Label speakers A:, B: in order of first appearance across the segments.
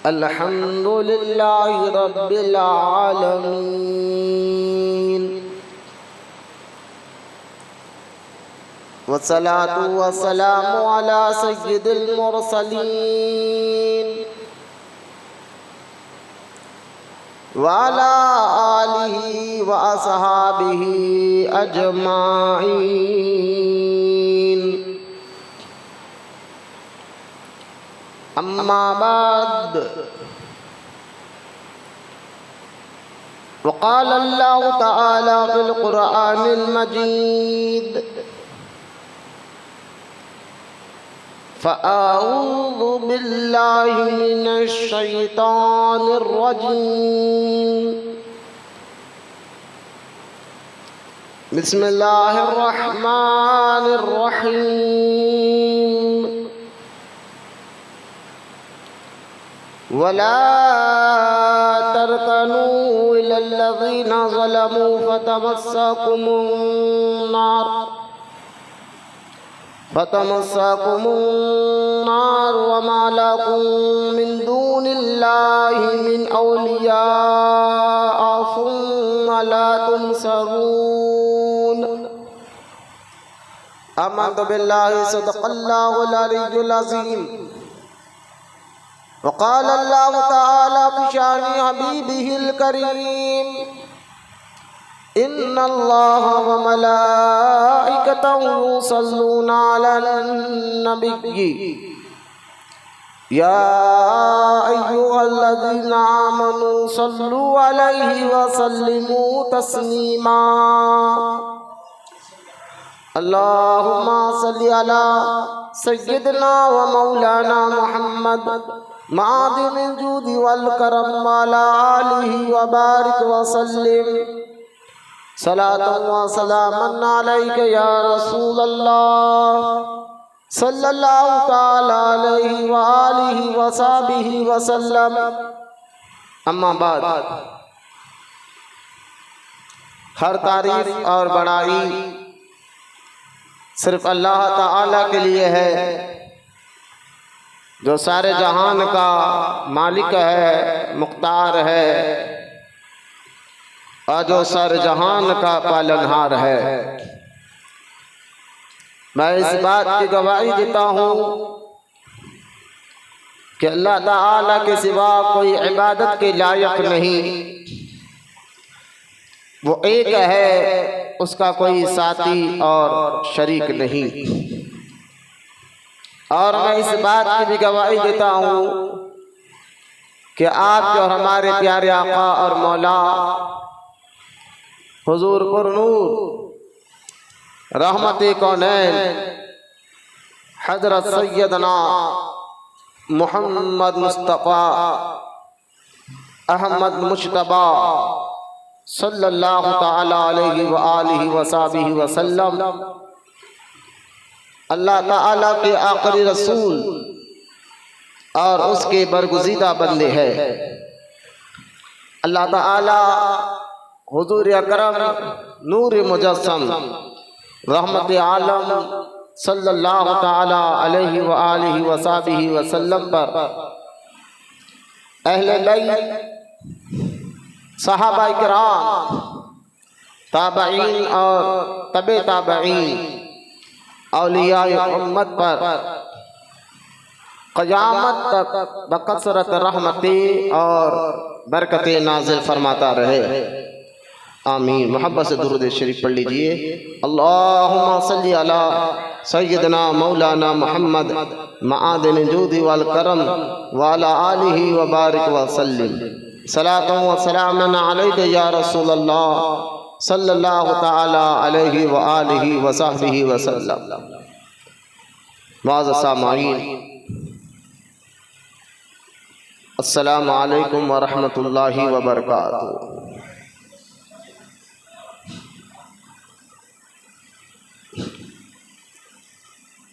A: अल्हम्दुलिल्लाहि रब्बिल आलमीन वस्सलातु वस्सलामु अला सय्यिदिल मुरसलीन व अला आलिहि व अस्हाबिहि अजमाइन। अम्मा बाद वक़ाल अल्लाहु तआला फ़िल क़ुरआनिल मजीद फ़अऊज़ु बिल्लाहि मिनश शैतानिर रजीम। बिस्मिल्लाहिर रहमानिर रहीम। वला तरकनू इलल्लज़ीना ज़लमू फतमस्सकुमुन्नार वमा लकुम मिन दूनिल्लाहि मिन औलिया सुम्मा ला तुनसरून। आमन्तु बिल्लाहि सदक़ल्लाहुल अलिय्युल अज़ीम। वक़ाल अल्लाहु तआला बिशानि हबीबिहिल करीम इन्नल्लाहा व मलाइकतहु युसल्लूना अलन नबिय्यि या अय्युहल्लज़ीना आमनू सल्लू अलैहि व सल्लिमू तस्लीमा। अल्लाहुम्मा सल्लि अला सय्यिदना व मौलाना मुहम्मद मादिनिल जूदि वल करम व अला आलिहि व बारिक व सल्लिम सलातन व सलामन अलैका या रसूल अल्लाह सल्लल्लाहु तआला अलैहि व आलिहि व सहाबिहि व सल्लम। अम्मा बाद, हर तारीफ और बड़ाई सिर्फ अल्लाह ताला के लिए है जो सारे जहान का मालिक है, मुख्तार है और जो सारे जहान का पालनहार है। मैं इस बात की गवाही देता हूँ कि अल्लाह ताला के सिवा कोई इबादत के लायक नहीं, वो एक है, उसका कोई साथी और शरीक नहीं। और मैं इस बात की भी गवाही देता हूँ कि आप जो हमारे प्यारे आका और मौला हुजूर पुरनूर रहमत कौनैन हज़रत सैयदना मुहम्मद मुस्तफ़ा अहमद मुज्तबा सल्लल्लाहु तआला अलैहि व आलिहि व सहाबिहि व सल्लम अल्लाह ताला के आखिरी रसूल और उसके बरगुज़ीदा बंदे हैं। अल्लाह ताला हुजूर अकरम नूर मुजस्सम रहमत आलम सल्लल्लाहु ताला अलैहि व आलिहि व सहाबिहि व सल्लम पर अहले बैत, सहाबा किराम, ताबईन और तबे ताबईन, औलियाए उम्मत पर क़यामत तक बकसरत रहमतें और बरकतें नाज़िल फरमाता रहे। आमीन। मोहब्बत से दुरूद शरीफ पढ़ लीजिए। अल्लाहुम्मा सल्लि अला सय्यदना मौलाना मुहम्मद मादिन जूदी वल करम व अला आलिहि व बारिक व सल्लिम सलातन व सलामन अलैका या रसूल अल्लाह सल्लल्लाहु तआला अलैहि व आलिहि व सहबिहि व सल्लम। मुअज़्ज़ज़ सामईन, अस्सलामु अलैकुम व रहमतुल्लाहि व बरकातुहू।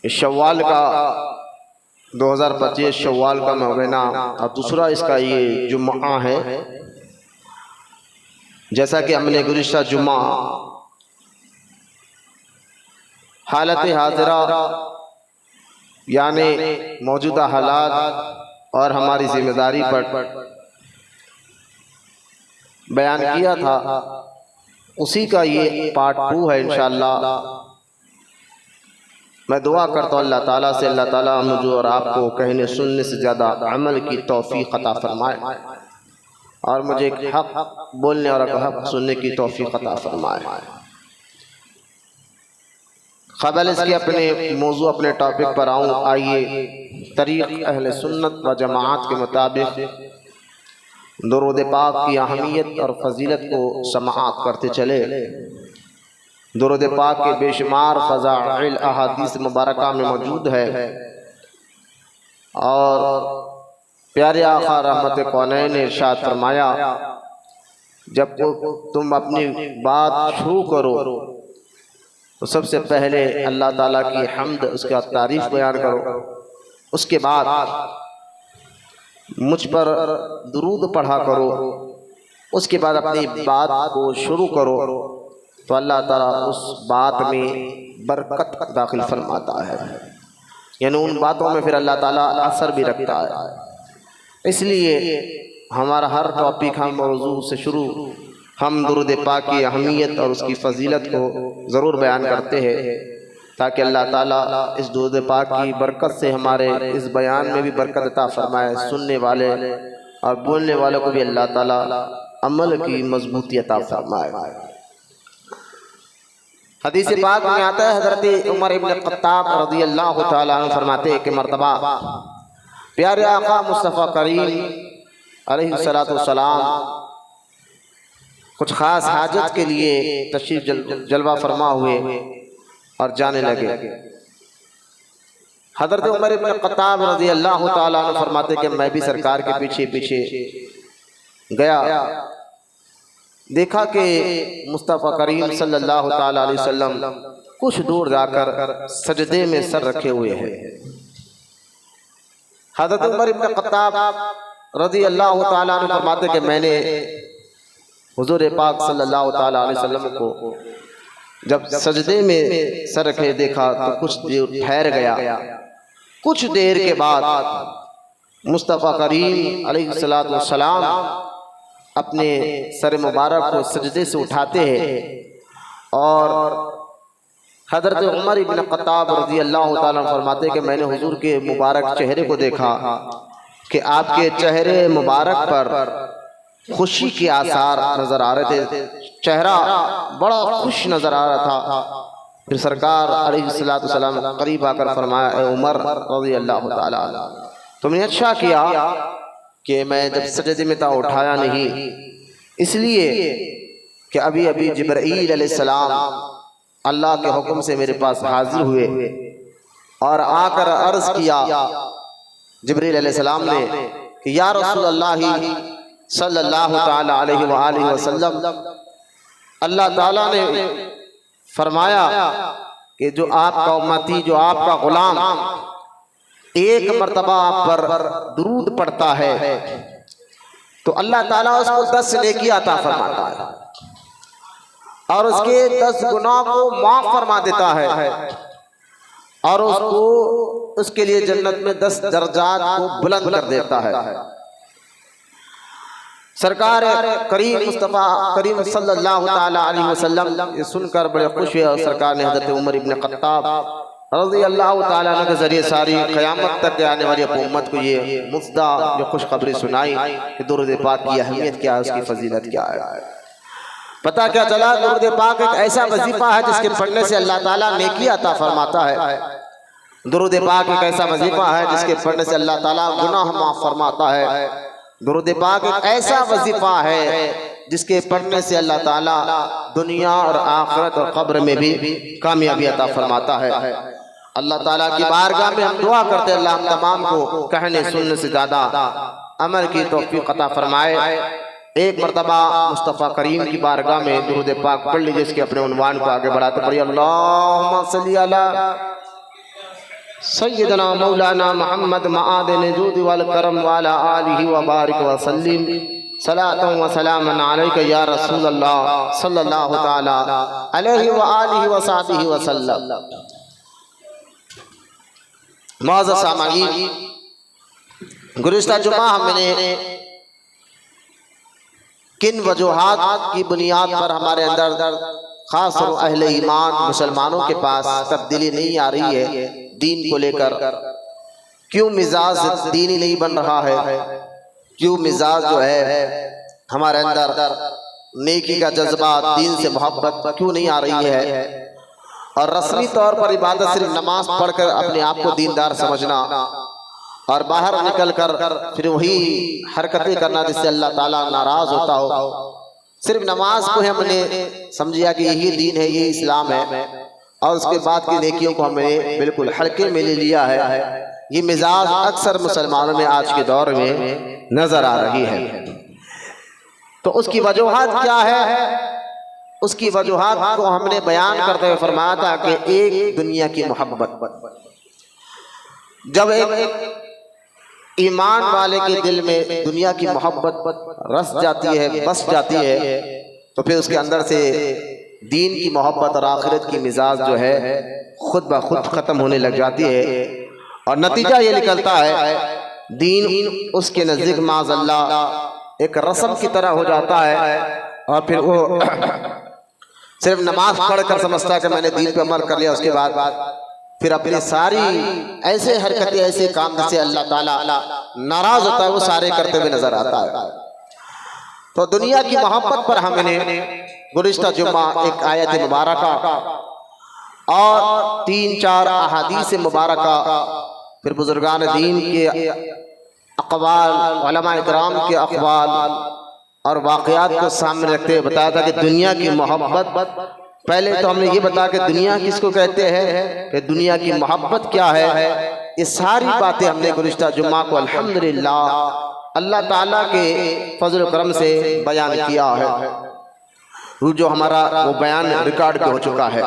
A: शव्वाल का 2025 शव्वाल का महीना और दूसरा इसका ये जुम्मा है। जैसा कि हमने गुज़िश्ता जुम्मा हालत हाज़िरा यानी मौजूदा हालात और हमारी जिम्मेदारी पर बयान किया था, उसी का ये पार्ट 2 है इंशाअल्लाह। मैं दुआ करता हूँ अल्लाह ताला से, अल्लाह ताला मुझे और आपको कहने सुनने से ज़्यादा अमल की तौफीक अता फरमाए और मुझे हक बोलने और हक सुनने की तौफीक अता फरमाए। क़बल इसके अपने मौजू अपने टॉपिक पर आऊँ, आइए तरीक़ अहले सुन्नत व जमाअत के मुताबिक दुरूद पाक की अहमियत और फजीलत को समाअत करते चले। दुरूद पाक के बेशुमार फ़ज़ाइल अहादीस मुबारका में मौजूद है और प्यारे आका रहमत कौनैन ने इरशाद फरमाया, जब तुम अपनी बात शुरू करो तो सबसे पहले अल्लाह ताला की हम्द, उसका तारीफ़ बयान करो, उसके बाद मुझ पर दुरूद पढ़ा करो, उसके बाद अपनी बात को शुरू करो तो अल्लाह ताला उस बात में बरकत दाखिल फरमाता है, यानी उन बातों में फिर अल्लाह ताला असर भी रखता है। इसलिए हमारा हर टॉपिक हम मौजू से शुरू हम दुरूद पाक की अहमियत और उसकी फ़जीलत को ज़रूर बयान करते हैं, ताकि अल्लाह ताला इस दुरूद पाक की बरकत से हमारे इस बयान में भी बरकत अता फरमाए, सुनने वाले और बोलने वालों को भी अल्लाह ताला अमल की मजबूती अता फरमाए। हदीस पाक में आता है, हज़रत उमर इब्न ख़त्ताब रज़ियल्लाहु ताला अन्हु फरमाते हैं कि मर्तबा प्यारे आका मुस्तफ़ा करीम अलैहिस्सलातु वस्सलाम कुछ ख़ास हाजत के लिए तशरीफ़ जलवा फरमा हुए और जाने लगे। हज़रत उमर इब्न ख़त्ताब रज़ियल्लाहु ताला अन्हु फरमाते कि मैं भी सरकार के पीछे पीछे गया, देखा कि मुस्तफ़ा करीम सल्लल्लाहु ताला अलैहि वसल्लम कुछ दूर जाकर सजदे में सर रखे हुए हैं। हज़रत उमर इब्न ख़त्ताब रज़ियल्लाहु ताला अन्हु फरमाते कि मैंने हुज़ूर पाक सल्लल्लाहु ताला अलैहि वसल्लम को जब सजदे में सर रखे देखा तो कुछ देर ठहर गया। कुछ देर के बाद मुस्तफ़ा करीम अलैहिस्सलातु वस्सलाम अपने सर मुबारक को सजदे से उठाते हैं और हज़रत उमर इब्न ख़त्ताब रज़ियल्लाहु ताला फरमाते कि मैंने हुज़ूर के मुबारक चेहरे को देखा कि आपके चेहरे मुबारक पर खुशी के आसार नज़र आ रहे थे, चेहरा बड़ा खुश नज़र आ रहा था। फिर सरकार अलैहिस्सलातु वस्सलाम करीब आकर फरमाया, ए उमर रज़ियल्लाहु ताला तुमने अच्छा किया कि मैं जब सजदे में था उठाया नहीं, इसलिए कि अभी अभी जिब्रील अलैहिस्सलाम अल्लाह के हुक्म से मेरे पास हाजिर हुए और आकर अर्ज़ किया जिब्रील अलैहिस्सलाम ने कि या रसूलल्लाह सल्लल्लाहु ताला अलैहि व आलिहि वसल्लम, अल्लाह ताला ने फरमाया कि जो आपका उम्मती, जो आपका गुलाम एक मर्तबा आप पर दुरूद पढ़ता है तो अल्लाह ताला उसको 10 नेकी अता फरमाता है और उसके 10 गुनाह को माफ फरमा देता है और उसको उसके लिए जन्नत में 10 दर्जात को बुलंद कर देता है। सरकार करीम मुस्तफ़ा करीम सल्लल्लाहु ताला अलैहि वसल्लम ये सुनकर बड़े खुश हुए और सरकार ने हज़रत उमर इब्न ख़त्ताब रज़ियल्लाहु ताला अन्हु के ज़रिए सारी क़यामत तक आने वाली उम्मत को ये मुफ़्दा जो खुशखबरी सुनाई कि दुरूद पाक की अहमियत क्या है, उसकी फजीलत क्या है। पता क्या चला, दुरूद पाक एक ऐसा वजीफ़ा है जिसके पढ़ने से अल्लाह ताला नेकी अता फरमाता है। दुरूद पाक एक ऐसा वजीफ़ा है जिसके पढ़ने से अल्लाह ताला गुनाह माफ़ फरमाता है। दुरूद पाक एक ऐसा वजीफ़ा है जिसके पढ़ने से अल्लाह ताला दुनिया और आखिरत और कब्र में भी कामयाबी अता फरमाता है। अल्लाह ताला की बारगाह में हम दुआ करते हैं, अल्लाह हम तमाम को कहने सुनने से ज़्यादा अमल की तौफीक अता फरमाए। एक मरतबा मुस्तफ़ा करीम की बारगाह में दुरूद पाक पढ़ लीजिए, इसके अपने उन्वान को आगे बढ़ाते पढ़िए, अल्लाहुम्मा सल्ली अला सय्यदना मौलाना मोहम्मद मआदिन जूद वल करम वाला आलिहि व बारिक व सल्लिम सलातु व सलामन अलैका या रसूल अल्लाह सल्लल्लाहु ताला अलैहि व आलिहि व सहबिहि व सल्लम। मुअज़्ज़ज़ सामईन, गुज़िश्ता जुमा हमने किन वजूहात की बुनियाद पर हमारे अंदर खास और अहले ईमान मुसलमानों के पास तब्दीली नहीं आ रही है दीन को लेकर, क्यों मिजाज दीनी नहीं बन रहा है, क्यों मिजाज जो है हमारे अंदर नेकी का जज्बा दीन से मोहब्बत क्यों नहीं आ रही है, और रस्मी तौर पर इबादत सिर्फ नमाज पढ़कर अपने आप को दीनदार समझना और बाहर निकल कर फिर वही हरकतें करना जिससे अल्लाह ताला नाराज होता हो। सिर्फ नमाज को हमने समझिया कि यही दीन है, यही इस्लाम है, और उसके बाद की नेकियों को हमने बिल्कुल हल्के में ले लिया है। ये मिजाज अक्सर मुसलमानों में आज के दौर में नजर आ रही है। तो उसकी वजूहात क्या है? उसकी वजूहात को हमने बयान करते हुए फरमाया था कि एक दुनिया की मोहब्बत, जब एक ईमान वाले के दिल में दुनिया की मोहब्बत रस जाती है, बस जाती है, तो फिर उसके अंदर से दीन की मोहब्बत और आखिरत की मिजाज जो है खुद ब खुद खत्म होने लग जाती है, और नतीजा ये निकलता है दीन उसके नज़दीक माज़अल्लाह एक रस्म की तरह हो जाता है, और फिर वो सिर्फ नमाज पढ़कर समझता है कि मैंने दीन पे अमल कर लिया, उसके बाद फिर अपनी सारी ऐसे हरकतें, ऐसे काम जिससे अल्लाह ताला नाराज होता है वो सारे करते हुए नजर आता है। तो दुनिया की मोहब्बत पर हमने गुज़िश्ता जुम्मा एक आयत मुबारका और 3-4 अहादीस मुबारका, फिर बुजुर्गान दीन के अक़वाल, उलमा इकराम के अक़वाल और वाक़यात को सामने रखते हुए बताया था कि दुनिया की मोहब्बत, पहले तो हमने ये बताया कि दुनिया किसको कहते हैं, कि दुनिया की मोहब्बत क्या है। ये सारी बातें हमने गुज़िश्ता जुम्मा को अल्हम्दुलिल्लाह अल्लाह ताला के फजल करम से बयान किया है, जो हमारा वो बयान रिकॉर्ड पे हो चुका है।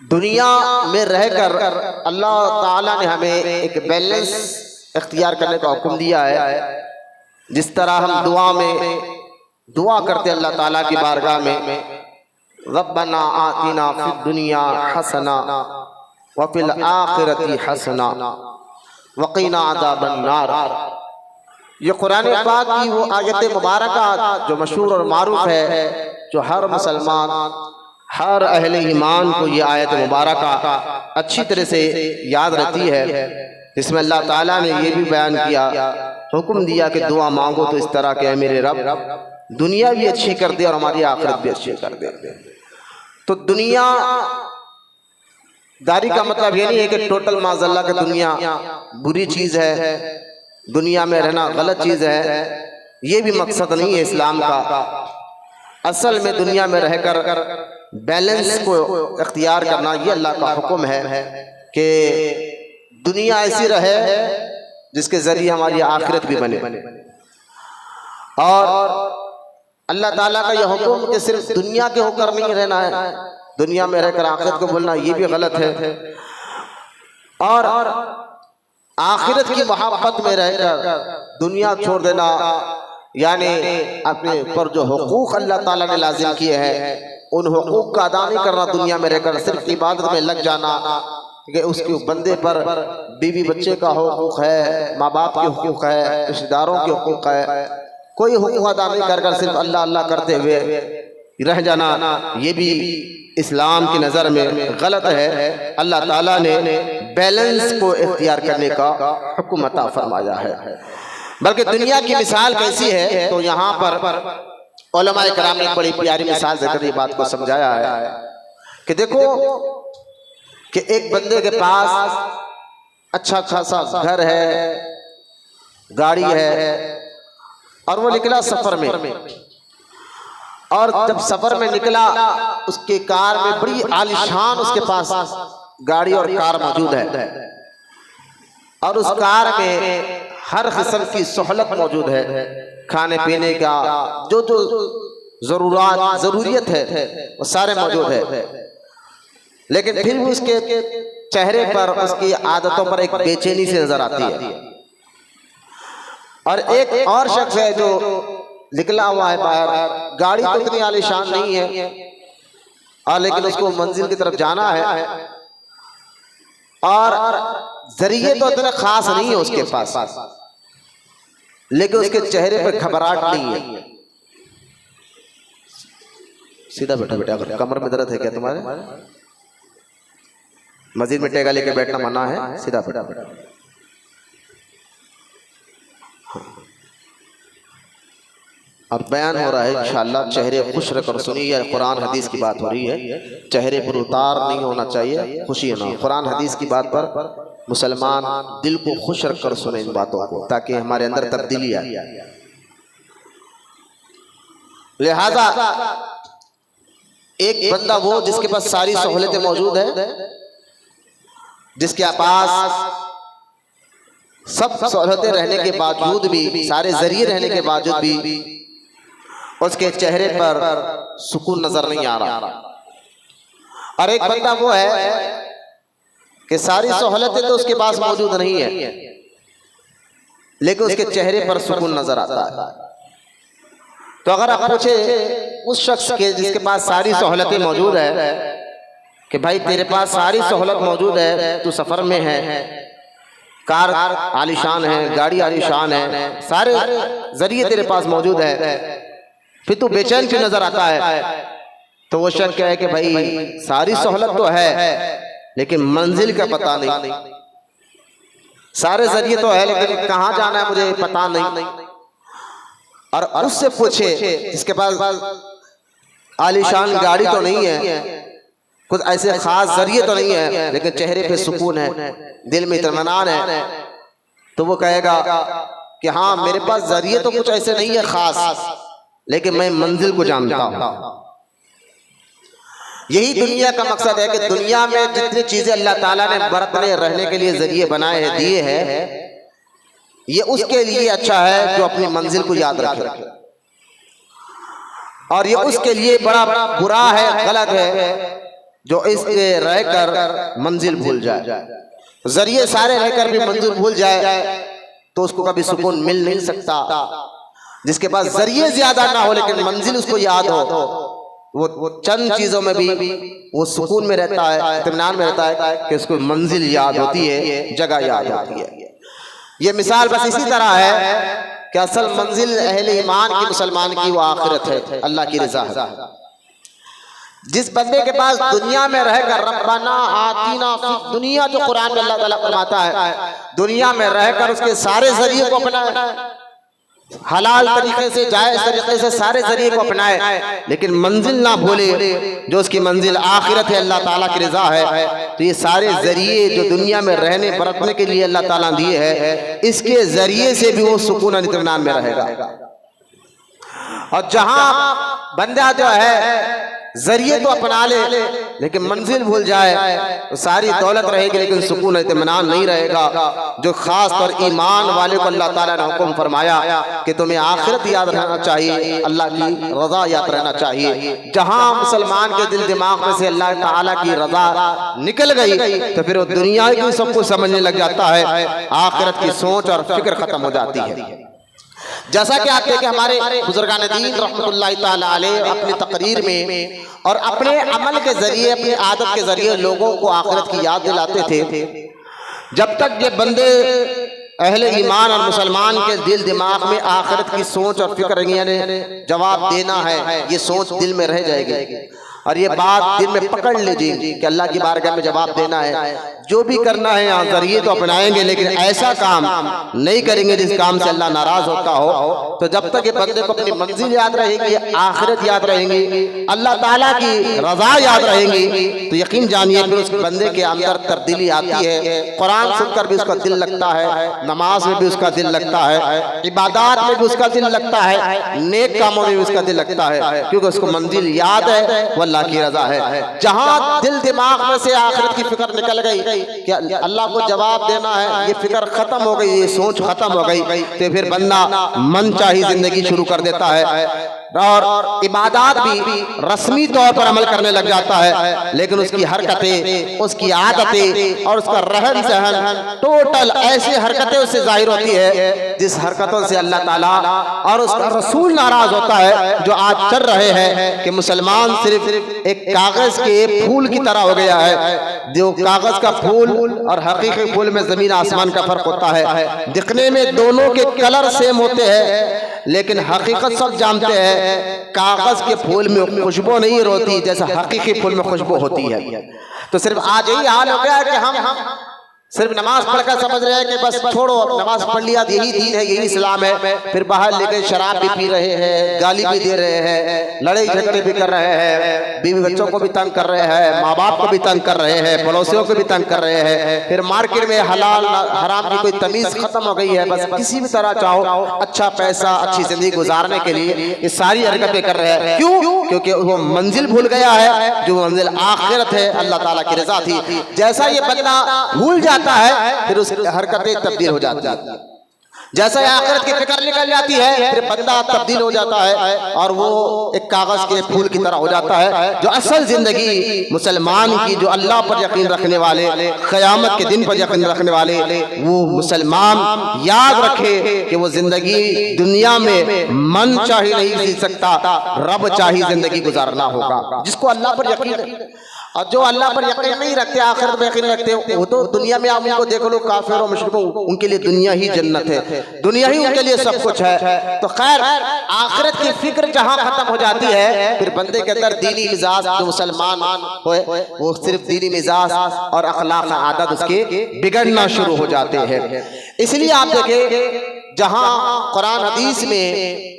A: दुनिया में रहकर अल्लाह ताला ने हमें एक बैलेंस इख्तियार करने का हुक्म दिया है। जिस तरह हम दुआ करते अल्लाह ताला की बारगाह में, रब्बना आतिना फिद दुनिया हसना व फिल आखिरती हसना वक़ीना अज़ाबन नार। ये कुरान पाक की वो आयत मुबारका जो मशहूर और मारूफ है, जो हर मुसलमान, हर अहले ईमान को ये आयत मुबारका अच्छी तरह से याद रहती है, जिसमें अल्लाह ताला ने ये भी बयान किया, हुक्म दिया कि दुआ मांगो तो इस तरह के मेरे रब दुनिया भी अच्छी कर दे और हमारी आखिरत भी अच्छी कर दे। तो दुनिया दारी का मतलब ये नहीं है कि टोटल माज़अल्लाह की दुनिया बुरी चीज है, दुनिया में रहना गलत चीज है, ये भी मकसद नहीं है इस्लाम का। असल में दुनिया में रहकर बैलेंस को इख्तियार करना ये अल्लाह का हुक्म है कि दुनिया ऐसी रहे जिसके जरिए हमारी आखिरत भी बने। और अल्लाह ताला का यह हुक्म कि सिर्फ दुनिया के होकर नहीं रहना है, दुनिया में रहकर आखिरत को भूलना ये भी गलत है। और आखिरत की मोहब्बत में रहकर दुनिया छोड़ देना, यानी अपने पर जो हुकूक अल्लाह ताला ने लाजिम किए हैं उन हुकूक का अदा नहीं करना, दुनिया में रहकर सिर्फ इबादत में लग जाना कि उसके बंदे पर बीवी बच्चे का हुकूक है, माँ बाप के हुकूक है, रिश्तेदारों के हुकूक है, कोई हुकूक अदा नहीं कर सिर्फ अल्लाह अल्लाह करते हुए रह जाना, ये भी इस्लाम की नज़र में गलत है। अल्लाह ताला ने बैलेंस को इख्तियार करने का हुक्म अता फरमाया है। बल्कि दुनिया की मिसाल कैसी है, तो यहाँ पर उलमा इकराम ने बड़ी प्यारी मिसाल देकर ये बात को समझाया है कि देखो कि एक बंदे के पास अच्छा खासा घर है, गाड़ी है, और वो निकला सफर में, और जब सफर में निकला उसके कार में बड़ी आलीशान उसके पास गाड़ी और कार मौजूद है, और उस कार में हर किस्म की सहूलत मौजूद है, खाने पीने का जो जो जरूरियत है वो सारे मौजूद है। लेकिन फिर भी उसके चेहरे पर, उसकी आदतों पर एक बेचैनी से नजर आती है। और एक और शख्स है जो निकला हुआ है बाहर, गाड़ी तो इतनी आलीशान नहीं है, और लेकिन उसको मंजिल की तरफ जाना है, और जरिए तो इतने खास नहीं है उसके पास, लेकिन उसके चेहरे पे घबराहट नहीं है। सीधा बैठो बेटा, अगर कमर में दर्द है क्या तुम्हारे? मस्जिद में टेगा लेके बैठना मना है, सीधा बैठा। अब बयान हो रहा है इंशाअल्लाह, चेहरे खुश रखकर सुनिए। यह कुरान हदीस की बात हो रही है, चेहरे पर उतार नहीं होना चाहिए, खुशी ना हो। कुरान हदीस की बात पर मुसलमान दिल को खुश रखकर सुने इन बातों को, ताकि हमारे अंदर तब्दीली आए। लिहाजा एक बंदा वो जिसके पास सारी सहूलतें मौजूद है, जिसके पास सब सहूलतें रहने के बावजूद भी, सारे जरिए रहने के बावजूद भी उसके चेहरे पर सुकून नजर नहीं आ रहा। और एक बंदा वो है कि सारी सहूलतें तो उसके पास मौजूद नहीं है, लेकिन उसके चेहरे पर सुकून नजर आता है। तो अगर आप पूछे उस शख्स के जिसके पास सारी सहूलतें मौजूद है कि भाई तेरे पास सारी सहूलत मौजूद है, तू सफर में है, कार आलीशान है, गाड़ी आलीशान है, सारे जरिए तेरे पास मौजूद है, फिर तू बेचैन क्यों नजर आता है? तो वो शख्स क्या है कि भाई सारी सहूलत तो है लेकिन मंजिल का पता नहीं, सारे जरिए तो है लेकिन कहाँ जाना है मुझे पता नहीं। और उससे पूछे जिसके पास आलीशान गाड़ी तो नहीं है, कुछ ऐसे खास जरिए तो नहीं है, लेकिन चेहरे पे सुकून है, दिल में इत्मीनान है, तो वो कहेगा कि हाँ मेरे पास जरिए तो कुछ ऐसे नहीं है खास, लेकिन मैं मंजिल को जानता हूं। यही दुनिया का मकसद है कि दुनिया में जितनी चीजें अल्लाह ताला ने बरतने रहने के लिए जरिए बनाए हैं, दिए हैं, ये उसके लिए अच्छा है जो अपनी मंजिल को याद रखे, और ये उसके लिए बड़ा बुरा है, गलत है जो इसके रहकर मंजिल भूल जाए। जरिए सारे रहकर भी मंजिल भूल जाए तो उसको कभी सुकून मिल नहीं सकता। जिसके पास जरिए ज्यादा ना हो लेकिन मंजिल उसको याद हो, वो चंद चीजों में भी वो सुकून में रहता है, इत्मीनान में रहता है कि उसको मंजिल याद होती है, जगह याद होती है। ये मिसाल बस इसी तरह है कि असल मंजिल अहले ईमान की, मुसलमान की वो आखिरत है, अल्लाह की रज़ा है। जिस बंदे के पास दुनिया में रहकर रब्बाना आतीना फिद दुनिया, जो कुरान में अल्लाह ताला फरमाता है, दुनिया में रहकर उसके सारे जरिए को अपनाए, हलाल तरीके से, जायज तरीके से सारे जरिए को अपनाए, लेकिन मंजिल ना भूले जो उसकी मंजिल आखिरत है, अल्लाह ताला की रज़ा है। तो ये सारे जरिए जो दुनिया में रहने बरतने के लिए अल्लाह ताला दिए हैं, इसके जरिए से भी वो सुकून और इत्मीनान में रहेगा। और जहां बंदा जो है जरिए तो अपना ले लेकिन मंजिल भूल जाए तो सारी दौलत रहेगी लेकिन सुकून इत्मीनान नहीं रहेगा। जो खास तौर ईमान वाले को अल्लाह ताला ने हुक्म फरमाया कि तुम्हें आखिरत याद रहना चाहिए, अल्लाह की रजा याद रहना चाहिए। जहां मुसलमान के दिल दिमाग में से अल्लाह ताला की रजा निकल गई तो फिर वो दुनिया की सब कुछ समझने लग जाता है, आखिरत की सोच और फिक्र खत्म हो जाती है। जैसा कि आप देखें हमारे बुजुर्गान दीन रहमतुल्लाह ताला अलैह अपनी तकरीर में और अपने अमल के जरिए, अपनी आदत के जरिए लोगों को आखिरत की याद दिलाते थे। जब तक ये बंदे अहले ईमान और मुसलमान के दिल दिमाग में आखिरत की सोच और फिक्र यानी जवाब देना है, ये सोच दिल में रह जाएगी और ये बात दिल में पकड़ लीजिए कि अल्लाह की बारगाह में जवाब देना है। जो भी करना है यहाँ जरिए तो अपनाएंगे लेकिन ऐसा काम नहीं करेंगे जिस काम से अल्लाह नाराज होता हो। तो जब तक ये बंदे को अपनी मंजिल याद रहेगी, आखिरत याद रहेंगी, अल्लाह ताला की रजा याद रहेंगी, तो यकीन जानिए फिर उस बंदे के अंदर तब्दीली आती है। कुरान सुनकर भी उसका दिल लगता है, नमाज में भी उसका दिल लगता है, इबादत में भी उसका दिल लगता है, नेक कामों में भी उसका दिल लगता है, क्योंकि उसको मंजिल याद है, वो अल्लाह की रजा है। जहां दिल दिमाग में से आखिरत की फिक्र निकल गई कि अल्लाह को जवाब देना है, ये फिक्र खत्म हो गई, ये सोच खत्म हो गई, तो फिर बंदा मन चाही जिंदगी शुरू कर देता है। और इबादत भी रस्मी तौर पर अमल करने लग जाता है, लेकिन उसकी हरकतें, उसकी आदतें और उसका रहन सहन टोटल ऐसी हरकतें उससे जाहिर होती है जिस हरकतों से अल्लाह ताला और उसका रसूल नाराज होता है। जो आज चल रहे हैं कि मुसलमान सिर्फ एक कागज के फूल की तरह हो गया है। जो कागज का फूल और हकीकी फूल में जमीन आसमान का फर्क होता है। दिखने में दोनों के कलर सेम होते हैं, लेकिन हकीकत सब जानते हैं कागज के फूल में खुशबू नहीं होती जैसा हकीकी फूल में खुशबू होती है। तो सिर्फ आज यही हाल हो गया है कि हम सिर्फ नमाज पढ़कर समझ रहे हैं कि बस छोड़ो, नमाज पढ़ लिया, यही दीन है, यही इस्लाम है। फिर बाहर लेकर शराब भी पी रहे हैं, गाली भी दे रहे हैं, लड़ाई झगड़े भी कर रहे हैं, बीवी बच्चों को भी तंग कर रहे हैं, माँ बाप को भी तंग कर रहे हैं, पड़ोसियों को भी तंग कर रहे हैं। फिर मार्केट में हलाल हराम की कोई तमीज खत्म हो गई है। बस किसी भी तरह चाहो अच्छा पैसा, अच्छी जिंदगी गुजारने के लिए ये सारी हरकतें कर रहे हैं। क्यों? क्योंकि वो मंजिल भूल गया है, जो मंजिल आखिरत है, अल्लाह ताला की रजा थी। जैसा ये बंदा भूल जाता है फिर उसकी हरकतें तब्दील हो जाती है। जैसा आखिरत की फिक्र निकल जाती है फिर बंदा तब्दील हो जाता है और वो एक कागज के फूल की तरह हो जाता है। जो असल जिंदगी मुसलमान की, जो अल्लाह पर यकीन रखने वाले, क़यामत के दिन पर यकीन रखने वाले, वो मुसलमान याद रखे कि वो जिंदगी दुनिया में मन चाहे नहीं जी सकता, रब चाहे जिंदगी गुजारना होगा। जिसको अल्लाह पर यकीन है और जो अल्लाह पर यकीन नहीं रखते, आखिरत में यकीन रखते, वो तो दुनिया में आप उनको देख लो, काफिर और मुशरिकों, उनके लिए दुनिया ही जन्नत है, दुनिया ही उनके लिए सब कुछ है। तो खैर आखिरत की फिक्र जहां खत्म हो जाती है फिर बंदे के अंदर दीनी मिजाज, जो मुसलमान होए वो सिर्फ दीनी मिजाज और अखलाक आदत उसके बिगड़ना शुरू हो जाते हैं। इसलिए आप देखें जहां कुरान हदीस में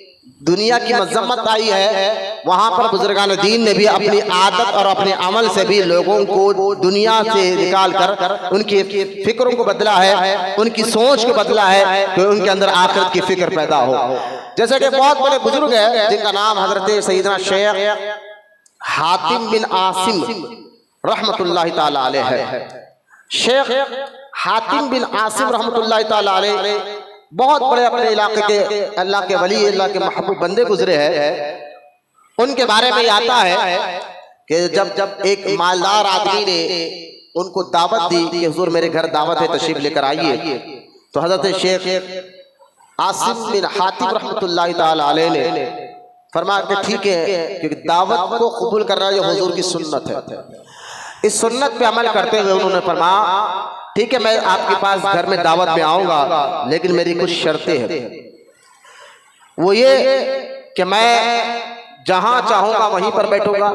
A: दुनिया की मजम्मत आई है, वहां पर बुजुर्गान दीन ने भी अपनी आदत और अपने अमल से भी लोगों को दुनिया से निकाल कर उनकी फिक्रों को बदला है, उनकी सोच को बदला है कि उनके अंदर आखिरत की फिक्र पैदा हो। जैसे कि बहुत बड़े बुजुर्ग हैं जिनका नाम हजरत सैयदना शेख हातिम बिन आसिम रहमतुल्लाह ताला अलैह है। शेख हातिम बिन आसिम रहमतुल्लाह ताला अलैह बहुत बड़े अपने इलाके के अल्लाह के वली, अल्लाह के महबूब बंदे गुजरे हैं। उनके बारे में आता है कि जब एक मालदार आदमी ने उनको दावत दी कि हुजूर मेरे घर दावत है, तशरीफ लेकर आइए, तो हजरत शेख आसिम बिन हातिम रहमतुल्लाह ताला अलैह ने फरमाया कि ठीक है, क्योंकि दावत को कबूल करना ये हुजूर की सुन्नत है। इस सुन्नत पे अमल करते हुए उन्होंने फरमाया ठीक है, मैं आपके पास घर में दावत में आऊंगा, लेकिन मेरी कुछ शर्तें हैं। वो ये कि मैं जहां चाहूंगा वहीं पर बैठूंगा।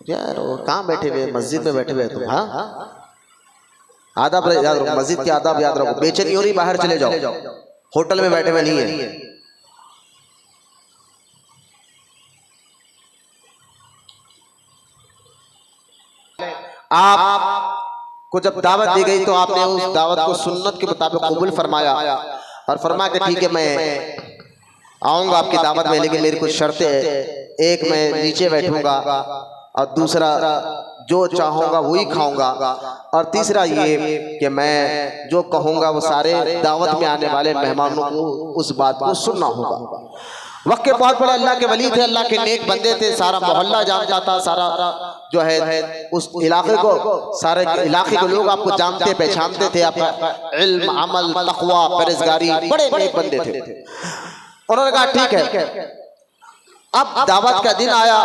A: यार वो कहाँ बैठे हुए? मस्जिद में बैठे हुए तुम? हाँ, आदाब याद रखो, मस्जिद के आदाब याद रखो। बेचैनी हो रही, बाहर चले जाओ, होटल में बैठे हुए नहीं है। आपको जब दावत दी गई तो आपने उस दावत को सुन्नत के मुताबिक कबूल फरमाया और फरमाया कि ठीक है मैं आऊंगा आपकी दावत में, लेकिन मेरी कुछ शर्तें हैं। एक, मैं नीचे बैठूंगा, और दूसरा जो चाहूंगा वही खाऊंगा, और तीसरा ये कि मैं जो कहूंगा वो सारे दावत में आने वाले मेहमानों को उस बात को सुनना होगा। वक्त के बहुत बड़े अल्लाह के वली थे, अल्लाह के नेक बंदे थे, सारा मोहल्ला जानता था, सारा जो है उस इलाके को, सारे इलाके के लोग आपको जानते पहचानते थे। आपका इल्म, अमल, तकवा, परहेजगारी, बड़े नेक बंदे थे। उन्होंने कहा ठीक है। अब दावत का दिन आया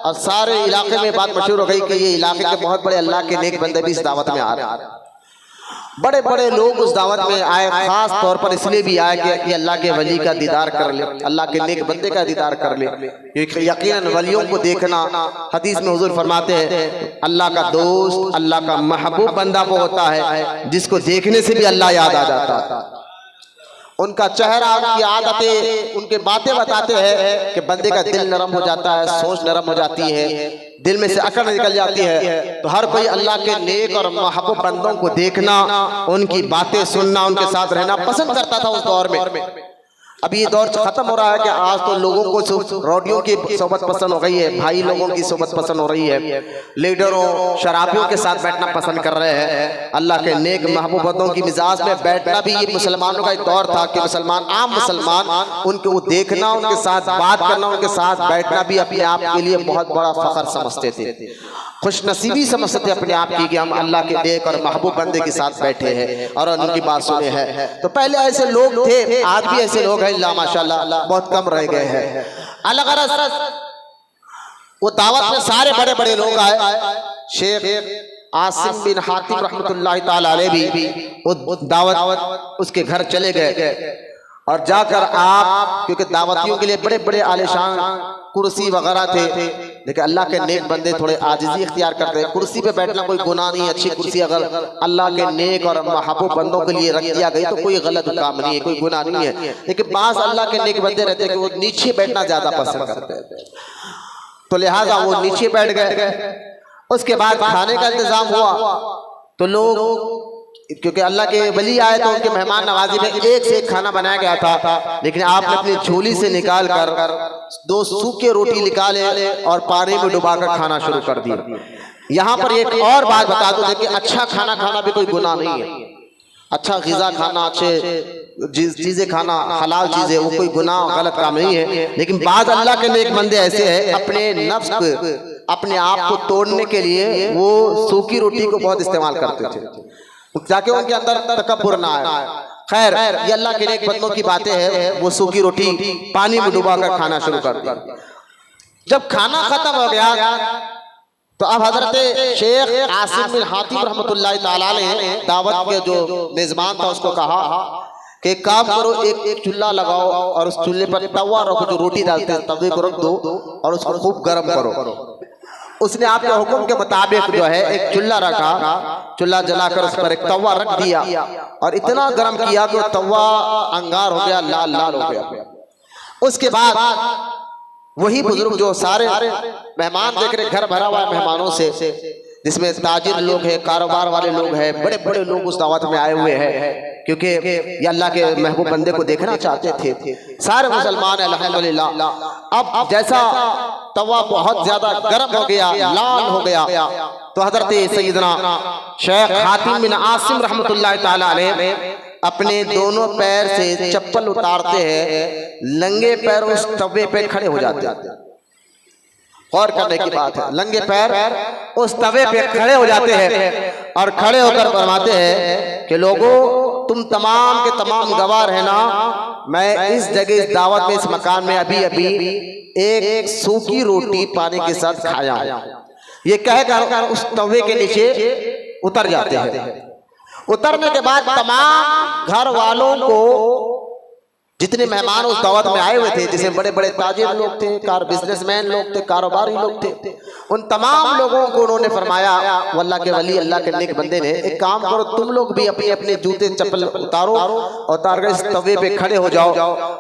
A: और सारे इलाके में बात मशहूर हो गई कि ये इलाके के बहुत बड़े अल्लाह के नेक बंदे भी इस दावत में आ रहे हैं। बड़े बड़े लोग उस दावत में आए, खास तौर पर इसलिए भी आए कि अल्लाह के वली का दीदार कर ले, अल्लाह के नेक बंदे का दीदार कर ले। यकीनन वलियों को देखना, हदीस में हुजूर फरमाते हैं अल्लाह का दोस्त, अल्लाह का महबूब बंदा वो होता है जिसको देखने से भी अल्लाह याद आ जाता है। उनका चेहरा, उनकी आदतें, उनके बातें बताते हैं कि बंदे का दिल नरम हो जाता है, सोच नरम हो जाती है, दिल में से अकड़ निकल जाती है। तो हर कोई अल्लाह के नेक और महबूब बंदों को देखना, उनकी बातें सुनना, उनके साथ रहना पसंद करता था उस दौर में। अभी ये दौर खत्म हो रहा है कि आज तो लोगों को रोटियों की सोबत पसंद हो गई है, भाई लोगों की सोबत पसंद हो रही है, लीडरों शराबियों के साथ बैठना पसंद कर रहे हैं। अल्लाह के नेक महबूबतों की मिजाज में बैठना भी ये मुसलमानों का एक दौर था कि मुसलमान, आम मुसलमान, उनको देखना, उनके साथ बात करना, उनके साथ बैठना भी अपने आप के लिए बहुत बड़ा फख्र समझते थे, खुशनसीबी समझते अपने आप की कि हम अल्लाह के नेक और महबूब बंदे के साथ बैठे हैं और उनकी बात सुने हैं। तो पहले ऐसे लोग थे, आज भी ऐसे लोग हैं, अल्लाह माशाल्लाह बहुत कम रह गए हैं। अलग अलग वो दावत में सारे बड़े बड़े लोग आए। शेख आसिम बिन हातिम रहमतुल्लाह ताला अलैहि भी वो दावत उसके घर चले गए और जाकर आप, क्योंकि दावतियों के लिए बड़े बड़े आलिशान कुर्सी वगैरह थे, लेकिन अल्लाह के नेक बंदे थोड़े आजिज़ी इख्तियार करते हैं। कुर्सी पे बैठना कोई गुनाह नहीं है, अच्छी कुर्सी अगर अल्लाह के नेक और महबूब बंदों के लिए रख दिया गई तो कोई गलत काम नहीं है, कोई गुनाह नहीं है। लेकिन बाज़ अल्लाह के नेक बंदे रहते हैं कि वो नीचे बैठना ज़्यादा पसंद करते हैं, तो लिहाजा वो नीचे बैठ गए। उसके बाद खाने का इंतज़ाम हुआ तो लोग, क्योंकि अल्लाह के वली आए तो उनके मेहमान नवाजी में एक से एक खाना बनाया गया था, लेकिन आपने अपनी झोली से निकाल कर 2 सूखे रोटी निकाले और पानी में डुबाकर खाना शुरू कर दिया। यहाँ पर एक और बात बता दूं, देखिए अच्छा खाना खाना भी कोई गुनाह नहीं है, अच्छा ग़िज़ा खाना, अच्छे चीज़ें खाना, हलाल चीज़ें, वो कोई गुनाह गलत काम नहीं है। लेकिन बाद अल्लाह के नेक बंदे ऐसे हैं, अपने नफ्स को, अपने आप को तोड़ने के लिए वो सूखी रोटी को बहुत इस्तेमाल करते थे ताकि उनके अंदर तकब्बुर ना आए। खैर, ये अल्लाह के नेक बंदों की बातें हैं। वो सूखी रोटी पानी में डुबाकर खाना शुरू कर दिया। जब खाना खत्म हो गया तो अब हजरत शेख आसिम बिन हातिम रहमतुल्लाह ताला ने दावत के जो मेजबान था उसको कहा कि काम करो, एक चूल्हा लगाओ और उस चूल्हे पर तवा रखो, जो रोटी डालते हैं तवे को रख दो और उसको खूब गर्म करो। उसने आपके हुक्म के मुताबिक जो है एक चूल्हा रखा, चूल्हा जलाकर उस पर एक तवा रख दिया और इतना गर्म किया कि तवा अंगार हो गया, लाल लाल हो गया। उसके बाद वही बुजुर्ग जो सारे मेहमान देख रहे, घर भरा हुआ है मेहमानों से, जिसमें ताजिर लोग हैं, कारोबार वाले लोग हैं, बड़े बड़े लोग उस दावत में आए हुए हैं, क्योंकि ये अल्लाह के महबूब बंदे को देखना चाहते थे। सारे मुसलमान अल्हम्दुलिल्लाह। अब जैसा तवा बहुत ज्यादा गर्म हो गया, लाल हो गया, तो हजरत सैयदना शेख हातिम बिन आसिम रहमतुल्लाह ताला अलैहि अपने दोनों पैर से चप्पल उतारते हैं, नंगे पैर उस तवे पे खड़े हो जाते हैं। गौर करने की बात है, नंगे पैर उस तवे पे खड़े हो जाते हैं और खड़े होकर फरमाते हैं कि लोगों, तुम तमाम के तमाम गवाह रहना, मैं इस जगह, इस दावत में, इस मकान में अभी अभी एक सूखी रोटी पानी के साथ खाया। ये कहकर उस तवे के नीचे उतर जाते हैं। उतरने के बाद तमाम घर वालों को, जितने मेहमान उस दावत में आए हुए थे, जिसमें बड़े बड़े ताजिर लोग थे, बिजनेसमैन लोग थे, कारोबारी लोग थे, उन तमाम लोगों को उन्होंने फरमाया, अल्लाह के वली, अल्लाह के नेक बंदे ने, एक काम करो, तुम लोग भी अपने अपने जूते चप्पल उतारो, उतार कर इस तवे पे खड़े हो जाओ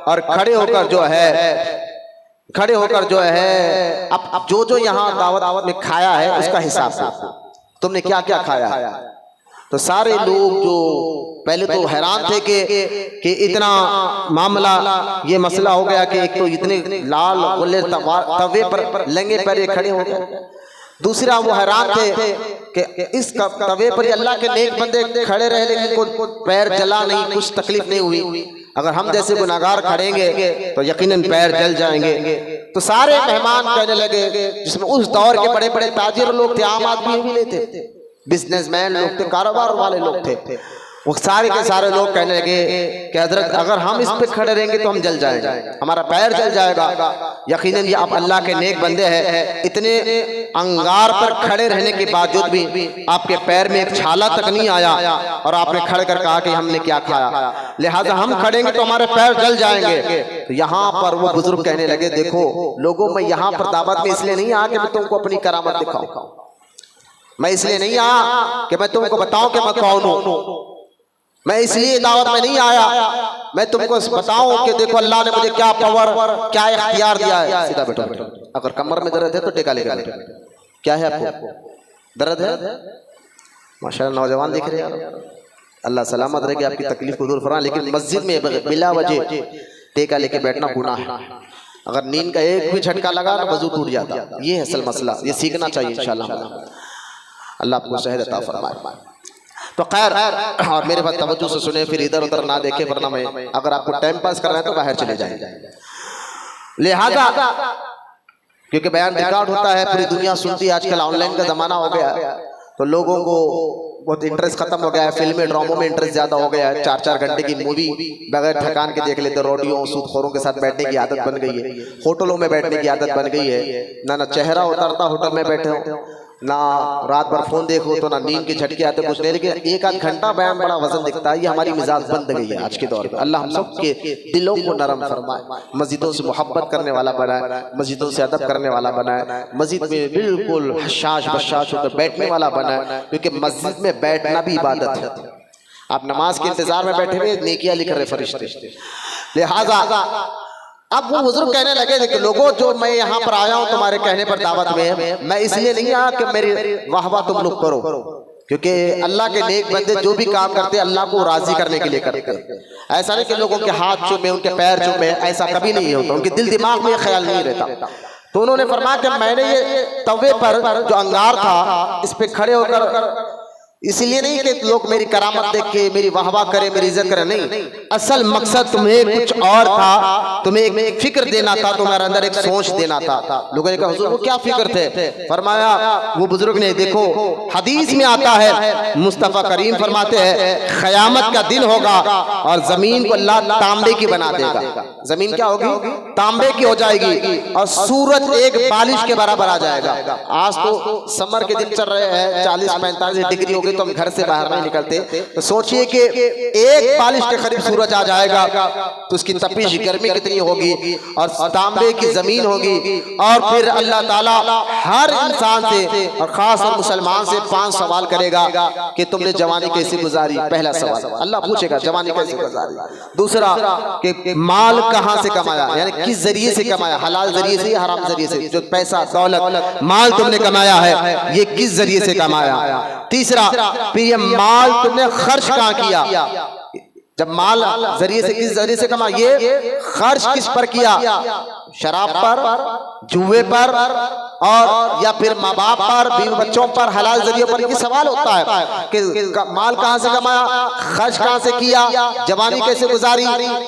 A: और खड़े होकर जो है अब जो यहाँ दावत में खाया है उसका हिसाब दो, तुमने क्या क्या खाया है। तो सारे लोग जो पहले तो हैरान थे कि इतना मामला, ये मसला हो गया कि एक तो इतने लाल गुल्ले तवे पर लंगे पैर खड़े हो गए। दूसरा वो हैरान थे कि इस तवे पर अल्लाह के नेक बंदे खड़े रहे, लेकिन कोई पैर जला नहीं, कुछ तकलीफ नहीं हुई। अगर हम जैसे गुनाहगार खड़ेंगे तो यकीनन पैर जल जाएंगे। तो सारे मेहमान कहने लगे, जिसमें उस दौर के बड़े बड़े ताजिर लोग थे, आम आदमी भी नहीं थे, बिजनेसमैन लोग थे, कारोबार वाले लोग थे, वो सारे के सारे लोग कहने लगे कि हजरत, अगर हम इस पे खड़े रहेंगे तो हम जल जाएंगे, हमारा पैर जल जाएगा। यकीनन ये आप अल्लाह के नेक बंदे हैं, इतने अंगार पर खड़े रहने के बावजूद भी आपके पैर में एक छाला तक नहीं आया और आपने खड़े कर कहा कि हमने क्या खाया, लिहाजा हम खड़ेंगे तो हमारे पैर जल जाएंगे। तो यहाँ पर वो बुजुर्ग कहने लगे, देखो लोगों, मैं यहाँ पर दावत में इसलिए नहीं आया कि मैं तुमको अपनी करामत दिखाऊं, मैं इसलिए नहीं आया कि मैं तुमको बताऊं कि मैं कौन हूं, मैं इसलिए दावत में नहीं आया मैं तुमको बताऊं कि देखो अल्लाह ने मुझे क्या पावर, क्या इख्तियार दिया है। सीधा बैठो, अगर कमर में दर्द है तो टेका लेकर बैठो। क्या है आपको दर्द है? माशाल्लाह नौजवान दिख रहे हैं, अल्लाह सलामत रहे कि आपकी तकलीफ को दूर फरमा। लेकिन मस्जिद में बिला वजह टेका लेके बैठना गुनाह है। अगर नींद का एक भी झटका लगा तो वजू टूट जाता। ये है असल मसला, ये सीखना चाहिए इंशाल्लाह। अल्लाह आपको सेहत अता फरमाए। तो खैर, और मेरे पास तवज्जो से सुने, फिर इधर उधर ना देखे, वरना मैं अगर आपको टाइम पास कर रहे हैं तो बाहर चले जाए। लिहाजा क्योंकि बयान रिकॉर्ड होता है, पूरी दुनिया सुनती है, आजकल ऑनलाइन का जमाना हो गया, तो लोगों को बहुत इंटरेस्ट खत्म हो गया है, फिल्में ड्रामों में इंटरेस्ट ज्यादा हो गया है। 4-4 घंटे की मूवी बगैर थकान के देख लेते, रोडियों सूदखोरों के साथ बैठने की आदत बन गई है, होटलों में बैठने की आदत बन गई है। ना चेहरा उतरता होटल में बैठे हो, ना रात भर फोन देखो तो ना नींद के झटके आते, कुछ नहीं, लेकिन 1-8 घंटा बयान बड़ा वजन दिखता है। ये हमारी मिजाज बन गई है आज के दौर में। अल्लाह हम सब के दिलों को नरम फरमाए, मस्जिदों से मोहब्बत करने वाला बनाए, मस्जिदों से अदब करने वाला बनाए, मस्जिद में बिल्कुल हशाश बशाश होकर बैठने वाला बनाए, क्योंकि मस्जिद में बैठना भी इबादत है। आप नमाज के इंतजार में बैठे हुए नेकियां लिख रहे फरिश्ते। लिहाजा अब वो बुजुर्ग कहने लगे, देखो लोगों, जो मैं यहाँ पर आया हूँ तुम्हारे कहने पर दावत में, मैं इसलिए नहीं आया कि मेरी वाह वाह तुम लोग करो, क्योंकि अल्लाह के नेक बंदे जो भी काम करते अल्लाह को राजी करने के लिए करते। ऐसा नहीं कि लोगों के हाथ चूमे, उनके पैर चूमे, ऐसा कभी नहीं होता, उनके दिल दिमाग में ख्याल नहीं रहता। तो उन्होंने फरमाया कि मैंने ये तवे पर जो अंगार था, इस पे खड़े होकर इसलिए नहीं कि लोग मेरी करामत देख के मेरी वाहवाह करे, मेरी इज्जत करे, नहीं, असल मकसद तुम्हें कुछ और था, तुम्हें एक फिक्र देना था, तुम्हारे अंदर एक सोच देना था। लोगों ने कहा हुजूर वो क्या फिक्र थे? फरमाया, वो बुजुर्ग ने, देखो हदीस में आता है, मुस्तफा करीम फरमाते हैं क़यामत का दिन होगा और जमीन को अल्लाह तांबे की बना देगा। जमीन क्या होगी? तांबे की हो जाएगी, और सूरज एक बालिश के बराबर आ जाएगा। आज तो समर के दिन चल रहे हैं, 40-45 डिग्री हो गई, तो हम घर से बाहर नहीं निकलते। तो सोचिए कि एक बालिश के करीब सूरज आ जाएगा तो उसकी तपिश गर्मी कितनी होगी, और तांबे की जमीन होगी। और फिर अल्लाह ताला हर इंसान से और खास और मुसलमान से 5 सवाल करेगा कि तुमने जवानी कैसे गुजारी। पहला सवाल अल्लाह पूछेगा, जवानी कैसे गुजारी। दूसरा कि माल कहां से कमाया, यानी किस जरिए से कमाया, हलाल जरिए से या हराम जरिए से। जो पैसा दौलत माल तुमने कमाया है, ये किस जरिए से कमाया। तीसरा, फिर ये माल तुमने खर्च कहां किया। जब माल जरिए से, किस जरिए से कमा, ये खर्च किस पर किया, शराब पर, जुए पर, और या फिर माँ बाप पर, बीवी बच्चों पर, हलाल जरियों पर। ये सवाल होता है कि माल कहां से कमाया, खर्च कहां से किया, जवानी कैसे गुजारी,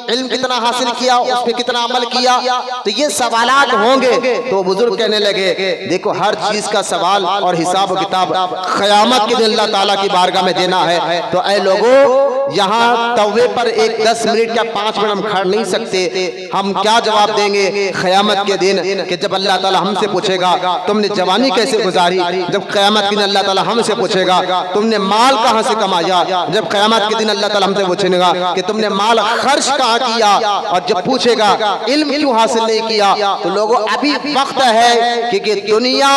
A: इल्म कितना हासिल किया, उस पर कितना अमल किया। तो ये सवालात होंगे। तो बुजुर्ग कहने लगे, देखो हर चीज का सवाल और हिसाब किताब क़यामत के दिन अल्लाह ताला की बारगाह में देना है। तो ऐ लोगों, यहाँ तवे पर एक 10 मिनट या 5 मिनट हम खड़ नहीं सकते। हम क्या जवाब देंगे क़यामत के दिन कि जब अल्लाह ताला हमसे पूछेगा तुमने जवानी कैसे गुजारी, जब क़यामत के दिन अल्लाह ताला हमसे पूछेगा तुमने माल कहां से कमाया, जब क़यामत के दिन अल्लाह ताला हमसे पूछेगा कि तुमने माल खर्च कहां किया, और जब पूछेगा इल्म क्यों हासिल नहीं किया। तो लोगों, अभी वक्त है कि दुनिया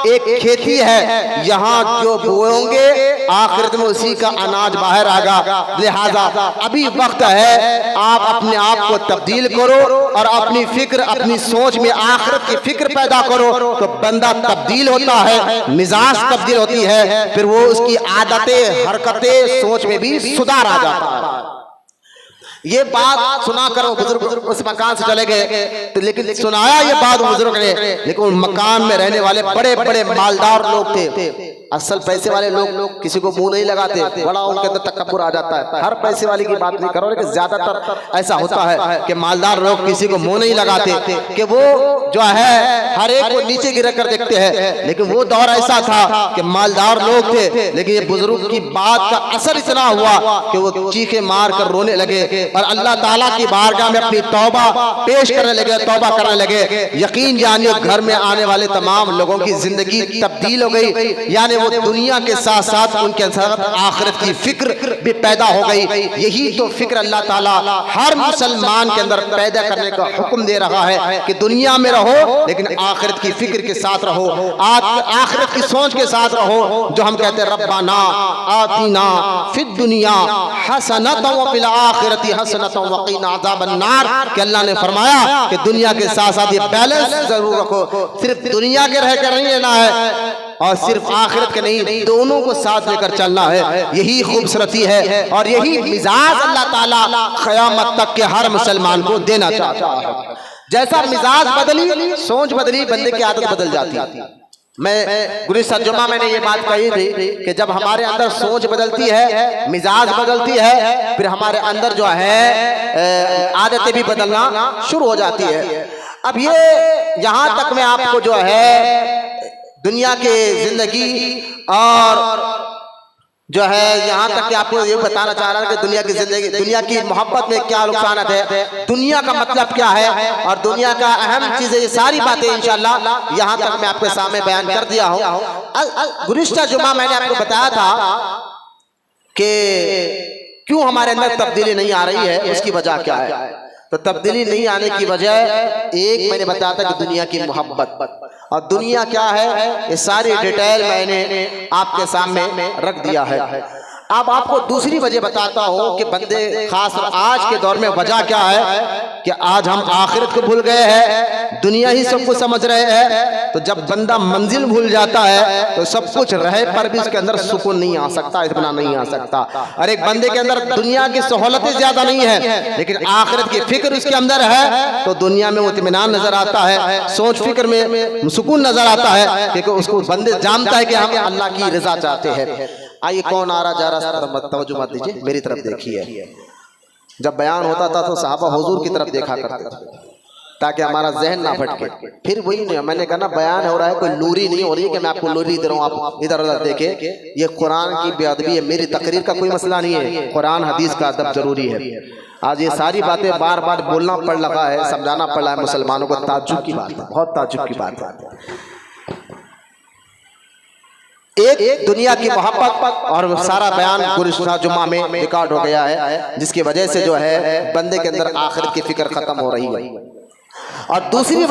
A: एक खेती है, यहाँ जो बोएंगे आखिरत में उसी का अनाज बाहर आएगा। लिहाजा अभी वक्त है, आप अपने आप को तब्दील करो और अपनी फिक्र, अपनी सोच में आखिरत की फिक्र पैदा करो। तो बंदा तब्दील होता है, मिजाज तब्दील होती है, फिर वो उसकी आदतें, हरकतें, सोच में भी सुधार आ जाता है। ये बात सुना करो, बुजुर्ग उस मकान से चले गए, तो लेकिन सुनाया ये बात बुजुर्ग ने, लेकिन उन मकान में रहने वाले बड़े बड़े मालदार लोग थे। असल पैसे वाले लोग किसी को मुंह नहीं लगाते, बड़ा उनके अंदर तकब्बुर आ जाता है। हर पैसे वाले की बात नहीं करो, लेकिन ज्यादातर ऐसा होता है कि मालदार लोग किसी को मुंह नहीं लगाते, कि वो जो है हर एक को नीचे गिरा कर देखते हैं। लेकिन वो दौर ऐसा था कि मालदार लोग थे, लेकिन ये बुजुर्ग की बात का असर इतना हुआ कि वो चीखे मार कर रोने लगे और अल्लाह ताला की बारगाह में अपनी तौबा पेश करने लगे, तौबा करने लगे। यकीन जानिए, घर में आने वाले तमाम लोगों की जिंदगी तब्दील हो गई, यानी वो दुनिया के साथ साथ उनके साथ आखिरत की फिक्र भी पैदा हो गई। यही तो फिक्र अल्लाह ताला हर मुसलमान के अंदर पैदा करने का हुक्म दे रहा है कि दुनिया में रहो लेकिन आखिरत की फिक्र के साथ रहो, आखिरत की सोच के साथ रहो। जो हम कहते हैं रब्बाना आतीना फिद दुनिया हसनतन व फिल आखिरती हसनतन व क़ीना अज़ाबन नार, कि अल्लाह ने फरमाया कि दुनिया के साथ साथ ये बैलेंस जरूर रखो। सिर्फ दुनिया के रह कर नहीं लेना है और सिर्फ आखिरत के नहीं, दोनों को साथ लेकर चलना है। यही खूबसूरती है और यही मिजाज अल्लाह ताला क़यामत तक के हर मुसलमान को देना चाहता है। जैसा मिजाज बदली, सोच बदली, बंदे की आदत बदल जाती है। मैं गुज़िश्ता जुमा मैंने ये बात कही थी कि जब हमारे अंदर सोच बदलती है, मिजाज बदलती है, फिर हमारे अंदर जो है आदतें भी बदलना शुरू हो जाती है। अब ये यहाँ तक मैं आपको जो है दुनिया के जिंदगी और जो है यहाँ तक कि आपको ये बताना चाह रहा हूँ कि दुनिया की जिंदगी, दुनिया की मोहब्बत में क्या नुकसान है, दुनिया का मतलब क्या है और दुनिया का अहम चीजें, ये सारी बातें इंशाअल्लाह यहाँ तक मैं आपके सामने बयान कर दिया हूँ। गुज़िश्ता जुमा मैंने आपको बताया था कि क्यों हमारे अंदर तब्दीली नहीं आ रही है, उसकी वजह क्या है। तो तब्दीली नहीं आने की वजह एक मैंने बताया था कि दुनिया की मोहब्बत, और दुनिया क्या है ये सारी डिटेल मैंने आपके सामने रख दिया है। अब आपको दूसरी वजह बताता हूँ कि बंदे खास आज के दौर में वजह क्या है कि आज हम आखिरत को भूल गए हैं, दुनिया ही सब कुछ समझ रहे हैं। तो जब बंदा मंजिल भूल जाता है तो सब कुछ रहे पर भी उसके अंदर सुकून नहीं आ सकता, इत्मीनान नहीं आ सकता। और एक बंदे के अंदर दुनिया की सहूलतें ज्यादा नहीं है लेकिन आखिरत की फिक्र उसके अंदर है तो दुनिया में इत्मीनान नजर आता है, सोच फिक्र में सुकून नजर आता है, क्योंकि उसको बंदे जानता है कि हम अल्लाह की रजा चाहते हैं। आइए कौन आ रहा जा रहा, तवज्जो मत दीजिए, मेरी तरफ देखिए। जब बयान होता था तो सहाबा हुजूर की तरफ देखा करते थे ताकि हमारा जहन ना भटके। फिर वही नहीं, मैंने कहा ना बयान हो रहा है, कोई नूरी नहीं हो रही है कि मैं आपको नूरी दे रहा हूँ, आप इधर उधर देखे। ये कुरान की बेअदबी है, मेरी तकरीर का कोई मसला नहीं है, कुरान हदीस का अदब जरूरी है। आज ये सारी बातें बार बार बोलना पड़ लगा है, समझाना पड़ रहा है मुसलमानों को। ताज्जुब की बात है, बहुत ताज्जुब की बात है। एक दुनिया की मोहब्बत और सारा बयान गुज़िश्ता जुमा में रिकॉर्ड हो गया है, जिसकी वजह से जो है बंदे के अंदर आखिरत की फिक्र खत्म हो रही है। और दूसरी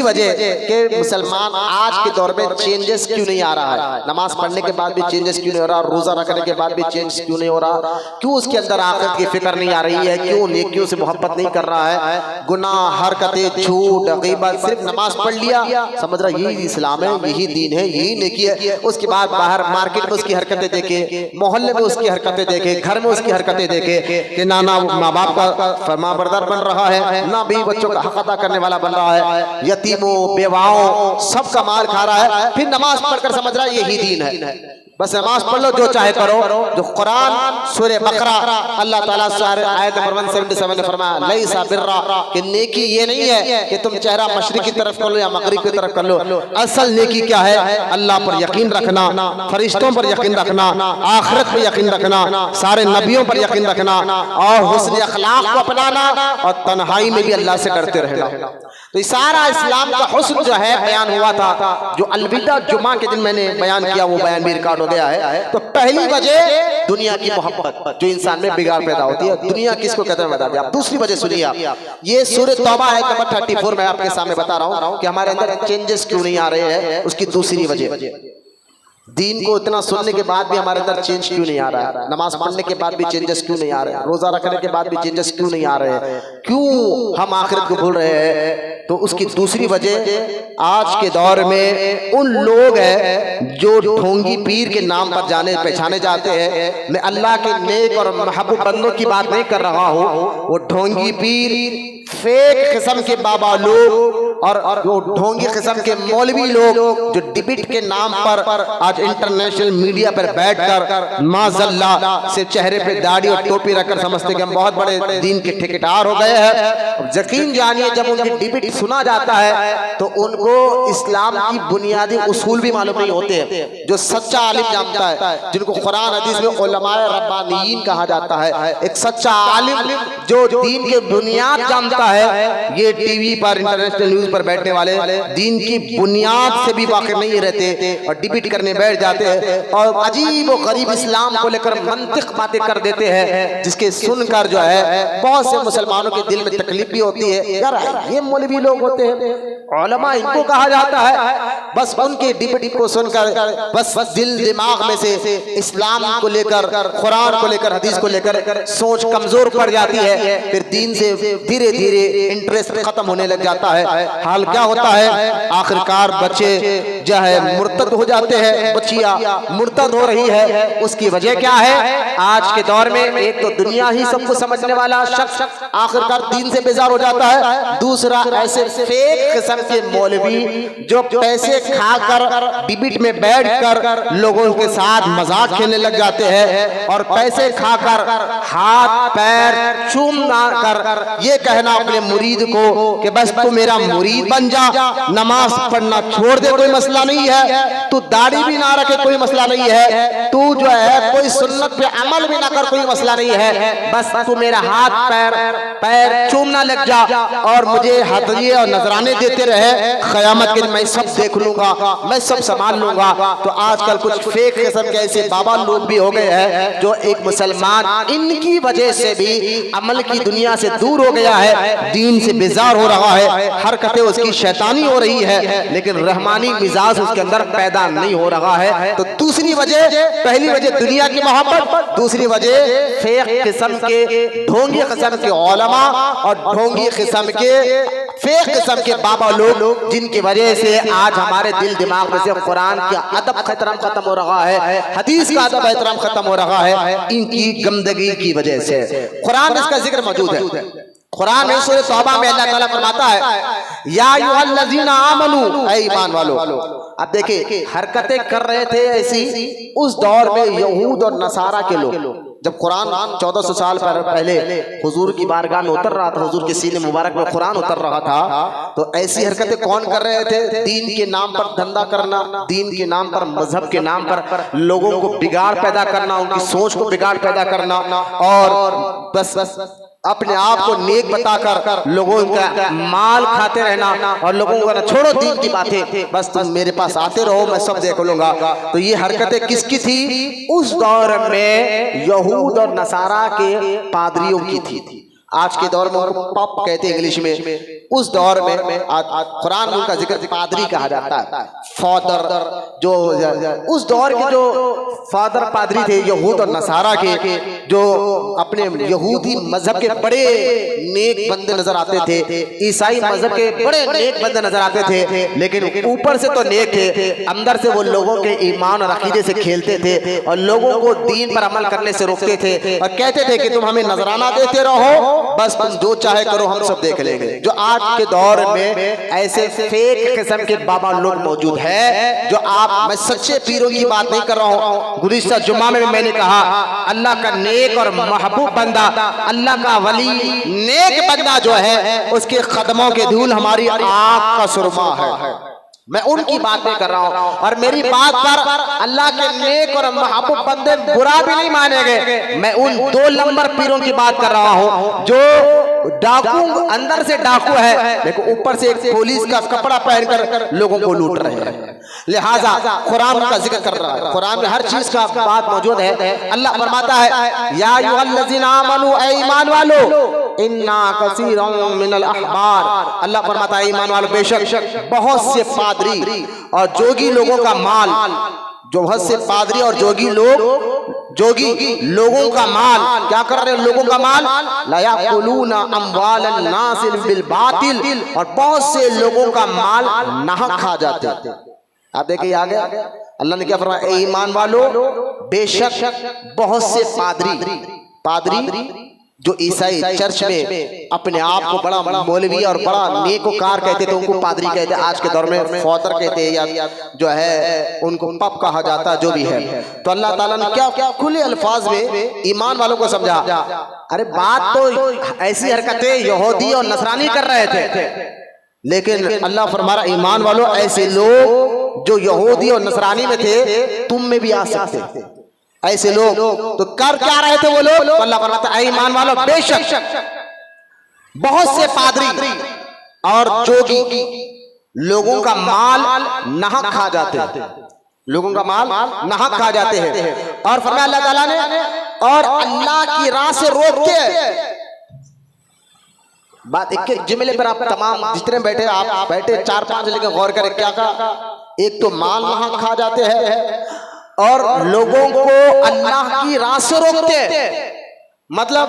A: वजह कि मुसलमान आज के दौर में चेंजेस क्यों नहीं आ रहा है, नमाज पढ़ने के बाद भी चेंजेस क्यों नहीं हो रहा, रोजा रखने के बाद भी चेंज क्यों नहीं हो रहा, क्यों उसके अंदर आखिरत की फिक्र नहीं आ रही है, क्यों नेकियों से मोहब्बत नहीं कर रहा है। गुनाह, हरकतें, झूठ, गीबत, सिर्फ नमाज पढ़ लिया समझ रहा यही इस्लाम है, यही दीन है, यही नेकी है। उसके बाद बाहर मार्केट में उसकी हरकतें देखे, मोहल्ले में उसकी हरकतें देखे, घर में उसकी हरकतें देखे कि ना माँ बाप का फरमाबरदार बन रहा है, ना भी बच्चों का हक अदा करने वाला बन रहा है, यतीमों बेवाओं सबका माल खा रहा है। फिर नमाज पढ़कर समझ रहा है यही दीन है, बस नमाज पढ़ लो, जो चाहे करो। जो कुरान सूरह बकरा अल्लाह ताला आयत नंबर 177 ने फरमाया लैसा बिर्रा, कि नेकी ये नहीं है कि तुम चेहरा मशरिक की तरफ कर लो या मगरिब की तरफ कर लो। असल नेकी क्या है, अल्लाह पर यकीन रखना, फरिश्तों पर यकीन रखना, आखिरत पर यकीन रखना, सारे नबियों पर यकीन रखना और हुस्न अखलाक को अपनाना और तन्हाई में भी अल्लाह से डरते रहना। तो ये सारा इस्लाम का हुस्न जो है बयान हुआ था, जो अलविदा जुमा के दिन मैंने बयान किया, वो बयान भी रिकॉर्ड हो गया है। तो पहली वजह दुनिया की मोहब्बत जो इंसान में बिगाड़ पैदा होती है। दुनिया किसको कहते हैं बता दिया। दूसरी वजह सुनिए आप, ये सूरह तौबा है नंबर 34 में आपके सामने बता रहा हूँ कि हमारे अंदर चेंजेस क्यों नहीं आ रहे हैं। उसकी दूसरी वजह, दीन को इतना सुनने के बाद भी हमारे अंदर चेंज क्यों नहीं आ रहा है, नमाज पढ़ने के बाद भी चेंजेस क्यों नहीं आ रहे हैं, रोजा रखने के बाद भी चेंजेस क्यों नहीं आ रहे हैं, क्यों हम आखिरत को भूल रहे हैं। तो उसकी दूसरी वजह आज के दौर में उन लोग हैं जो ढोंगी पीर के नाम पर जाने पहचाने जाते हैं। मैं अल्लाह के नेक और महबूब बंदों की बात नहीं कर रहा हूँ, वो ढोंगी पीर, फेक किस्म के बाबा लोग और जो ढोंगी किस्म के मौलवी लोग जो डिबेट के नाम पर आज इंटरनेशनल मीडिया पर बैठकर माज़ल्ला से चेहरे पे दाढ़ी और टोपी रखकर समझते कि हम बहुत बड़े दीन के ठेकेदार हो गए हैं। यकीन जानिए जब उनकी डिबेट सुना जाता है तो उनको इस्लाम की बुनियादी उसूल भी मालूम नहीं होते हैं। जो सच्चा आलिम जानता है, जिनको कुरान हदीस में उलमाए रब्बानीयीन कहा जाता है, एक सच्चा आलिम जो दीन के बुनियाद जानता है, ये टीवी पर इंटरनेशनल न्यूज पर बैठने वाले दीन की बुनियाद से भी वाकिफ नहीं रहते और डिबेट करने बैठ जाते हैं और अजीब और गरीब इस्लाम को लेकर मंतिक बातें कर देते हैं, जिसके सुनकर जो है बहुत से मुसलमानों के दिल में तकलीफ भी होती है। यार ये मौलवी लोग होते हैं, उलमा इनको कहा जाता है, बस उनके डिबेट को सुनकर बस दिल दिमाग में से इस्लाम को लेकर, कुरान को लेकर, हदीस को लेकर सोच कमजोर पड़ जाती है। फिर दीन से धीरे धीरे इंटरेस्ट खत्म होने लग जाता है। हाल क्या होता है, आखिरकार बच्चे जो है मुर्तद हो जाते हैं, बच्चियां मुर्तद हो रही है। उसकी वजह क्या है? आज के दौर में एक तो दुनिया ही सबको समझने वाला शख्स आखिरकार दीन से बेजार हो जाता है, दूसरा ऐसे फेक किस्म के मौलवी जो पैसे खाकर डिबेट में बैठकर लोगों के साथ मजाक खेलने लग जाते हैं और पैसे खाकर हाथ पैर चूमना कर ये कहना अपने मुरीद को कि बस तू मेरा मुरीद बन जा, नमाज पढ़ना छोड़ दे कोई मसला नहीं है, तू दाढ़ी भी ना रखे कोई मसला नहीं है, तू जो है कोई सुन्नत पे अमल भी ना कर कोई मसला नहीं है, बस तू मेरा हाथ पैर चूमना लग जा और मुझे हदिये और नजराने देते रहे, क़यामत के दिन मैं सब देख लूंगा, मैं सब संभाल लूंगा। तो आजकल कुछ फेक किस्म के ऐसे बाबा लोग भी हो गए हैं जो एक मुसलमान इनकी वजह से भी अमल की दुनिया से दूर हो गया है, दीन से बेजार हो रहा है, हरकतें उसकी शैतानी हो रही है, लेकिन रहमानी मिजाज उसके अंदर पैदा नहीं हो रहा है। तो दूसरी वजह, पहली वजह दुनिया की मोहब्बत, दूसरी वजह फेक किस्म के ढोंगी किस्म के उलमा और ढोंगी किस्म के फेक किस्म के बाबा लोग, जिनकी वजह से आज हमारे दिल दिमाग में से कुरान का अदब खत्म हो रहा है, हदीस का अदब एहतराम खत्म हो रहा है, इनकी गंदगी की वजह से। कुरान इसका जिक्र मौजूद है, कुरान में सूरह तौबा में अल्लाह ताला फरमाता है या अय्युहल्लज़ीना आमनू, ऐ ईमान वालों। अब देखिए हरकतें कर रहे थे ऐसी उस दौर में यहूद और नसारा के लोग, जब कुरान 1400 साल पहले हुजूर की बारगाह में उतर रहा था, हुजूर के सीने मुबारक में कुरान उतर रहा था, तो ऐसी हरकतें कौन कर रहे थे? दीन के नाम पर धंधा करना, दीन के नाम पर, मजहब के नाम पर लोगों को बिगाड़ पैदा करना, उनकी सोच को बिगाड़ पैदा करना और बस अपने आप को नेक बताकर लोगों का माल खाते रहना और लोगों को ना छोड़ो दीन की बातें, बस तुम मेरे पास आते रहो मैं सब देख लूंगा। तो ये हरकतें किसकी थी? उस दौर में यहूद और नसारा के पादरियों की थी। आज के दौर में उनको पॉप कहते हैं इंग्लिश में, उस दौर में कुरान में उनका जिक्र पादरी कहा जाता है, फादर, जो उस दौर के जो फादर पादरी थे यहूद और नसारा के, जो अपने यहूदी मजहब के बड़े नेक बंदे नजर आते थे, ईसाई मजहब के बड़े नेक बंदे नजर आते थे, लेकिन ऊपर से तो नेक थे, अंदर से वो लोगों के ईमान और अकीदे से खेलते थे और लोगों को दीन पर अमल करने से रोकते थे और कहते थे कि तुम हमें नजराना देते रहो, बस तुम जो चाहे करो हम सब देख लेंगे। जो आज के दौर में ऐसे फेक किस्म के बाबा लोग मौजूद है, जो आप, मैं सच्चे पीरों की बात नहीं कर रहा हूँ, गुज़िश्ता जुम्मा में मैंने कहा अल्लाह का नेक और महबूब बंदा, अल्लाह का वली नेक बंदा जो है उसके कदमों के धूल हमारी आँख का सुरमा है। मैं उनकी बात नहीं कर रहा हूँ और मेरी बात पर अल्लाह के नेक और महबूब बंदे बुरा भी नहीं मानेंगे। मैं उन 2 नंबर पीरों की बात कर रहा हूँ जो डाकू, अंदर से डाकू है लेकिन ऊपर से एक पुलिस का कपड़ा पहनकर लोगों को लूट रहे हैं। लिहाजा कुरान का जिक्र कर रहा है, कुरान में हर चीज का बात मौजूद है। अल्लाह फरमाता है या अय्युहल्लज़ीना आमनू, ऐ ईमान वालों, इन्ना कसीरम मिनल अहबार, अल्लाह फरमाता है ईमान वालों बेशक बहुत से पादरी और जोगी लोगों का माल, जो बहुत से पादरी और जोगी लोगों का माल क्या कर रहे हैं? लोगों का माल ला याकुलूना अम्वालन नास बिल बातिल, और बहुत से लोगों का माल नाहक खा जाते हैं। आप देखिए आगे अल्लाह ने क्या फरमाया, ए ईमान वालों बेशक बहुत से पादरी जो ईसाई चर्च में अपने आप को बड़ा मौलवी और बड़ा नेकोकार कहते थे, उनको पादरी कहते, आज के दौर में फादर कहते हैं या जो है उनको पप कहा जाता, जो भी है। तो अल्लाह ताला ने क्या खुले अल्फाज में ईमान वालों को समझा। अरे बात तो ऐसी हरकतें यहूदी और नसरानी कर रहे थे, लेकिन अल्लाह फरमा रहा ईमान वालों ऐसे लोग जो यहूदी और नसरानी में थे तुम में भी आ सकते थे। ऐसे लोग तो कर क्या रहे थे वो लोग? अल्लाह फरमाता है ईमान वालों बेशक बहुत से पादरी और जोगी लोगों का माल नाहक खा जाते हैं, लोगों का माल नाहक खा जाते हैं। और फरमाया अल्लाह ताला ने और अल्लाह की राह से रोकते हैं। बात एक एक जुमले पर आप तमाम जितने बैठे आप बैठे 4-5 लेकर गौर करें क्या कहा। एक तो माल नाहक खा जाते हैं और लोगों को अल्लाह की राह से रोकते हैं। मतलब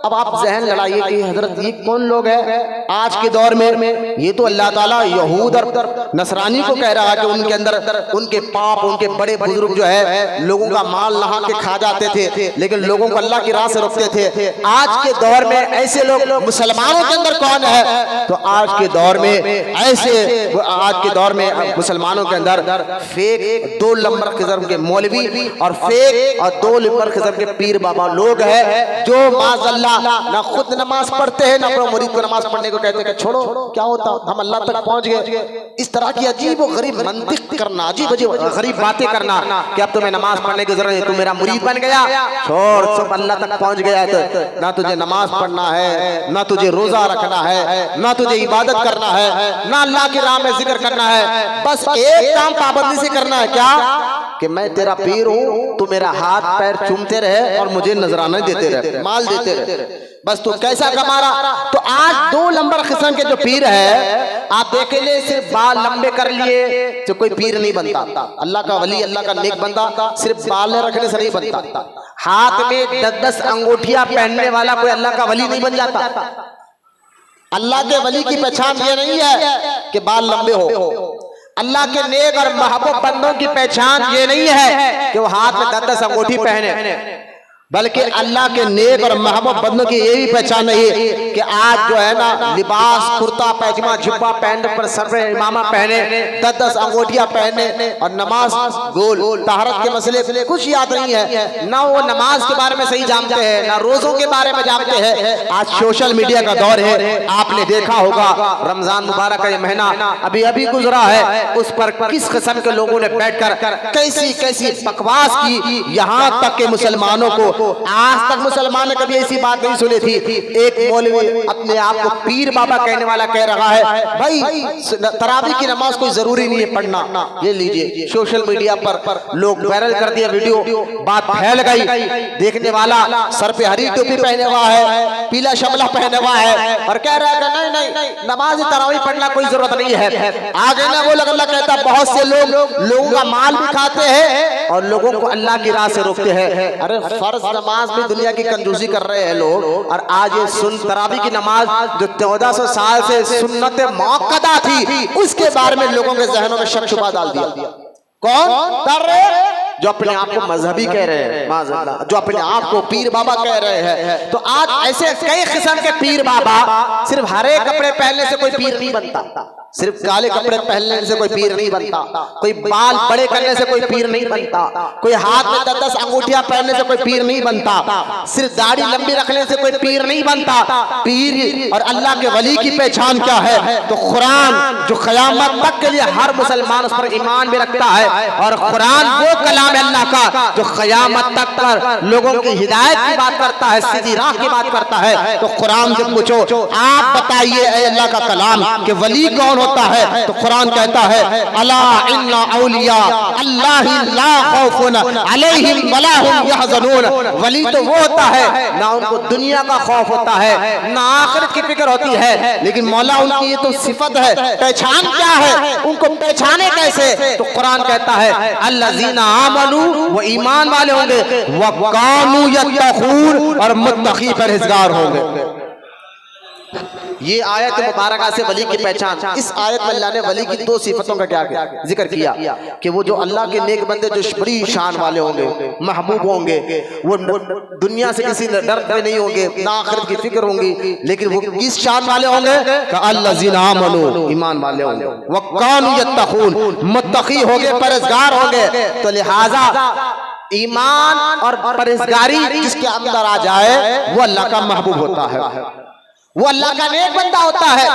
A: अब आप जहन लड़ाइए कि हजरत ये कौन लोग हैं आज के दौर में। ये तो अल्लाह ताला यहूद और नसरानी को कह रहा है कि उनके अंदर उनके पाप, उनके बड़े बुजुर्ग जो है लोगों का माल नहा के खा जाते थे, लेकिन लोगों को अल्लाह की राह से रोकते थे। आज के दौर में ऐसे लोग मुसलमानों के अंदर कौन है? तो आज के दौर में ऐसे, आज के दौर में मुसलमानों के अंदर फेक 2 नंबर किस्म के मौलवी और फेक और 2 नंबर किस्म के पीर बाबा लोग हैं जो माज़अल्लाह ना खुद नमाज पढ़ते हैं ना अपने मुरीद को नमाज पढ़ने को कहते हैं कि छोड़ो क्या होता, हम अल्लाह तक पहुंच गए। इस तरह की अजीब व गरीब मंतिक करना, अजीब अजीब गरीब बातें करना कि अब तुम्हें नमाज पढ़ने की जरूरत है, तू मेरा मुरीद बन गया, छोड़, सब अल्लाह तक पहुंच गया है, तो ना तुझे नमाज पढ़ना है, ना तुझे रोजा रखना है, ना तुझे इबादत करना है, ना अल्लाह की राह में जिक्र करना है, बस एक काम पाबंदी से करना है, क्या कि मैं तेरा पीर हूं, तू मेरा हाथ पैर चूमते रहे और मुझे नजराना देते रहे, माल देते रहे, बस तू कैसा कमा रहा। तो आज 2 नंबर किस्म के जो पीर है, आप देख ले, सिर्फ बाल लंबे कर लिए तो कोई पीर नहीं बनता। अल्लाह का वली, अल्लाह का नेक बंदा सिर्फ बाल रखने से नहीं बनता। हाथ में 10-10 अंगूठियां पहनने वाला कोई अल्लाह का वली नहीं बन जाता। अल्लाह के वली की पहचान ये नहीं है कि बाल लंबे हो। अल्लाह के नेक और महबूब बंदों की पहचान ये नहीं है कि वो हाथ में 10-10 अंगूठी पहने, बल्कि अल्लाह के नेक और महबूब बंदों की यही पहचान नहीं है कि आज जो है ना लिबास, कुर्ता पैजामा, जुब्बा पहनने पर, सर पे इमामा पहने, 10-10 अंगूठियां पहने और नमाज गोल, तहरत के मसले कुछ याद नहीं है, ना वो नमाज के बारे में सही जानते हैं, ना रोजों के बारे में जानते हैं। आज सोशल मीडिया का दौर है, आपने देखा होगा रमजान मुबारक का ये महीना अभी अभी गुजरा है, उस पर किस किस्म के लोगों ने बैठकर कैसी कैसी बकवास की, यहाँ तक के मुसलमानों को, आज तक मुसलमान ने कभी ऐसी बात नहीं सुनी थी। एक मौलवी अपने आप को पीर बाबा कहने वाला कह रहा है, भाई तरावी की नमाज कोई जरूरी नहीं है पढ़ना। ये लीजिए सोशल मीडिया पर लोग वायरल कर दिया वीडियो, बात फैल गई, देखने वाला सर पे हरी टोपी पहने हुआ है, पीला शमला पहने हुआ है और कह रहा है नहीं नहीं नमाज तरावी पढ़ना कोई जरूरत नहीं है। आगे ना वो अल्लाह कहता बहुत से लोगों का माल भी खाते हैं और लोगों को अल्लाह की राह से रोकते हैं। अरे फर्ज नमाज में दुनिया की कंजूसी कर रहे हैं लोग, और आज ये सुन तरावी की नमाज जो 1400 साल से सुन्नत मुअक्कदा थी, उसके बारे में लोगों के जहनों में शक शुबा डाल दिया। कौन कर रहे? जो अपने आप को मजहबी कह रहे हैं, माज़अल्लाह, जो अपने आप को पीर बाबा कह रहे हैं। तो आज ऐसे कई किस्म के पीर बाबा, सिर्फ हरे कपड़े पहनने से कोई पीर नहीं बनता, सिर्फ काले कपड़े पहनने से कोई पीर नहीं बनता, कोई बाल बड़े करने से कोई पीर नहीं बनता, कोई हाथ में 10-10 अंगूठियां पहनने से कोई पीर नहीं बनता, सिर्फ दाढ़ी लंबी रखने से कोई पीर नहीं बनता। पीर और अल्लाह के वली की पहचान क्या है? तो कुरान जो क़यामत तक के लिए हर मुसलमान उस पर ईमान भी रखता है, और कुरान वो कलाम है अल्लाह का जो क़यामत तक पर लोगों की हिदायत की बात करता है, सीधी राह की बात करता है। तो कुरान से पूछो, आप बताइए अल्लाह का कलाम कि वली कौन होता है? तो कुरान कहता है अला इन्ना औलिया अल्लाहि ला खौफुन अलैहिम वला हुम यहज़नून। वली तो वो होता है ना उनको दुनिया का खौफ होता है ना आखिरत की फिक्र होती है, लेकिन मौला उनकी ये तो सिफत है। पहचान क्या है? उनको पहचाने कैसे? तो कुरान कहता है अल्लज़ीना आमनू, वो ईमान वाले होंगे, व कानू यत्तक़ून, और मुत्तक़ी परहेज़गार होंगे। ये आयत मुबारका से वली की पहचान। इस आयत में अल्लाह ने वली की 2 सिफतों का क्या जिक्र किया कि वो जो अल्लाह के नेक बंदे जो बड़ी शान वाले होंगे, महबूब होंगे, वो दुनिया से किसी डर में नहीं होंगे, ना आखिरत की फिक्र होंगी, लेकिन वो किस शान वाले होंगे? अल्लज़ीना आमनू, ईमान वाले होंगे, व कानू यत्तक़ून, मुत्तक़ी होंगे, परहेज़गार होंगे। तो लिहाजा ईमान और परहेज़गारी जिसके अंदर आ जाए वो अल्लाह का महबूब होता है, वो अल्लाह का नेक बंदा होता है।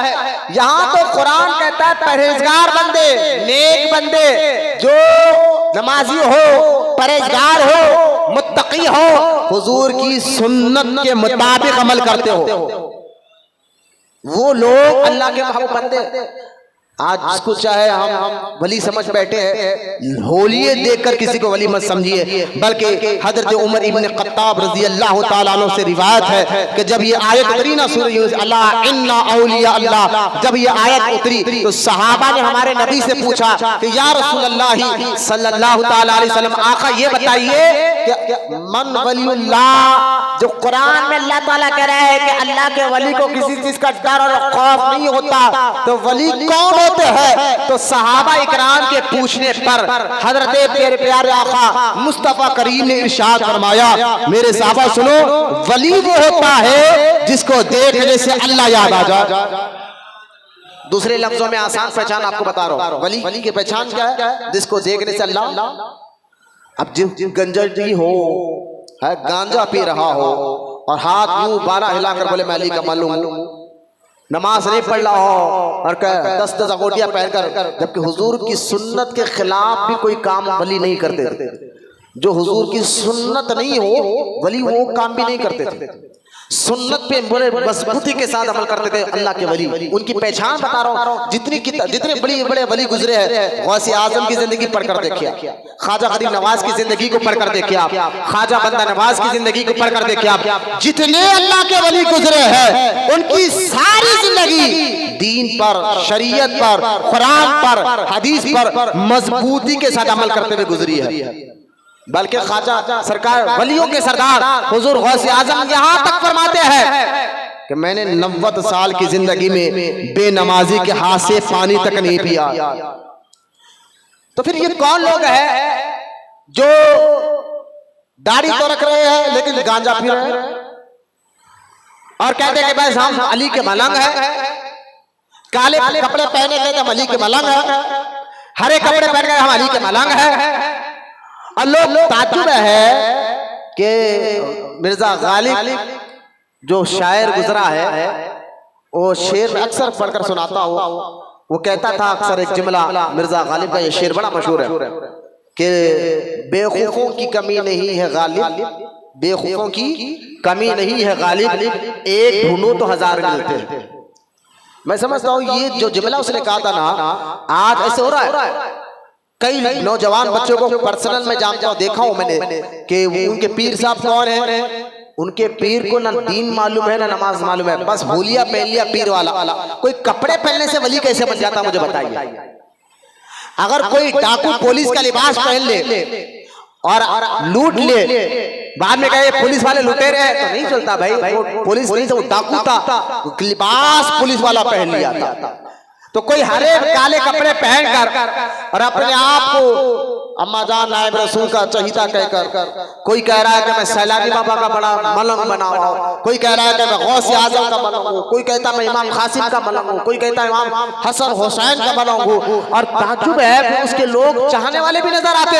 A: यहाँ तो कुरान कहता है परहेजगार बंदे, नेक बंदे, जो नमाजी हो, परहेजगार हो, मुत्तकी हो, हुजूर की सुन्नत के मुताबिक अमल करते हो, वो लोग अल्लाह के महबूब बंदे। आज जिसको चाहे हम वली समझ बैठे हैं, होलिये देखकर किसी को वली मत समझिए, बल्कि हजरत उमर इब्न खत्ताब रजी अल्लाह ताला अन्हु से रिवायत है कि जब ये आयत उतरी ना सूरह यूनुस, अल्लाह इन्ना औलिया अल्लाह, जब ये आयत उतरी तो सहाबा ने हमारे नबी से पूछा कि या रसूलल्लाह सल्लल्लाहु ताला अलैहि वसल्लम, आका ये बताइए कि मन वलियुल्लाह, जो कुरान में अल्लाह ताला कह रहा है कि अल्लाह के वली को किसी चीज का डर और खौफ नहीं होता, तो वली कौन होते हैं? तो सहाबा इकराम के पूछने पर हजरत मेरे प्यारे आका मुस्तफा करीम ने इरशाद फरमाया, मेरे साहबा सुनो, वली वो होता है जिसको देखने से अल्लाह याद आ जाए। दूसरे लफ्जों में आसान पहचान आपको बता रहा हूं, वली की पहचान क्या है? जिसको देखने से अल्लाह। अब जिन गंजा हो है, गांजा पी रहा हो और हाथ मुंह बारह हिलाकर बोले मैं अली का मालूम, नमाज नहीं पढ़ रहा हो और 10-10 अंगूठियां पहनकर, जबकि हुजूर की सुन्नत के खिलाफ भी कोई काम वली नहीं करते। जो हुजूर की सुन्नत नहीं हो वली वो काम भी नहीं करते थे, सुन्नत पे बड़े मजबूती के साथ अमल करते थे अल्लाह के वली। उनकी पहचान बता रहा हूँ, जितने बड़े वली गुजरे हैं, गौसे आजम की जिंदगी पढ़कर देखिए, ख्वाजा गरीब नवाज की जिंदगी को पढ़कर देखिए आप, ख्वाजा बंदा नवाज की जिंदगी को पढ़कर देखिए आप, जितने अल्लाह के वली गुजरे हैं उनकी सारी जिंदगी दीन पर, शरीयत पर, कुरान पर, हदीस पर मजबूती के साथ अमल करते हुए गुजरी है। बल्कि ख्वाजा सरकार वलियों के सरदार हुजूर गौसे आजम यहाँ तक फरमाते हैं कि मैंने 90 साल की जिंदगी में बेनमाजी के हाथ से पानी तक नहीं पिया। तो फिर ये कौन लोग हैं जो दाढ़ी तो रख रहे हैं लेकिन गांजा पी रहे हैं और कहते हैं कि भाई हम अली के मलंग हैं, काले कपड़े पहने गए हम अली के मलंग हैं, हरे कपड़े पहन गए हम अली के मलंग हैं। और लोग ताज्जुब है कि मिर्जा गालिब जो शायर गुजरा है, वो शेर अक्सर पढ़कर सुनाता हो, वो कहता था अक्सर एक जुमला, मिर्जा गालिब का ये शेर बड़ा मशहूर है कि बेवकूफों की कमी नहीं है गालिब, बेवकूफों की कमी नहीं है गालिब, एक ढूंढो तो 1000 मिलते हैं। मैं समझता हूँ ये जो जुमला उसने कहा था ना, आज ऐसे हो रहा है। कई नौजवान बच्चों को पर्सनल में जानता हूं, देखा हूं मैंने कि उनके पीर साहब कौन है, उनके पीर को ना दीन मालूम है ना नमाज मालूम है, बस होलिया पहन लिया पीर वाला। कोई कपड़े पहनने से वली कैसे बन जाता मुझे बताइए। अगर कोई डाकू पुलिस का लिबास पहन ले और लूट ले, बाद में कहे पुलिस वाले लुटेरे हैं, तो नहीं चलता भाई, वो पुलिस नहीं था, वो डाकू था, लिबास पुलिस वाला पहन लिया था। तो कोई हरे काले कपड़े पहनकर और अपने आप को अम्माजान नायब रसूल का चहीता कहकर, कोई कह रहा है कि मैं सैलानी बाबा का बड़ा मलंग बना हुआ, कोई कह रहा है कि मैं गौसे आजम का मलंग हूँ, कोई कहता मैं इमाम कासिम का मलंग हूँ, कोई कहता इमाम हसन हुसैन का मलंग हूँ। और ताज्जुब है उसके लोग चाहने वाले भी नजर आते,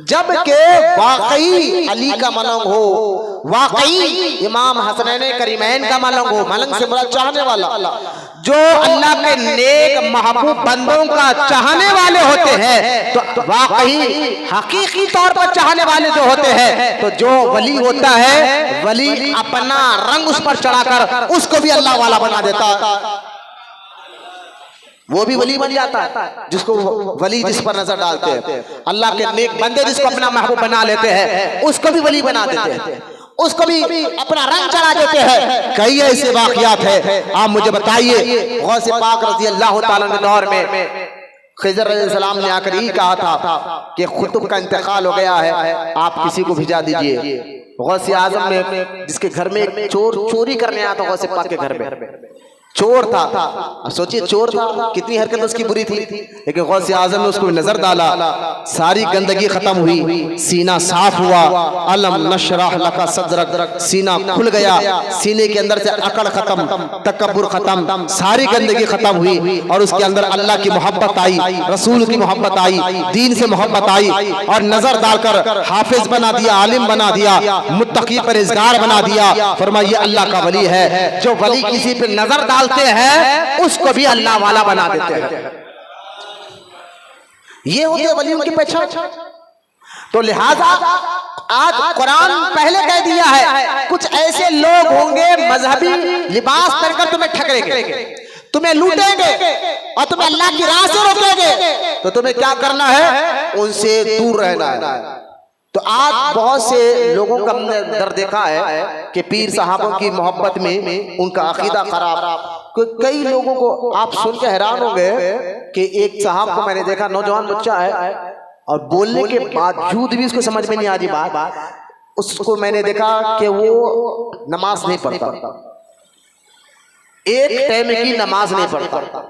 A: जबकि वाकई अली का मलंग हो, वाकई इमाम हसनैन करीमैन का मलंग हो। मलंग से बड़ा चाहने वाला, जो अल्लाह के नेक महबूब बंदों का चाहने वाले होते हैं, तो वाकई हकीकी तौर पर चाहने वाले जो होते हैं, तो जो वली होता है, वली अपना रंग उस पर चढ़ाकर उसको भी अल्लाह वाला बना देता, वो भी वली बन जाता है। जिसको वली जिस पर नजर डालते हैं, अल्लाह के नेक बंदे जिसको अपना महबूब बना लेते हैं, उसको भी वली बना देते हैं, उसको भी अपना रंग चढ़ा देते हैं। कई ऐसे वाकयात है, आप मुझे बताइए। गौसे पाक रज़ी अल्लाह ताला के दौर में खिज़र अलैहिस्सलाम ने आकर ही कहा था कि खुतब का इंतकाल हो गया है, आप किसी को भिजा दीजिए। गौसे आजम में जिसके घर में एक चोर चोरी करने आया था, गौसे पाक के घर में चोर था। अब सोचिए चोर था, कितनी हरकत उसकी बुरी थी, लेकिन गौसे आजम ने उसको नजर डाला, सारी गंदगी खत्म हुई, सीना साफ हुआ। अलम नशरह लका सदरक, सीना खुल गया, सीने के अंदर से अकड़ खत्म, तकब्बुर खत्म, सारी गंदगी खत्म हुई और उसके अंदर अल्लाह की मोहब्बत आई, रसूल की मोहब्बत आई, दीन से मोहब्बत आई और नजर डालकर हाफिज बना दिया, आलिम बना दिया, मुत्तकी परहेजगार बना दिया। फरमाइए अल्लाह का वली है जो वली किसी पे नजर डाल हैं उसको भी अल्लाह वाला बना देते हैं। ये होती है वलियों की पहचान। तो लिहाजा आज कुरान पहले कह दिया है, कुछ ऐसे लोग होंगे मजहबी लिबास पहनकर तुम्हें ठगेंगे, तुम्हें लूटेंगे और तुम्हें अल्लाह की राह से रोकेंगे। तो तुम्हें क्या करना है? उनसे दूर रहना है। तो आज बहुत से लोगों का हमने दर देखा है कि पीर साहबों की मोहब्बत में उनका अकीदा खराब। कई लोगों को आप सुन के हैरान हो गए कि एक साहब को मैंने देखा, नौजवान बच्चा है और बोलने के बावजूद भी उसको समझ में नहीं आ रही बात, उसको मैंने देखा कि वो नमाज नहीं पढ़ता, एक टाइम की नमाज नहीं पढ़ता।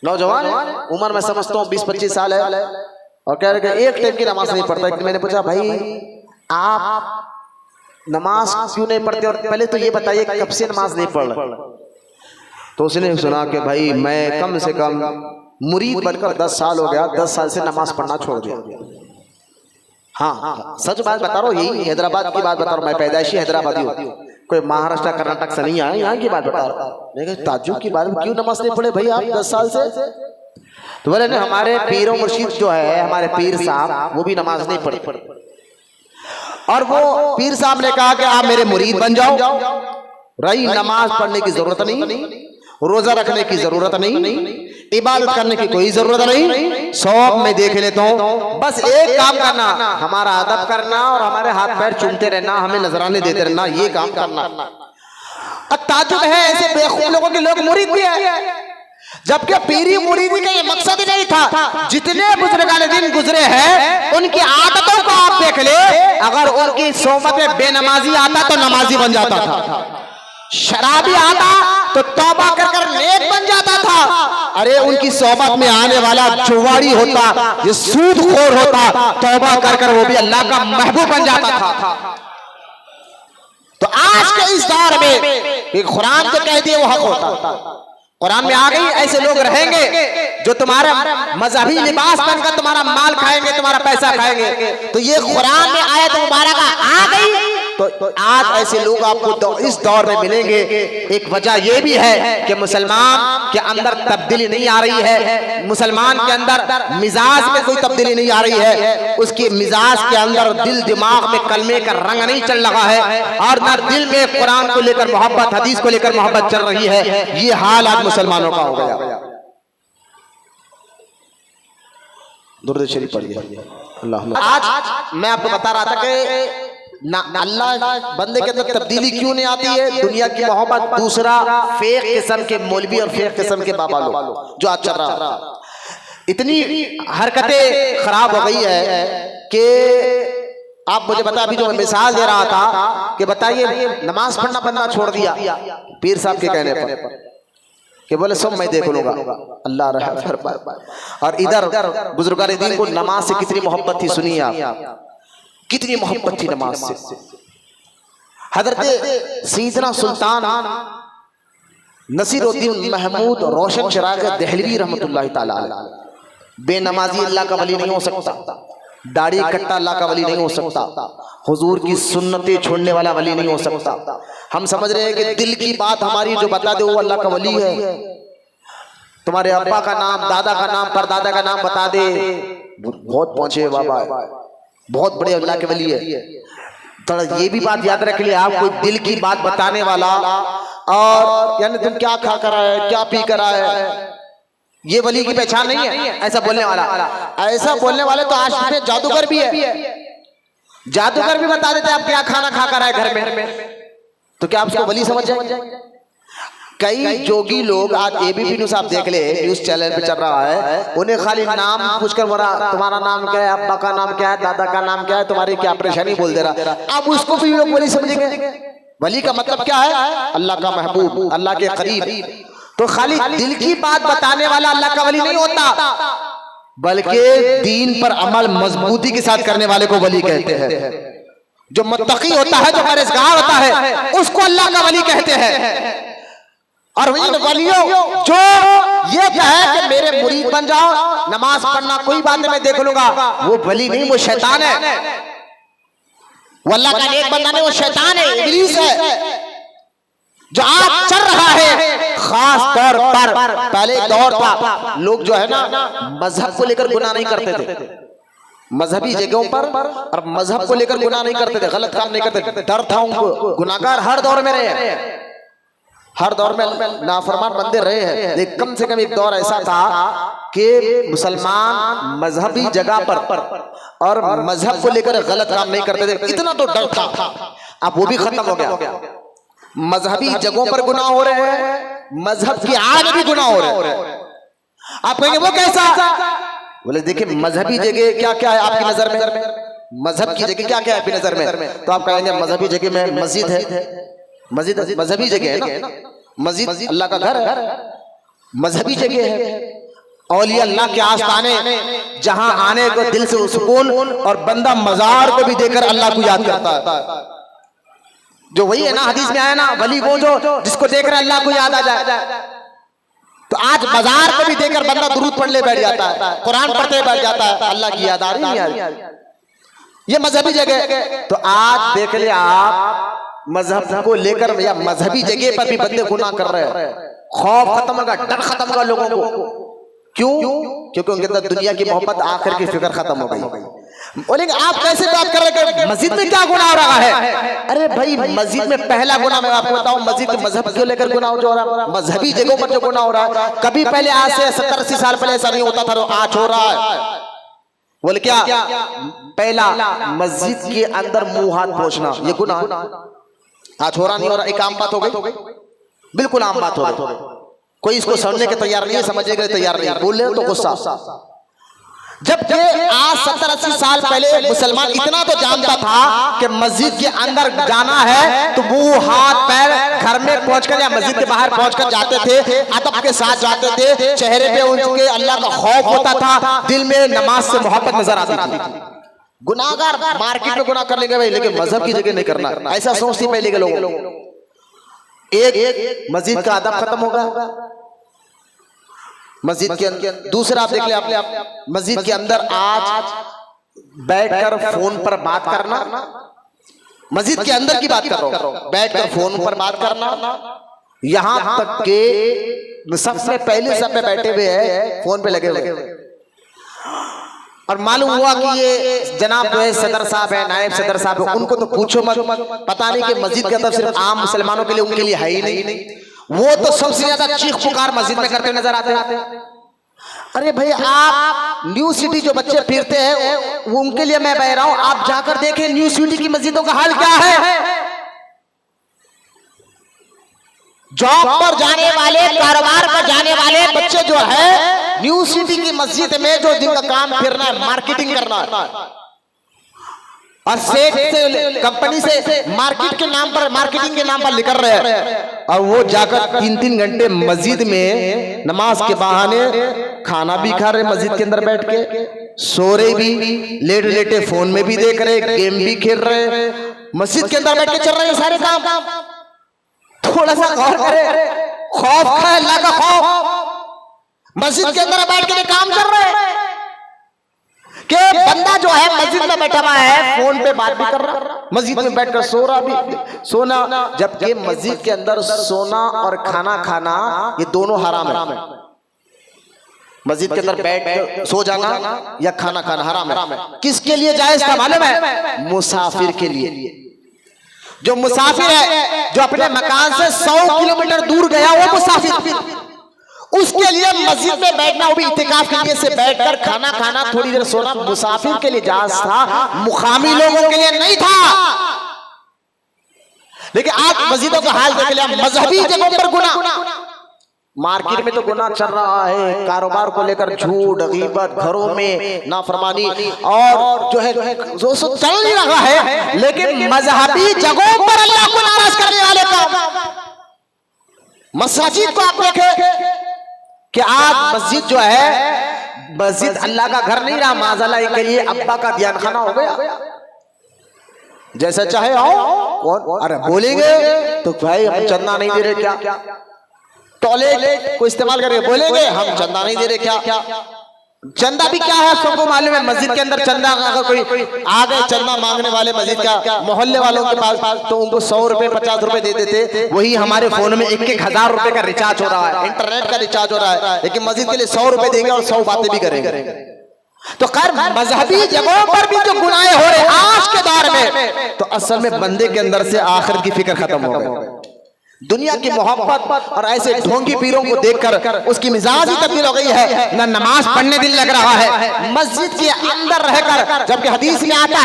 A: नौजवान उम्र में समझता हूँ 20-25 साल है और कह रहे कि एक टाइम की नमाज नहीं पढ़ता। मैंने पूछा भाई आप नमाज क्यों नहीं पढ़ते और पहले तो ये बताइए कब से नमाज नहीं पढ़ रहे? तो उसने सुना कि भाई मैं कम से कम मुरीद बनकर 10 साल हो गया, 10 साल से नमाज पढ़ना छोड़ दिया। हाँ सच बात बता रहा हूँ, यही हैदराबाद की बात बता रहा हूँ, मैं पैदाइशी हैदराबादी हूँ, कोई महाराष्ट्र कर्नाटक से नहीं आया, यहाँ की बात बता रहा हूँ। ताज्जुब की बात, क्यों नमाज नहीं पढ़े भाई आप 10 साल से? तो बोले ना हमारे पीर मुर्शिद जो है, हमारे पीर साहब वो भी नमाज नहीं पढ़ते और वो पीर साहब ने कहा कि आप मेरे मुरीद बन जाओ, रही नमाज पढ़ने की जरूरत नहीं, रोजा रखने की जरूरत नहीं, इबादत करने की कोई जरूरत नहीं, शौक में देख लेता हूँ, बस एक काम करना, हमारा अदब करना और हमारे हाथ पैर चूमते रहना, हमें नजराने देते रहना, ये काम करना। ताज्जुब है ऐसे बेवकूफ लोगों के लोग मुरीद भी है, जबकि पीरी मुरीदी का ये मकसद ही नहीं था। जितने बुजुर्गान दिन गुजरे हैं उनकी आदतों को आप देख ले, अगर उनकी सोबत में बेनमाजी आता तो नमाजी बन जाता था, शराबी आता तो तौबा कर कर नेक बन जाता था, अरे उनकी सोबत में आने वाला चुवाड़ी होता, ये सूदखोर होता, तौबा कर कर वो भी अल्लाह का महबूब बन जाता था। तो आज के इस दौर में कुरान जो कह दिए वो हक होता, कुरान में आ गई ऐसे लोग रहेंगे जो तुम्हारा मजहबी लिबास पहनकर तुम्हारा माल खाएंगे, तुम्हारा पैसा खाएंगे। तो ये कुरान में आयत मुबारक आ गई तो आज ऐसे लोग आपको इस दौर में मिलेंगे। एक वजह यह भी है कि मुसलमान के अंदर तब्दीली नहीं आ रही है, मुसलमान के अंदर मिजाज में कोई तब्दीली नहीं आ रही है, उसके मिजाज के अंदर दिल दिमाग में कलमे का रंग नहीं चल रहा है और न दिल में कुरान को लेकर मोहब्बत, हदीस को लेकर मोहब्बत चल रही है। ये हाल आज मुसलमानों का हो गया। दुरूद शरीफ पढ़िए। आज मैं आपको बता रहा था कि ना अल्लाह बंदे के अंदर तब्दीली क्यों नहीं आती है, दुनिया की मोहब्बत, दूसरा फेक किस्म के मौलवी और फेक किस्म के बाबा लोग जो आज चल रहा, इतनी हरकतें खराब हो गई है कि आप मुझे बता, अभी जो मैं मिसाल दे रहा था कि बताइए नमाज पढ़ना बंदा छोड़ दिया पीर साहब के कहने पर कि बोले सब मैं देख लूंगा, अल्लाह रहम फरमाए। और इधर बुजुर्गान दीन को नमाज से कितनी मोहब्बत थी, सुनिए आप कितनी मोहब्बत थी नमाज से। हजरत सैयदना सुल्तान नसीरुद्दीन महमूद रोशन चिराग दहलवी रहमतुल्लाह ताला अलैह, बेनमाजी अल्लाह का वली नहीं हो सकता, दाढ़ी कट्टा अल्लाह का वली नहीं हो सकता, हुजूर की सुन्नतें छोड़ने वाला वली नहीं हो सकता। हम समझ रहे हैं कि दिल की बात हमारी जो बता दे वो अल्लाह का वली है। तुम्हारे अब्बा का नाम, दादा का नाम, परदादा का नाम बता दे, बहुत पहुंचे बाबा, बहुत बड़े अल्लाह के वली है। थोड़ा ये भी बात याद रख लिया, आप कोई दिल की बात बताने वाला और यानी तुम क्या खा कर आए, क्या पी कर आए, ये वली की पहचान नहीं है। ऐसा बोलने वाला, ऐसा बोलने वाले तो आज में जादूगर भी है, जादूगर भी बता देते आप क्या खाना खा कर आए घर में, तो क्या आप उसको वली समझ जाएंगे? कई जोगी लोग आज एबीपी न्यूज़ आप देख ले, न्यूज चैनल पे चल रहा है, उन्हें खाली नाम पूछकर बोला तुम्हारा नाम क्या है, अब्बा का नाम क्या है, दादा का नाम क्या है, तुम्हारी क्या परेशानी बोल दे रहा। अब उसको भी लोग वली समझेंगे। वली का मतलब क्या है? अल्लाह का महबूब, अल्लाह के करीब। तो खाली दिल की बात बताने वाला अल्लाह का वली नहीं होता, बल्कि दीन पर अमल मजबूती के साथ करने वाले को वली कहते हैं। जो मुत्तकी होता है, जो परहेजगार होता है, उसको अल्लाह का वली कहते हैं। और इन वलियों जो ये कहे कि मेरे मुरीद बन जाओ, नमाज पढ़ना कोई बात नहीं मैं देख लूंगा, वो वली नहीं, वो शैतान है। वो अल्लाह का नेक बंदा नहीं, वो शैतान है, इब्लीस है। जो आज चल रहा है खास तौर पर, पहले दौर था लोग जो है ना मजहब को लेकर गुनाह नहीं करते थे, मजहबी जगहों पर और मजहब को लेकर गुनाह नहीं करते थे, गलत काम नहीं करते थे, डर था उनको। गुनाहगार हर दौर में रहे, हर दौर में नाफरमान बंदे रहे हैं, लेकिन कम से कम एक दौर ऐसा था कि मुसलमान मजहबी जगह पर और मजहब को लेकर गलत काम नहीं करते थे, इतना तो डर था। अब वो भी खत्म हो गया, मजहबी जगहों पर गुनाह हो रहे हैं, मजहब की आड़ भी गुनाह हो रहे हैं। आप कहेंगे वो कैसा? बोले देखिए मजहबी जगह क्या क्या है आपकी नजर में? मजहब की जगह क्या क्या है आपकी नजर में? तो आप कहेंगे मजहबी जगह में मस्जिद है, मस्जिद मजहबी जगह है ना, मस्जिद अल्लाह का घर है, मजहबी जगह है। औलिया अल्लाह के आस्थाने जहां आने को दिल से सुकून, और बंदा मजार को भी देखकर अल्लाह को याद करता है। जो वही है ना, हदीस में आया ना, वली वो जो जिसको देखकर अल्लाह को याद आ जाए। तो आज बाजार को भी देखकर बंदा दुरूद पढ़ने बैठ जाता है, कुरान पढ़ते बैठ जाता है, अल्लाह की याद आ रही है। ये मजहबी जगह। तो आज देख ले आप, मजहब को लेकर या मजहबी जगह पर भी बंदे गुनाह कर रहे हैं। खौफ खत्म होगा, डर खत्म होगा लोगों को। क्यों? क्योंकि उनके अंदर दुनिया की मोहब्बत, आखिर की फिक्र खत्म हो गई। बोलेंगे आप कैसे बात कर रहे हैं, मस्जिद में क्या गुनाह हो रहा है? अरे भाई, मस्जिद में पहला गुनाह मैं आपको बताऊं, मस्जिद के मजहब को लेकर गुनाह जो हो रहा है, मजहबी जगहों पर जो गुनाह हो रहा है, कभी पहले आज से 70-80 साल पहले ऐसा नहीं होता था, आज हो रहा है। बोले क्या? पहला, मस्जिद के अंदर मुंह हाथ पोंछना, ये गुनाह आज हो रहा नहीं हो रहा, एक आम बात हो गई, बिल्कुल आम बात हो गई। कोई इसको समझने के तैयार नहीं है, समझने के लिए तैयार नहीं है, बोले तो गुस्सा। जबकि आज 70-80 साल पहले मुसलमान इतना तो जानता था कि मस्जिद के अंदर जाना है तो मुंह हाथ पैर घर में पहुंचकर या मस्जिद के बाहर पहुंचकर जाते थे, अदब के साथ जाते थे, चेहरे पे उनके अल्लाह का खौफ होता था, दिल में नमाज से मोहब्बत नजर आती थी। गुनाहगार मार्केट में गुनाह कर लेंगे भाई, लेकिन मजहब की जगह नहीं करना, ऐसा सोचती पहले के लोग। एक मस्जिद का अदब खत्म होगा मस्जिद के अंदर। दूसरा आप देख ले, आप मस्जिद के अंदर आज बैठकर फोन पर बात करना, मस्जिद के अंदर की बात कर रहा हूं, बैठकर फोन पर बात करना, यहां तक के सबसे पहले सब पे बैठे हुए हैं, फोन पे लगे हुए, और मालूम हुआ कि ये जनाब जो है सदर साहब है, नायब सदर साहब है, उनको तो पूछो मत, पता नहीं कि मस्जिद के अंदर सिर्फ आम मुसलमानों के लिए, उनके लिए है ही नहीं, वो तो सबसे ज्यादा चीख पुकार मस्जिद में करते नजर आते हैं। अरे भाई, आप न्यू सिटी जो बच्चे फिरते हैं वो उनके लिए मैं बह रहा हूं, आप जाकर देखें न्यू सिटी की मस्जिदों का हाल क्या है। जॉब पर जाने वाले, कारोबार पर जाने वाले बच्चे जो है, न्यू सिटी की मस्जिद में जो जिनका काम फिरना है, मार्केटिंग करना है, और सेठ से, कंपनी से मार्केट के नाम पर, मार्केटिंग के नाम पर निकल रहे हैं, और वो जाकर 3-3 घंटे मस्जिद में नमाज के बहाने खाना भी खा रहे, मस्जिद के अंदर बैठ के सो रहे भी, लेटे लेटे फोन में भी देख रहे, गेम भी खेल रहे, मस्जिद के अंदर बैठ के चल रहे हैं सारे काम। थोड़ा सा गौर करें, खौफ है अल्लाह का खौफ, मस्जिद के अंदर बैठ के काम कर रहे हैं कि बंदा जो है मस्जिद में बैठा हुआ है, फोन पे बात भी कर रहा, मस्जिद में बैठकर सो रहा भी, सोना, जबकि मस्जिद के अंदर सोना और खाना खाना ये दोनों हराम है। मस्जिद के अंदर बैठ सो जाना या खाना खाना हराम है। किसके लिए जायज था मालूम है? मुसाफिर के लिए। जो मुसाफिर है, जो अपने मकान से 100 किलोमीटर दूर गया, वो मुसाफिर, उसके लिए मस्जिद में बैठना, वो भी इत्तिकाफ के लिए से बैठकर खाना खाना, थोड़ी देर सोना, मुसाफिर के लिए जायज था, मुकामी लोगों के लिए नहीं था। लेकिन आज मस्जिदों का हाल देख लिया, मजहबी जगहों पर गुनाह, मार्केट में तो गुनाह चल रहा है, कारोबार को लेकर झूठ, गीबत, घरों में नाफरमानी, और जो है जो सब चल नहीं रहा है, लेकिन मजहबी जगहों पर अल्लाह को नाराज करने वाले का। मस्जिद को आप देखें कि आज मस्जिद जो है, मस्जिद अल्लाह का घर नहीं रहा, माज़अल्लाह के लिए अब्बा का ध्यान खाना हो गया। जैसा चाहे आओ, अरे बोलेंगे तो भाई हम चंदा नहीं दे रहे क्या, टॉयलेट को इस्तेमाल करके बोलेंगे हम चंदा नहीं दे रहे क्या। चंदा भी क्या है सबको मालूम है, मस्जिद के अंदर चंदा, अगर कोई आ गए चंदा मांगने वाले मस्जिद का, मोहल्ले वालों के पास, तो उनको 100 रुपए 50 रुपए दे देते। वही हमारे फोन में 1-1 हजार रुपए का रिचार्ज हो रहा है, इंटरनेट का रिचार्ज हो रहा है, लेकिन मस्जिद के लिए 100 रुपए देंगे और 100 बातें भी करेंगे। तो खैर, मजहबी जगहों पर भी जो गुनाह हो रहे आज के दौर में, तो असल में बंदे के अंदर से आखिरत की फिक्र खत्म हो गई, दुनिया की मोहब्बत, और ऐसे ढोंगी पीरों को देखकर उसकी मिजाज ही तब्दील हो गई है, ना नमाज पढ़ने दिल लग रहा है मस्जिद के अंदर रहकर। जबकि हदीस में आता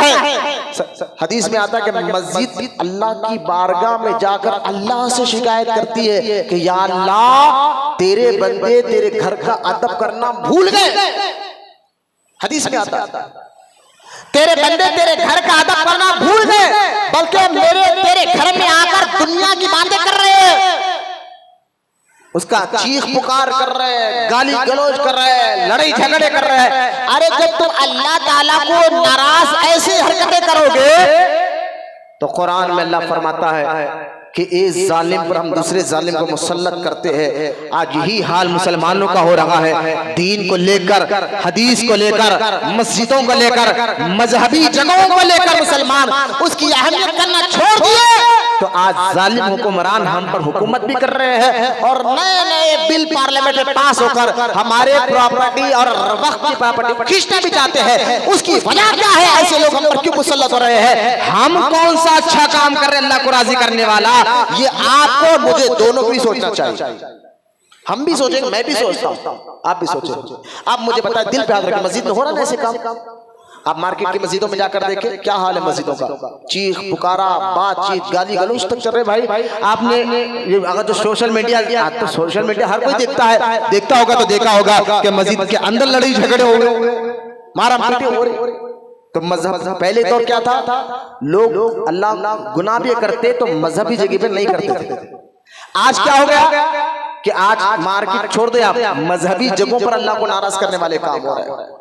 A: है कि मस्जिद अल्लाह की बारगाह में जाकर अल्लाह से शिकायत करती है कि या अल्लाह, तेरे बंदे तेरे घर का अदब करना भूल गए। हदीस में आता है, तेरे बंदे तेरे घर का अदब करना भूल गए, बल्कि मेरे तेरे घर में आकर दुनिया की बातें कर रहे हैं, उसका चीख पुकार कर रहे हैं, गाली गलौज कर रहे हैं, लड़ाई झगड़े कर रहे हैं। अरे जब तुम अल्लाह ताला को नाराज ऐसी हरकतें करोगे तो कुरान में अल्लाह फरमाता है कि इस जालिम पर हम दूसरे जालिम को मुसल्लत करते हैं। आज यही हाल मुसलमानों का हो रहा है। दीन को लेकर, हदीस को लेकर, मस्जिदों को लेकर, मजहबी जगहों को लेकर मुसलमान उसकी अहमियत करना छोड़ दिए तो आज जालिम हुक्मरान हम पर हुकूमत भी कर रहे हैं और नए नए बिल पार्लियामेंट में पास होकर हमारे प्रॉपर्टी और वक्त की प्रॉपर्टी खींचना भी चाहते हैं। उसकी वजह क्या है? ऐसे लोग हम पर क्यों मुसल्लत हो रहे हैं? हम कौन सा अच्छा काम कर रहे हैं अल्लाह को राजी करने वाला? ये आपको मुझे दोनों को भी सोचना चाहिए। हम भी सोचेंगे, मैं भी सोचता हूँ, आप भी सोचेंगे। आप मुझे बताएं, दिल पे हाथ रखें, मस्जिद में हो रहा है ऐसे काम? आप मार्केट की मस्जिदों में जाकर देखें क्या हाल है मस्जिदों का। चीख पुकारा, बातचीत, गाली गलौज तक चल रहे भाई। आपने ये अगर जो सोशल मीडिया, तो सोशल मीडिया हर कोई देखता है, देखता होगा तो देखा होगा कि मस्जिद के अंदर लड़ाई झगड़े हो गए, मारा मारी हो रही। तो मजहब पहले दौर क्या था? लोग अल्लाह गुनाह भी करते तो मजहबी जगह पे नहीं करते थे। आज क्या हो गया कि आज मार्केट छोड़ दे आप, मजहबी जगहों पर अल्लाह को नाराज करने वाले काम हो रहे हैं।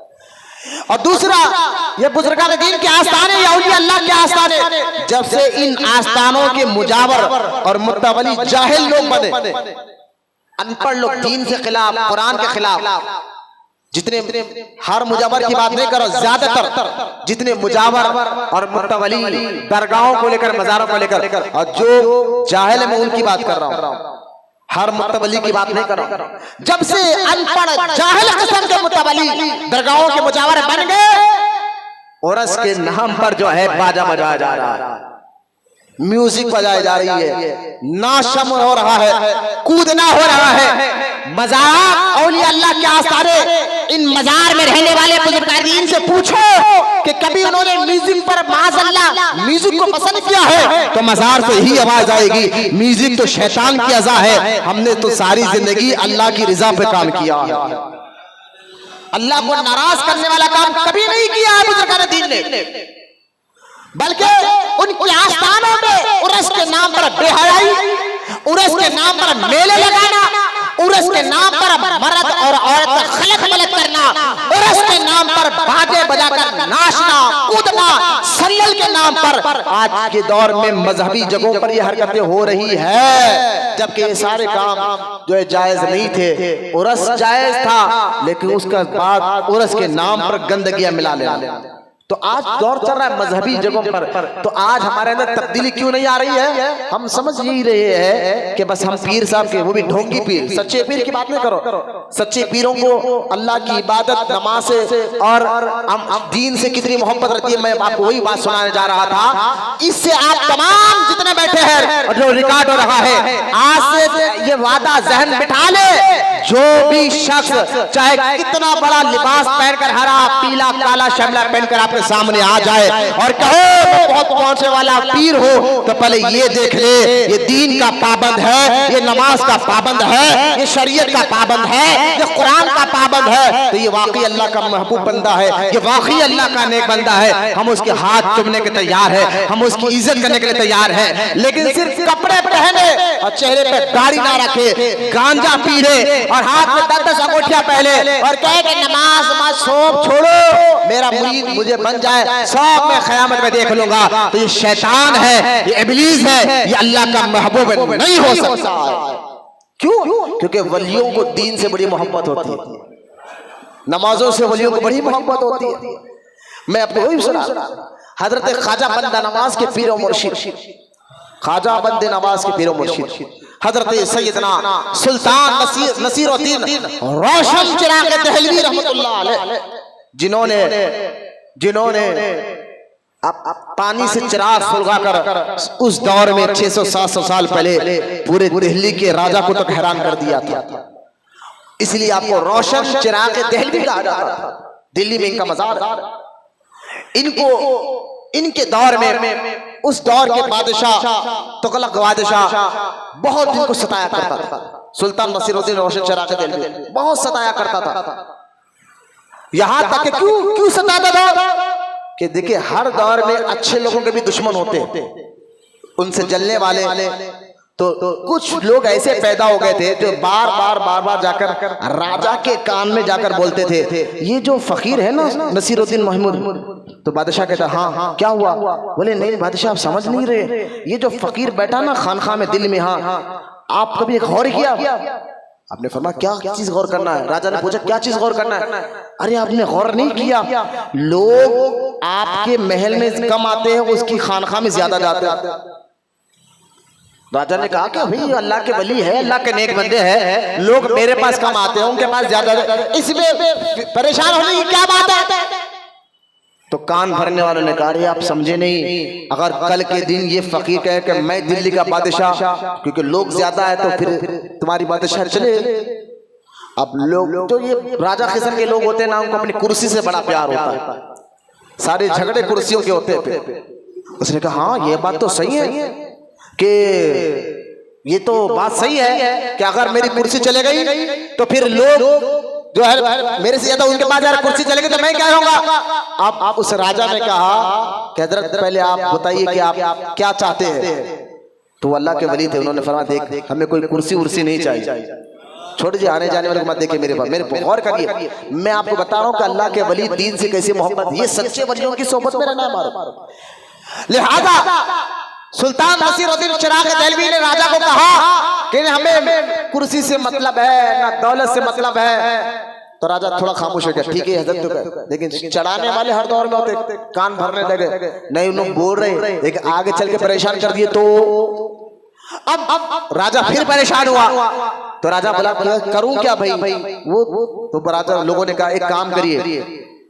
A: और दूसरा, ये बुजुर्गान दीन के आस्थाने या औलिया अल्लाह के आस्थाने, जब से इन आस्थानों के मुजावर और मुतवली जाहिल लोग बने, अनपढ़ लोग, दीन के खिलाफ, कुरान के खिलाफ, जितने हर मुजावर की बात नहीं करो, ज्यादातर जितने मुजावर और मुतवली दरगाहों को लेकर, मज़ारों को लेकर, और जो जाहिल है मैं उनकी बात कर रहा हूँ, हर मुतवली की बात नहीं कर रहा हूं। जब से अनपढ़ जाहिल किस्म के मुतवली दरगाहों के मुजावर बन गए, उर्स के नाम पर जो है बाजा बजाया जा रहा है, म्यूजिक बजाई जा रही है, नाशम हो रहा है, कूदना हो रहा है, मजाक। औलिया अल्लाह के आस्थाने इन मजार में रहने वाले बुजुर्गान से पूछो कि कभी उन्होंने म्यूजिक पर माज़अल्लाह म्यूजिक को पसंद किया है? तो मजार से ही आवाज आएगी, म्यूजिक तो शैतान की अज़ा है, हमने तो सारी जिंदगी अल्लाह की रिजा पे काम किया है, अल्लाह को नाराज करने वाला काम कभी नहीं किया है बुजुर्गान दीन ने। बल्कि उनके आस्थानों में उर्स के नाम पर बेहयाई, उर्स के नाम पर मेले लगाना, उर्स के नाम पर मर्द और औरत का खलक मलक करना, उर्स के नाम पर बाजे बजाकर नाचना, कूदना, सल्लल के नाम पर आज के दौर में मजहबी जगहों पर ये हरकतें हो रही है। जबकि ये सारे काम जो है जायज नहीं थे। उर्स जायज था, लेकिन उसका बाद उर्स के नाम पर गंदगियां मिला लेना। तो आज दौर चल रहा है मजहबी जगहों पर, तो आज हमारे अंदर तब्दीली क्यों नहीं आ रही है? हम समझ ही रहे हैं कि बस हम पीर साहब के, वो भी ढोंगी पीर, सच्चे पीर की बात नहीं करो। सच्चे पीरों को अल्लाह की इबादत, नमाज से और दीन से कितनी मोहब्बत रहती है। मैं आपको वही बात सुनाने जा रहा था। इससे आप तमाम जितने बैठे हैं और जो रिकॉर्ड हो रहा है, आज से ये वादा जहन बिठा ले, जो भी शख्स चाहे कितना बड़ा लिबास पहनकर, हरा पीला काला शमला पहनकर आपके सामने आ जाए और कहो बहुत पहुंचने वाला पीर हो, तो पहले ये देख ले ये दीन का पाबंद है, ये नमाज का पाबंद है, ये शरीयत का पाबंद है, ये कुरान का पाबंद है, तो ये वाकई अल्लाह का महबूब बंदा है, ये वाकई अल्लाह का नेक बंदा है। हम उसके हाथ चूमने के तैयार है, हम उसकी इज्जत करने के लिए तैयार है। लेकिन सिर्फ कपड़े पहने और चेहरे पे दाढ़ी ना रखे, गांजा पी ले और हाथ में 10-10 अंगूठियां पहले और कहे कि नमाज मत छोड़ो, मेरा मुरीद मुझे बन जाए, सब मैं क़यामत में देख लूंगा, तो ये शैतान है, ये इब्लीस है, ये अल्लाह का महबूब नहीं हो सकता। क्यों? क्योंकि वलियों को दीन से बड़ी मोहब्बत होती है, नमाजों से वलियों को बड़ी मोहब्बत होती है। मैं आपको वही सुना, हजरत ख्वाजा बंदा नवाज के पीर और मुर्शिद, ख्वाजा बंदे नवाज के पीर और मुर्शिद हजरत सैयदना सुल्तान नसीरुद्दीन रोशन चिराग दहलवी रहमतुल्लाह अलैह, जिन्होंने पानी से चिराग सुलगाकर उस दौर में 600-700 साल पहले पूरे दिल्ली के राजा को तक हैरान कर दिया था। इसलिए आपको रोशन चिराग दहलवी कहा जाता था। दिल्ली में इनका मजार है। इनके दौर में उस दौर के बादशाह तुगलक बादशाह बहुत इनको सताया करता था। सुल्तान नसीरुद्दीन रोशन चिराग दहलवी बहुत सताया करता था। यहां तक कि क्यों सताता था?
B: कि देखिए हर दौर में अच्छे लोगों के भी दुश्मन होते हैं, उनसे जलने वाले। तो कुछ लोग ऐसे पैदा हो गए थे जो बार बार जाकर राजा के कान में जाकर बोलते थे, ये जो फकीर है ना नसीरुद्दीन महमूद। तो बादशाह कहता हाँ क्या हुआ? बोले नहीं बादशाह आप समझ नहीं रहे, ये जो फकीर बैठा ना खानखा में दिल में, हाँ आप कभी गौर किया? आपने फरमाया क्या चीज गौर करना है? राजा ने पूछा क्या चीज गौर करना है? अरे आपने गौर नहीं किया, लोग आपके महल में कम आते हैं, उसकी खानखा में ज्यादा जाते हैं। राजा ने कहा कि भाई अल्लाह के वली है, अल्लाह के नेक बंदे हैं, लोग मेरे पास कम आते हैं, उनके पास ज्यादा, इसमें परेशान होने की क्या बात है? तो कान भरने वालों ने कहा अरे आप समझे नहीं, अगर कल के दिन ये फकीर कहे कि मैं दिल्ली का बादशाह, क्योंकि लोग ज्यादा है तो फिर तुम्हारी बादशाह चले। अब लोग जो ये राजा किस्म के लोग होते हैं ना, उनको अपनी कुर्सी से बड़ा प्यार होता है, सारे झगड़े कुर्सियों के होते हैं। उसने कहा हाँ ये बात तो सही है कि ये तो बात सही है कि अगर मेरी कुर्सी चले गई तो फिर लोग जो है मेरे से ज्यादा उनके पास अगर कुर्सी चलेगी तो मैं क्या होगा? अब उस राजा ने कहा कि हजरत पहले आप बताइए कि आप क्या चाहते हैं। तो अल्लाह के वली थे, उन्होंने फरमाया देख हमें कोई कुर्सी उर्सी नहीं चाहिए, छोड़ दीजिए आने जाने वाले को मत देखिए, मेरे पास मेरे गौर करिए। मैं आपको बता रहा हूँ कि अल्लाह के वली दीन से कैसी मोहब्बत, ये सच्चे वलियों की सोहबत में रहना हमारा। लिहाजा सुल्तान नसीरुद्दीन चिराग देहलवी ने राजा को कहा कि हमें कुर्सी से मतलब है ना दौलत से मतलब है। तो राजा थोड़ा खामोश हो गया, ठीक है हजरत, लेकिन चढ़ाने वाले हर दौर में होते, कान भरने लगे, नहीं उन लोग बोल रहे, लेकिन आगे चल के परेशान कर दिए। तो अब राजा फिर परेशान हुआ। तो राजा बोला करूं क्या भाई? वो तो राजा लोगों ने कहा एक काम करिए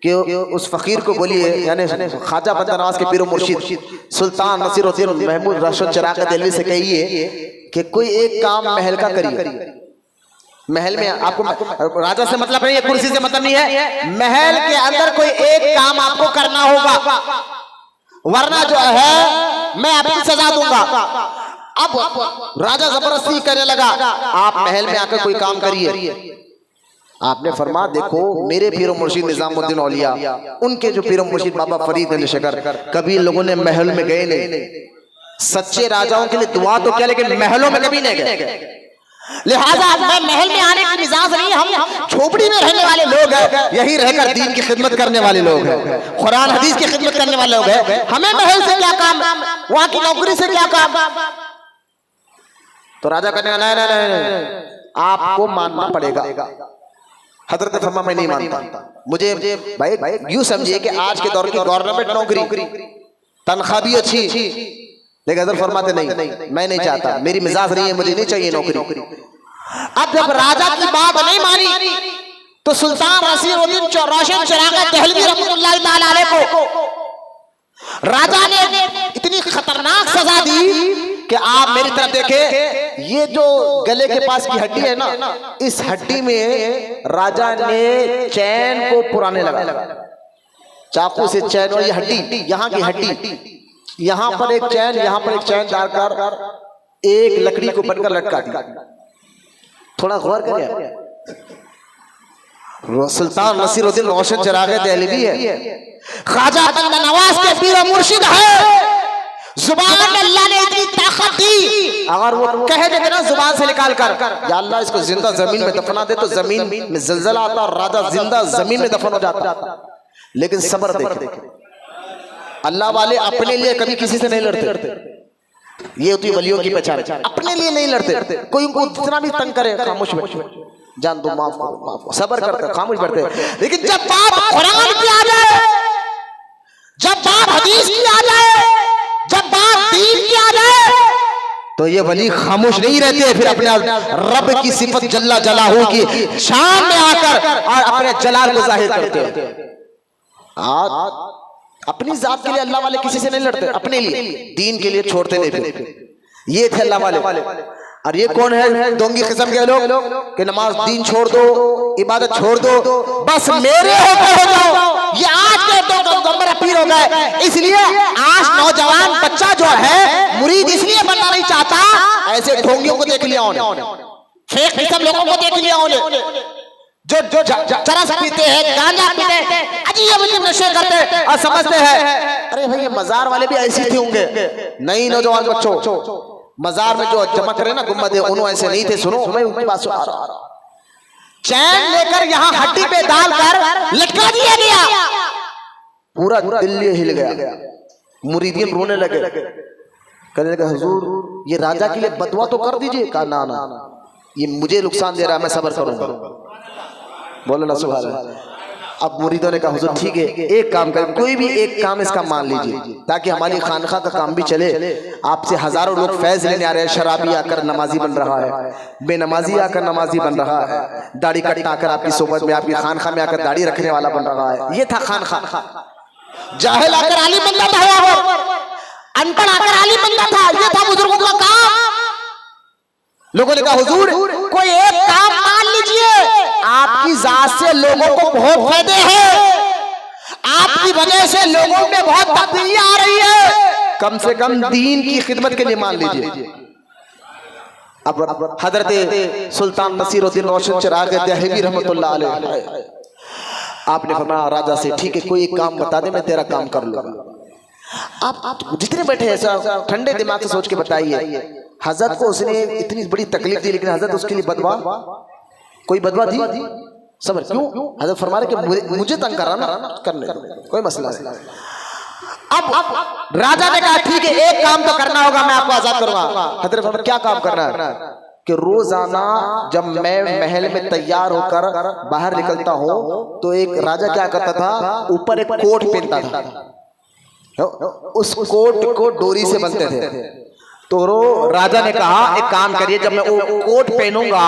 B: कि उस फकीर को बोलिए, यानी ख्वाजा बंदा नवाज के पीरो मुर्शिद सुल्तान नसीरुद्दीन महमूद रशद चिराग देहलवी से कहिए कि कोई एक काम महल का करिए। महल में आपको राजा से मतलब नहीं है, कुर्सी से मतलब नहीं है, महल के अंदर कोई एक काम आपको करना होगा, वरना जो है मैं आपकी सजा दूंगा। अब राजा जबरदस्ती करने लगा, आप महल में आकर कोई काम करिए। आपने फरमा देखो मेरे पीरो मुर्शिद निजामुद्दीन औलिया, उनके जो पीरो मुर्शिद बाबा फरीद अली शकर, कभी लोगों ने महल में गए नहीं। सच्चे राजाओं के लिए दुआ तो क्या, लेकिन महलों में कभी नहीं गए। लिहाजा मैं महल में आने की मिजाज नहीं, हम झोपड़ी में रहने वाले लोग हैं, यही रहकर दीन की खिदमत करने वाले लोग हैं, कुरान हदीस की खिदमत करने वाले लोग हैं, हमें महल से क्या काम, वहां की नौकरी से क्या काम। तो राजा कहने नहीं, आपको मानना पड़ेगा। हजरत फरमा मैं नहीं मानता, मुझे भाई यूं समझिए कि आज के दौर की गवर्नमेंट नौकरी तनख्वाह भी अच्छी, लेकिन हजरत फरमाते नहीं मैं नहीं चाहता, मेरी मिजाज नहीं है, मुझे नहीं चाहिए नौकरी। अब जब राजा की बात नहीं मानी तो सुल्तान नसीरुद्दीन रोशन चिराग देहलवी रहमतुल्लाह ताला अलैह को राजा ने इतनी खतरनाक सजा दी कि आप मेरी तरफ देखें, ये जो गले के पास की हड्डी है ना, इस हड्डी में राजा ने चैन को पुराने लगा, चाकू से चैन, और ये हड्डी यहाँ की हड्डी, यहाँ पर एक चैन, यहाँ पर एक चैन डालकर एक लकड़ी को बनकर लटका दी। थोड़ा गौर करिए, सुल्तान नसीरुद्दीन रोशन चिराग देहलवी है, ख्वाजा बंदा नवाज के पीर मुर्शिद है, जुबान में अल्लाह ने इतनी ताकत दी, अगर वो कह दे ना जुबान से निकाल कर या अल्लाह इसको जिंदा जमीन में दफना दे, तो जमीन में जलजला आता और राजा जिंदा जमीन में दफन हो जाता। लेकिन सब्र देखे, अल्लाह वाले अपने लिए कभी किसी से नहीं लड़ते, ये होती है वलियों की पहचान, अपने लिए नहीं लड़ते, कोई उनको जितना भी तंग करे खामोश बैठे, जान दो माफ करो, सब्र करते, खामोश बैठते। लेकिन जब बात कुरान की आ जाए, जब बात हदीस की आ जाए, जब बात दीन की आ जाए, तो ये वली खामोश नहीं रहते, फिर अपने रब की सिफत जल्ला जलाहू की शान में आकर और अपने जलाल को जाहिर करते हैं। आज अपनी जात के लिए अल्लाह वाले किसी से नहीं लड़ते, अपने लिए दीन के लिए छोड़ते नहीं फिर। ये थे अल्लाह वाले। और ये कौन है दोंगी किस्म के लोग कि नमाज दीन छोड़ दो, इबादत छोड़ दो, बस मेरे हो जाओ। ये आज के तो पीर हो गए, इसलिए आज नौजवान बच्चा जो है मुरीद इसलिए बनना नहीं चाहता, ऐसे ढोंगियों को देख लिया उन्होंने, फेक किस्म लोगों को देख लिया उन्होंने जो जो चरस पीते हैं, गांजा पीते हैं, अजीब नशे करते हैं और समझते हैं अरे भाई ये मजार वाले भी ऐसे थे होंगे। नहीं नौजवान बच्चों, मजार में जो चमक रहे ना गुम्बद, उन्होंने ऐसे नहीं थे। सुनो, मैं उनकी बात सुना रहा हूं। चैन लेकर यहाँ हड्डी पे डालकर लटका दिया गया, पूरा दिल्ली हिल गया, मुरीदीन रोने लगे, कहने लगे हुजूर ये राजा के लिए बदवा तो कर दीजिए। कहा ना ना, ये मुझे नुकसान दे रहा है, मैं सब्र करूंगा। बोलो ना सुभान अल्लाह। अब मुरीदों ने कहा हुजूर ठीक है, एक काम करें, कोई भी एक काम इसका मान लीजिए ताकि हमारी खानखा का काम भी चले। आपसे हजारों लोग फैज लेने आ रहे हैं, शराबी आकर नमाजी बन रहा है, बेनमाजी आकर नमाजी बन रहा है, दाढ़ी कटना आकर आपकी सोबत में आपकी खानखा में आकर दाढ़ी रखने वाला बन रहा है। ये था खानखा। जाहिल आकर आलिम बनता था, अनपढ़ आकर आलिम बनता था, ये था बुजुर्गों का काम। लोगों ने कहा हुजूर कोई एक काम मान लीजिए, आपकी जात से लोगों को बहुत फायदे हैं, आपकी वजह से लोगों में बहुत तब्दीली आ रही है, कम से कम दीन की खिदमत के लिए मान लीजिए। अब हजरत सुल्तान नसीरुद्दीन रोशन चिराग दहलवी रहमतुल्लाह अलैह, आपने फरमाया राजा से ठीक है कोई एक काम बता दे, मैं तेरा काम कर लूंगा। आप जितने बैठे ऐसा ठंडे दिमाग से सोच के बताइए। हजरत को उसने इतनी बड़ी तकलीफ दी, लेकिन हजरत उसके लिए बदवा, कोई बदवा दी? सबर क्यों? हजरत फरमा रहे कि मुझे तंग करा ना, करने कोई मसला नहीं। अब राजा ने कहा ठीक है एक काम तो करना होगा, मैं आपको आजाद करूंगा। हजरत फरमा क्या काम करना है? कि रोजाना जब मैं महल में तैयार होकर बाहर निकलता हूं तो एक राजा क्या करता था, ऊपर एक कोट पहनता था, उस कोट को डोरी से बनते थे। तो राजा ने कहा एक काम करिए, जब मैं वो कोट पहनूंगा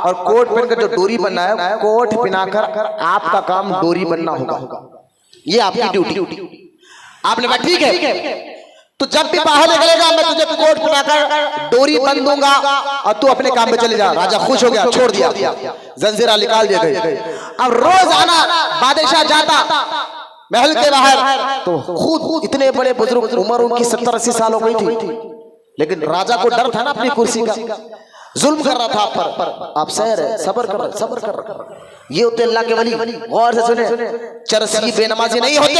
B: और कोट पहनकर जो डोरी बनना है, कोट पहनाकर आपका काम डोरी बनना होगा, ये आपकी ड्यूटी। आपने कहा ठीक है, तो जब भी बाहर निकलेगा मैं तुझे कोट पहनाकर डोरी बन दूंगा और तू अपने काम पे चले जा। राजा खुश हो गया, छोड़ दिया, जंजीरा निकाल दिया गई। अब रोजाना बादशाह जाता महल के बाहर तो खुद इतने बड़े बुजुर्ग, उम्र उनकी 70-80 साल हो गई थी, लेकिन राजा को डर था ना अपनी कुर्सी का, जुल्म कर रहा था आप पर। आप सह रहे, सब्र कर। ये होते अल्लाह के वली। गौर से सुने, चरसी बेनमाजी नहीं होते।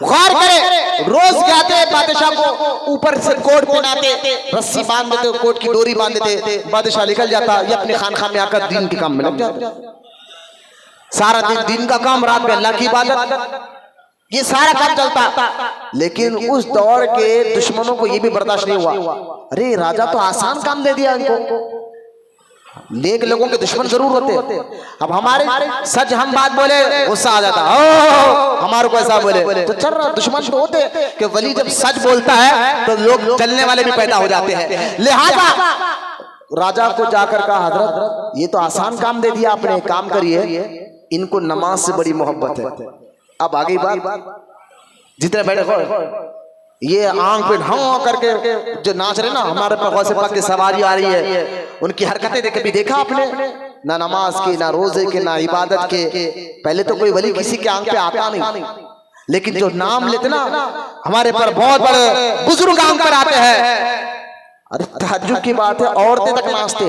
B: गौर करें, रोज जाते बादशाह को ऊपर से कोट पहनाते, रस्सी बांध देते, कोट की डोरी बांध देते, बादशाह निकल जाता, ये अपने खानखा में आकर दीन के काम में लग जाता। सारा दिन का काम, रात में अल्लाह की इबादत, ये सारा काम चलता। लेकिन उस दौर के दुश्मनों को ये भी बर्दाश्त नहीं हुआ, अरे राजा तो आसान काम दे दिया इनको, नेक लोगों के दुश्मन जरूर होते। अब हमारे सच हम बात बोले गुस्सा आ जाता, हमारे को ऐसा बोले तो चल रहा, दुश्मन तो होते कि वली जब सच बोलता है तो लोग चलने वाले भी पैदा हो जाते हैं। लिहाजा राजा को जाकर कहा हजरत ये तो आसान काम दे दिया आपने, काम करिए, इनको नमाज से बड़ी मोहब्बत है। अब आगे बात, जितने बैठे ये आंख पे हाँ करके जो नाच रहे ना, हमारे पे गौसे पाक की सवारी आ रही है, उनकी हरकतें देख भी देखा आपने, ना नमाज की, ना रोजे के, ना इबादत के। पहले तो कोई वली किसी के आंख पे आता नहीं, लेकिन जो नाम लेते ना हमारे पर बहुत बड़े बुजुर्ग आंख पर आते हैं। अरे तहज्जुद की बात है, औरतें तक नाचते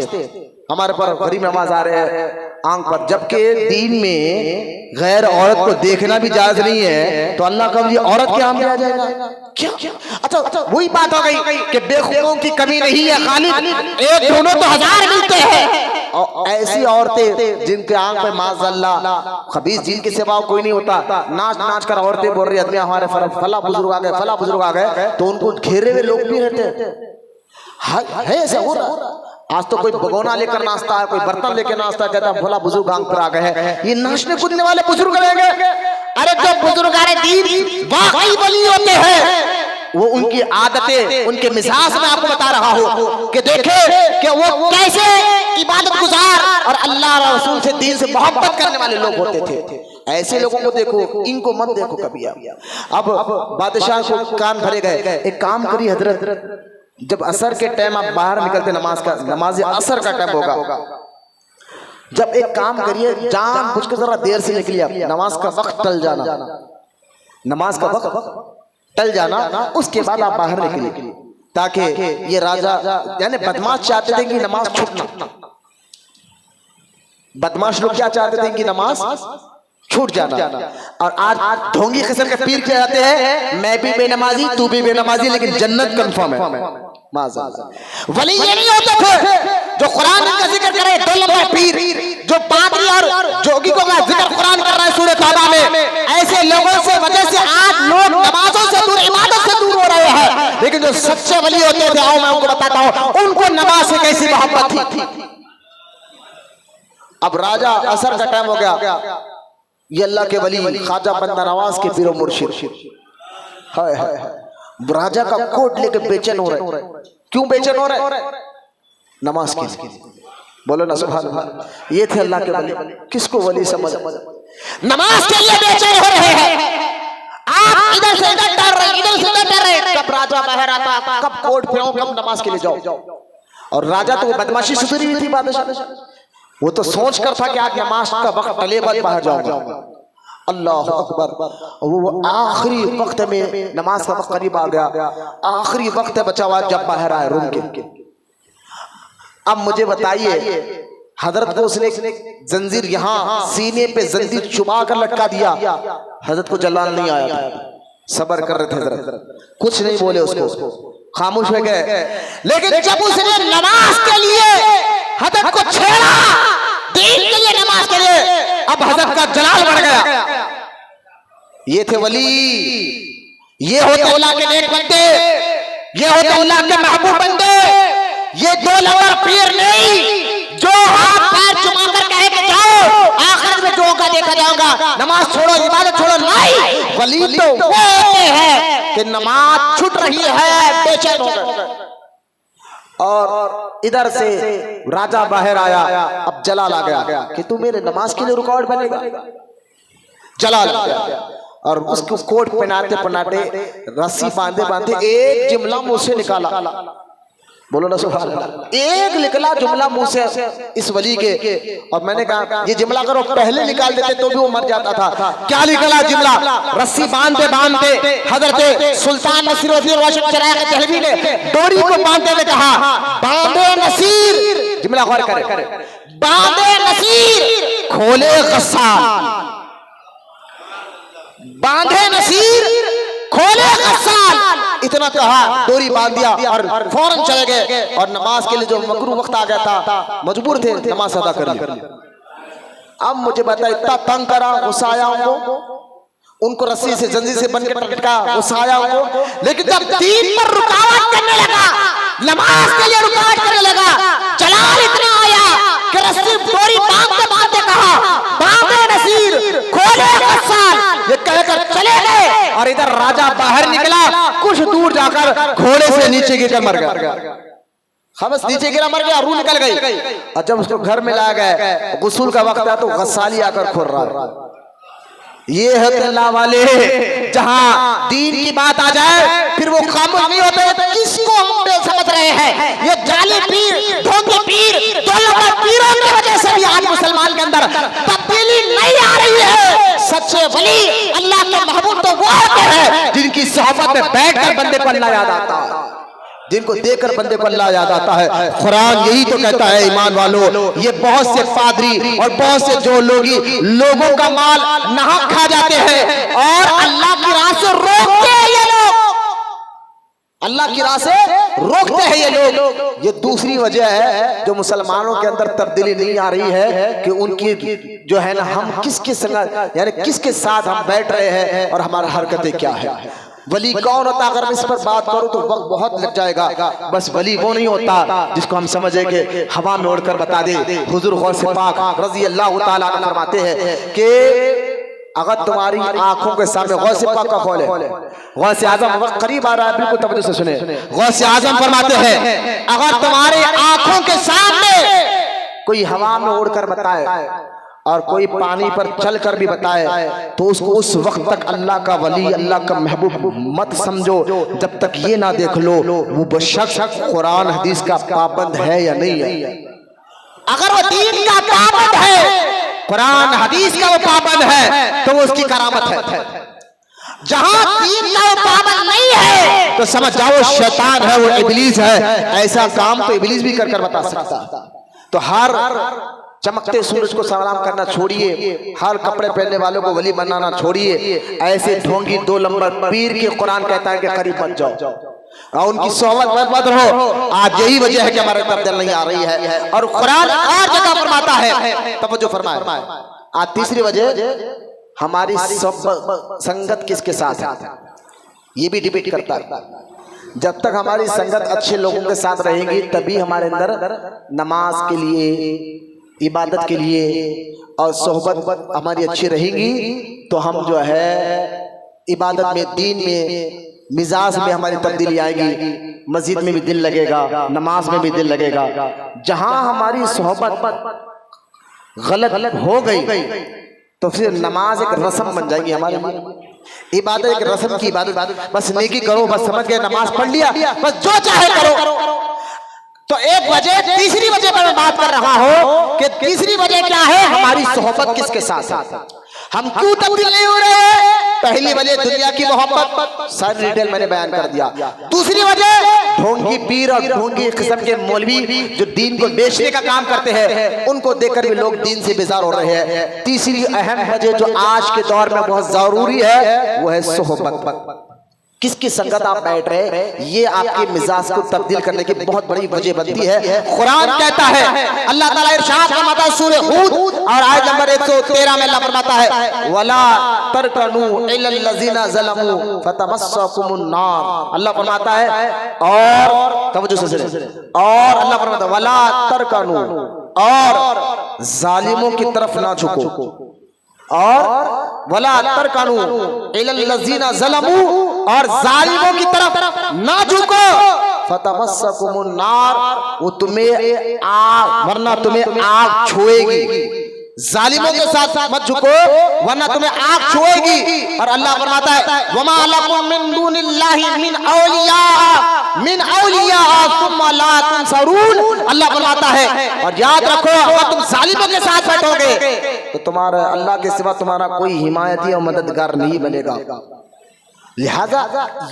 B: हमारे पर, गरीब नमाज आ रहे हैं आंख पर, जबकि दीन में गैर औरत को देखना भी जायज नहीं है, तो अल्लाह का ये औरत क्या हम आ जाएगा क्या? अच्छा वही बात हो गई कि बेखूबों की कमी नहीं है, खाली एक दोनों तो हजार मिलते हैं। और ऐसी औरतें जिनके आंख पे माज़अल्लाह खबीस जिन के सिवा कोई नहीं होता, नाच नाच कर औरतें बोल रही है हमारे फला बुजुर्ग आ गए, फला बुजुर्ग आ गए, तो उनको घेरे हुए लोग भी रहते है। ऐसा हो रहा, आज तो कोई भगोना लेकर नाचता है, कोई बर्तन लेकर नाचता है, कहता है भोला बुजुर्ग आंख पर आ गए हैं, ये नाचने कूदने वाले बुजुर्ग रहेंगे। अरे जो बुजुर्गाने दीन वाकई वली होते हैं, वो उनकी आदतें, उनके मिजाज में आपको बता रहा हूं कि देखे कि वो कैसे इबादत गुजार और अल्लाह और रसूल से, दीन से मोहब्बत करने वाले लोग होते थे। ऐसे लोगों को देखो, इनको मत देखो कभी। अब बादशाह को कान भरे गए, एक काम करिए हजरत, जब असर के टाइम आप बाहर निकलते, नमाज असर का टाइम होगा, जब एक काम करिए, जान बुझ के जरा देर से निकलिए, नमाज का वक्त टल जाना, नमाज का वक्त टल जाना, उसके बाद आप बाहर निकलिए, ताकि ये राजा यानी बदमाश चाहते थे कि नमाज छूटना, बदमाश लोग क्या चाहते थे कि नमाज छूट जाना, और आज ढोंगी किस्म के पीर क्या जाते हैं, मैं भी बेनमाजी तू भी बेनमाजी लेकिन जन्नत कंफर्म है। वली ये नहीं होते थे जो कुरान का जिक्र करे, दो लंबा पीर जो पादरी और जोगी को जिक्र कुरान कर रहा है सूरह तौबा में। ऐसे लोगों से वजह से आज लोग नमाजों से दूर, इबादत से दूर हो रहे हैं। लेकिन जो सच्चे वली होते थे, आओ मैं उनको बताता हूं उनको नमाज से कैसी मोहब्बत थी। अब राजा असर का टाइम हो गया, ये अल्लाह के वली ख्वाजा बंदा नवाज के पीरो मुर्शिद हाय हाय राजा का कोट लेके बेचैन हो रहे। क्यों बेचैन हो रहे? नमाज की। बोलो ना सुभान अल्लाह। ये थे अल्लाह के वली। किसको वली समझ? नमाज के लिए बेचैन हो रहे हैं। आप इधर से इधर डर रहे, इधर से इधर डर रहे, कब राजा बाहर आता, कब कोट पहनो, कब नमाज के लिए जाओ। और राजा तो बदमाशी सुधरी हुई थी बादशाह, वो तो सोच कर था कि आज नमाज का वक्त टले बाद बाहर जाऊंगा। अल्लाह अकबर। वो आखिरी वक्त में नमाज का वक्त करीब आ गया, आखिरी वक्त बचा हुआ जब बाहर आए रूम के। अब मुझे बताइए, हजरत को उसने जंजीर यहाँ सीने पे जंजीर चुबा कर लटका दिया, हजरत को जलाल नहीं आया था, सबर कर रहे थे हजरत, कुछ नहीं बोले उसको, खामोश हो गए। लेकिन जब उसने नमाज के लिए हजरत को छेड़ा, दीन के लिए, नमाज के लिए, अब हजरत का जलाल बढ़ गया। ये थे वली, ये होते अल्लाह के नेक बंदे, ये होते अल्लाह के महबूब बंदे। ये दो नंबर पीर नहीं जो हाथ पैर चुमा कर कहे कि जाओ आखिर में जो होगा देखा जाएगा, नमाज छोड़ो, इबादत छोड़ो, नहीं। वली तो वो है कि नमाज छूट रही है, बेचैन हो गए। और इधर से राजा बाहर आया, अब जलाल आ गया कि तू मेरे नमाज के लिए रुकावट बनेगा। जलाल आ गया और उसको कोट पहनाते पहनाते, रस्सी बांधे बांधे एक जुमला मुंह से निकाला। बोलो ना सुभान अल्लाह। एक निकला जुमला मुंह से इस वली के, और मैंने कहा ये जुमला अगर वो पहले निकाल देते तो भी वो मर जाता था। क्या निकला जुमला? रस्सी बांधते बांधते हजरत सुल्तान नसीरुद्दीन रोशन चिराग दहलवी ने डोरी को बांधते हुए कहा, बांधे नसीर, जुमला गौर करें, बांधे नसीर खोले गस्साल, बांधे नसीर खोले गस्साल। इतना कहा, डोरी बांध दिया और फौरन चले गए। और नमाज के लिए जो मकरू वक्त आ गया था, मजबूर थे नमाज अदा कर लिया। अब मुझे बताइए, इतना तंग करा, गुस्सा आया उनको रस्सी से जंजीर से बन के टटका, गुस्सा आया उनको। लेकिन जब दीन पर रुकावट करने लगा, नमाज के लिए रुकावट करने लगा, जलाल इतना आया कि रस्सी डोरी बांधते बांधते कहा, बांधे नसीर खोले गस्साल, ये कहकर चले गए। और इधर राजा बाहर निकला, कुछ दूर जाकर घोड़े से नीचे गिरकर मर गया। बस नीचे गिरा, मर गया, रूह निकल गई। और जब उसको घर में लाया गया, गुस्ल का वक्त आया तो गस्साली आकर खोल रहा है। ये है अल्लाह वाले, जहां दीन की बात आ जाए फिर वो खामोश नहीं होते। तो किसको हम समझ रहे हैं? ये जाली पीर, ढोंगी पीर, दो नंबर पीरों की वजह से भी आज मुसलमान के अंदर तब्दीली नहीं आ रही है। सच्चे वली अल्लाह के महबूब तो वो होते हैं जिनकी सोहबत में बैठकर बंदे को अल्लाह याद आता है, जिनको देखकर बंदे को अल्लाह याद आता है। कुरान यही तो कहता है, ईमान वालों, ये बहुत से पादरी और बहुत से जो लोगों का माल नाहक खा जाते हैं और अल्लाह की राह से रोकते हैं ये लोग, अल्लाह की राह से रोकते हैं ये लोग। ये दूसरी वजह है जो मुसलमानों के अंदर तब्दीली नहीं आ रही है कि उनकी जो है ना, हम किसके संग यानी किसके साथ हम बैठ रहे हैं और हमारा हरकतें क्या है। वली कौन होता? अगर मैं इस पर बात करूं तो वक्त बहुत लग जाएगा। बस वली वो नहीं होता जिसको हम समझे कि हवा में उड़कर बता दे। हुजूर गौस पाक रज़ी अल्लाह ताला अन्हु फरमाते हैं कि अगर तुम्हारी आंखों के सामने, गौस पाक का कौल है, गौस आजम वक्त करीब आ रहा है, बिल्कुल तवज्जो से सुने। गौस आजम फरमाते हैं, अगर तुम्हारे आंखों के सामने कोई हवा में उड़कर बताए और कोई पानी पर चलकर भी बताए तो उसको उस वक्त तक अल्लाह का वली, अल्लाह का महबूब मत समझो जब तक ये ना देख लो वो बेशक कुरान हदीस का पाबंद है या नहीं है। अगर वो दीन का पाबंद है, कुरान हदीस का वो पाबंद है, तो वो उसकी करामत है। जहां दीन का वो पाबंद नहीं है तो समझ जाओ शैतान है, वो इब्लीस है। ऐसा काम तो इब्लीस भी कर बता सकता। तो हर चमकते सूरज को सलाम करना छोड़िए, हर कपड़े पहनने वालों को वली बनाना छोड़िए, ऐसे ढोंगी 2 नंबर पीर के कुरान कहता है कि करीब मत जाओ और उनकी सोहबत मत रहो। आज यही वजह है कि हमारे तरफ दिल नहीं आ रही है। और कुरान और जगह फरमाता है, तवज्जो फरमाए, आज तीसरी वजह हमारी संगत किसके साथ है, ये भी डिबेट करता है। जब तक हमारी संगत अच्छे लोगों के साथ रहेगी तभी हमारे अंदर नमाज के लिए, इबादत के लिए और सोहबत हमारी अच्छी रहेगी, तो हम जो है इबादत में, दीन में, मिजाज में हमारी तब्दीली आएगी, मस्जिद में भी दिल लगेगा, नमाज में भी दिल लगेगा। जहां हमारी सोहबत गलत हो गई तो फिर नमाज एक रस्म बन जाएगी हमारे लिए, इबादत एक रस्म की इबादत, बस नेकी करो, बस समझ गए, नमाज पढ़ लिया, बस जो चाहे करो। तो एक वजह, तीसरी वजह पर मैं बात कर रहा हूं कि तीसरी वजह क्या है, हमारी सोहबत किसके साथ है, हम क्यों तब्दील नहीं हो रहे हैं। पहली वजह दुनिया की मोहब्बत, सारी डिटेल मैंने बयान कर दिया। दूसरी वजह ढोंगी पीर और ढोंगी किस्म के मौलवी जो दीन को बेचने का काम करते हैं, उनको देखकर भी लोग दीन से बेजार हो रहे हैं। तीसरी अहम वजह जो आज के दौर में बहुत जरूरी है वो है सोहबत। किसकी संगत आप बैठ रहे, ये आपके मिजाज को तब्दील करने की बहुत बड़ी वजह बनती है। कुरान कहता है, अल्लाह ताला इरशाद फरमाता है सूरह हूद और आयत नंबर 113 में अल्लाह फरमाता है, वला तरकनू इलल लजीना ज़लमू फतमस्सकुमुन नार। अल्लाह फरमाता है, और तवज्जो से सुने, और अल्लाह फरमाता है वला तरकनू, और जालिमों की तरफ ना झुको, और वला तरकनू इलल लजीना ज़लमू, और जालिमों की तरफ ना झुको, फतमस्सकुमुन नार, वो तुम्हें आग, वरना तुम्हें आग छुएगी। जालिमों के साथ मत झुको वरना तुम्हें आग छुएगी। और अल्लाह फरमाता है, वमा लकुम मिन दुनिल्लाहि मिन औलिया सुम्मा ला तुनसरून। अल्लाह फरमाता है, और याद रखो अगर तुम जालिमों के साथ बैठोगे तो तुम्हारा अल्लाह के सिवा तुम्हारा कोई हिमायती और मददगार नहीं बनेगा। लिहाजा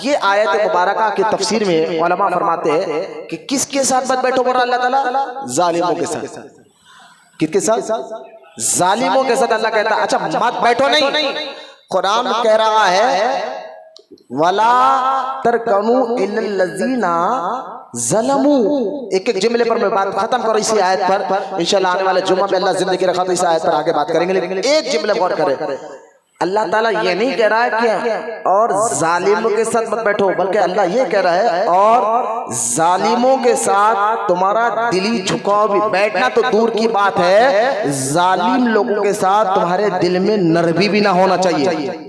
B: ये आयत मुबारका की तफसीर में उलमा फरमाते हैं कि किसके साथ मत बैठो, बोला अल्लाह ताला, जालिमों के साथ। किसके साथ? जालिमों के साथ अल्लाह कहता है। अच्छा मत बैठो नहीं, कुरान कह रहा है वला तरकनू इलल लजीना ज़लमू। एक एक जुमले पर मैं बात खत्म करूं इसी आयत पर, इंशाल्लाह आने वाले जुम्मा में अल्लाह जिंदगी रखा तो इस आयत पर आगे बात करेंगे, लेकिन एक जुमले गौर करें। अल्लाह ताला ये नहीं कह रहा है कि और जालिमों के साथ मत बैठो, बल्कि अल्लाह ये कह रहा है और जालिमों के साथ तुम्हारा दिली झुकाव भी, बैठना तो दूर की बात है, जालिम लोगों के साथ तुम्हारे दिल में नरमी भी ना होना चाहिए।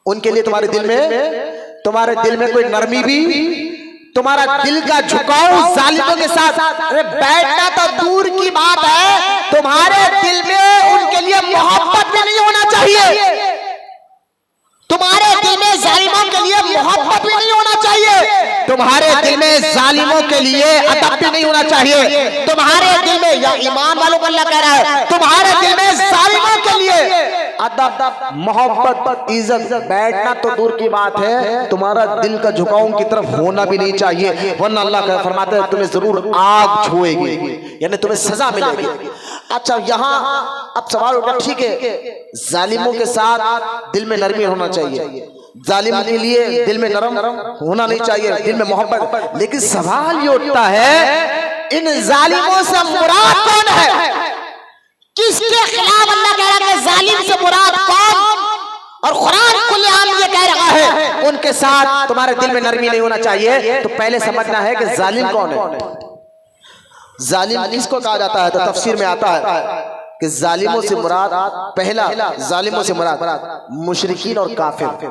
B: उनके लिए तुम्हारे दिल में कोई नरमी भी, तुम्हारा दिल का झुकाव जालिमों के साथ, अरे बैठना तो दूर की बात है, तुम्हारे दिल में उनके लिए मोहब्बत भी नहीं होना चाहिए। तुम्हारे दिल में जालिमों के लिए मोहब्बत भी नहीं होना चाहिए। तुम्हारे दिल में जालिमों के लिए अदब भी नहीं होना चाहिए। तुम्हारे दिल में, या ईमान वालों को अल्लाह कह रहा है, तुम्हारे दिल में जालिमों के लिए अदब, मोहब्बत, इज्जत, बैठना तो दूर की बात है, तुम्हारा दिल का झुकाव की तरफ होना भी नहीं चाहिए, वरना अल्लाह फरमाता है तुम्हें जरूर आग छुएगी, यानी तुम्हें सजा मिलेगी। अच्छा यहाँ अब सवाल उठा, ठीक है जालिमों के साथ दिल में नरमी होना चाहिए, जालिम के लिए दिल में नरम होना नहीं चाहिए, दिल में मोहब्बत, लेकिन सवाल ये उठता है इन जालिमों से मुराद कौन है? किसके खिलाफ अल्लाह कह रहा है जालिम से मुराद कौन? और कुरान खुले आम ये कह रहा है उनके साथ तुम्हारे दिल में नरमी नहीं होना चाहिए। तो पहले समझना है कि जालिम कौन है, जालिम किसको कहा जाता है। तो तफसीर में आता है कि जालिमों से मुराद, पहला जालिमों से मुराद मुशरिकीन और काफिर।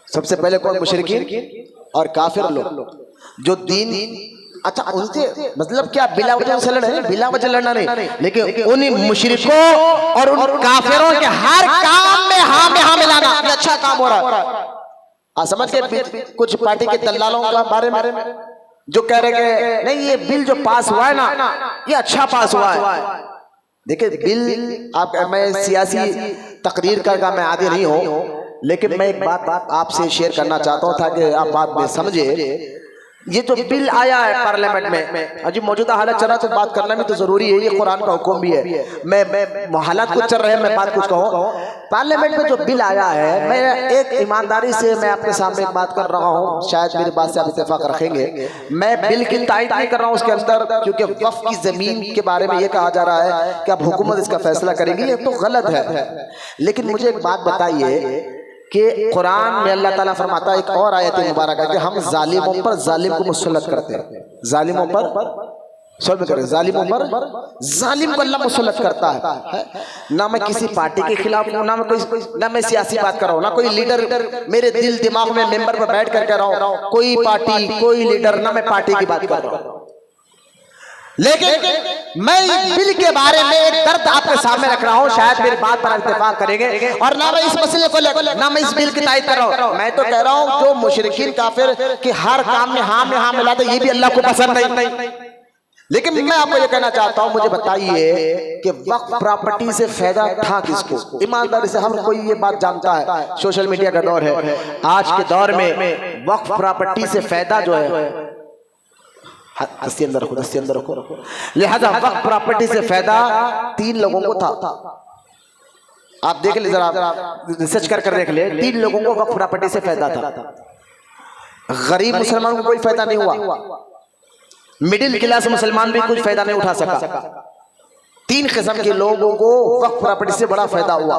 B: सबसे पहले कौन? मुशरिकीन और काफिर लोग जो दीन, अच्छा उनसे मतलब क्या बिला वजह से लड़ना नहीं, बिला वजह लड़ना नहीं, लेकिन उन मुशरिकों और उन काफिरों के हर काम में हाँ में हाँ मिलाना, ये अच्छा काम हो रहा है। समझ के कुछ पार्टी के दलालों के बारे में जो कह रहे कि नहीं ये बिल जो पास हुआ है ना ये अच्छा पास हुआ है। देखिए बिल, आप, मैं सियासी तकरीर का मैं आदी नहीं हूँ, लेकिन मैं एक बात आपसे शेयर करना चाहता हूँ ताकि आप बात में समझे ये जो बिल आया है पार्लियामेंट में, अजी मौजूदा हालत चल रहा तो बात करना भी तो जरूरी है, ये कुरान का हुक्म भी है। मैं हालात कुछ चल रहे हैं, मैं बात कुछ कहूँ। पार्लियामेंट में जो बिल आया है, मैं एक ईमानदारी से मैं आपके सामने एक बात कर रहा हूँ, शायद मेरी बात से आप इत्तेफाक रखेंगे। मैं बिल की तायद नहीं कर रहा हूँ उसके अंदर, क्योंकि वक्फ की जमीन के बारे में ये कहा जा रहा है कि अब हुकूमत इसका फैसला करेगी, ये तो गलत है। लेकिन मुझे एक बात बताइए कि कुरान में अल्लाह ताला फरमाता है, एक और आयत मुबारक है कि हम जालिमों पर जालिम को मुसल्लत करते हैं, जालिमों पर जालिमों पर जालिम को अल्लाह मुसल्लत करता है। ना मैं किसी पार्टी के खिलाफ हूँ, ना मैं सियासी बात कर रहा हूँ, ना कोई लीडर मेरे दिल दिमाग में मेंबर पर बैठ कर कह रहा हूँ कोई पार्टी कोई लीडर, ना मैं पार्टी की बात कर रहा हूँ। लेकिन मैं इस बिल के बारे में एक दर्द आपके सामने रख रहा हूं, शायद मेरी बात पर इत्तेफाक करेंगे। और ना मैं इस मसले को ना मैं इस बिल की तायद कर रहा हूं, मैं तो कह रहा हूं जो मुशरिकीन काफिर कि हर काम में हाँ मिलाते, ये भी अल्लाह को पसंद नहीं। लेकिन मैं आपको ये कहना चाहता हूं, मुझे बताइए कि वक्फ प्रॉपर्टी से फायदा था किसको? ईमानदारी से हर कोई ये बात जानता है, सोशल मीडिया का दौर है, आज के दौर में वक्फ प्रॉपर्टी से फायदा जो है, दस्ती अंदर रखो, लिहाजा वक्फ प्रॉपर्टी से फायदा 3 लोगों को था। आप देख ले, जरा रिसर्च कर देख ले, 3 लोगों को वक्फ प्रॉपर्टी से फायदा था। गरीब मुसलमान को कोई फायदा नहीं हुआ, मिडिल क्लास मुसलमान भी कुछ फायदा नहीं उठा सका। 3 किस्म के लोगों को वक्फ प्रॉपर्टी से बड़ा फायदा हुआ।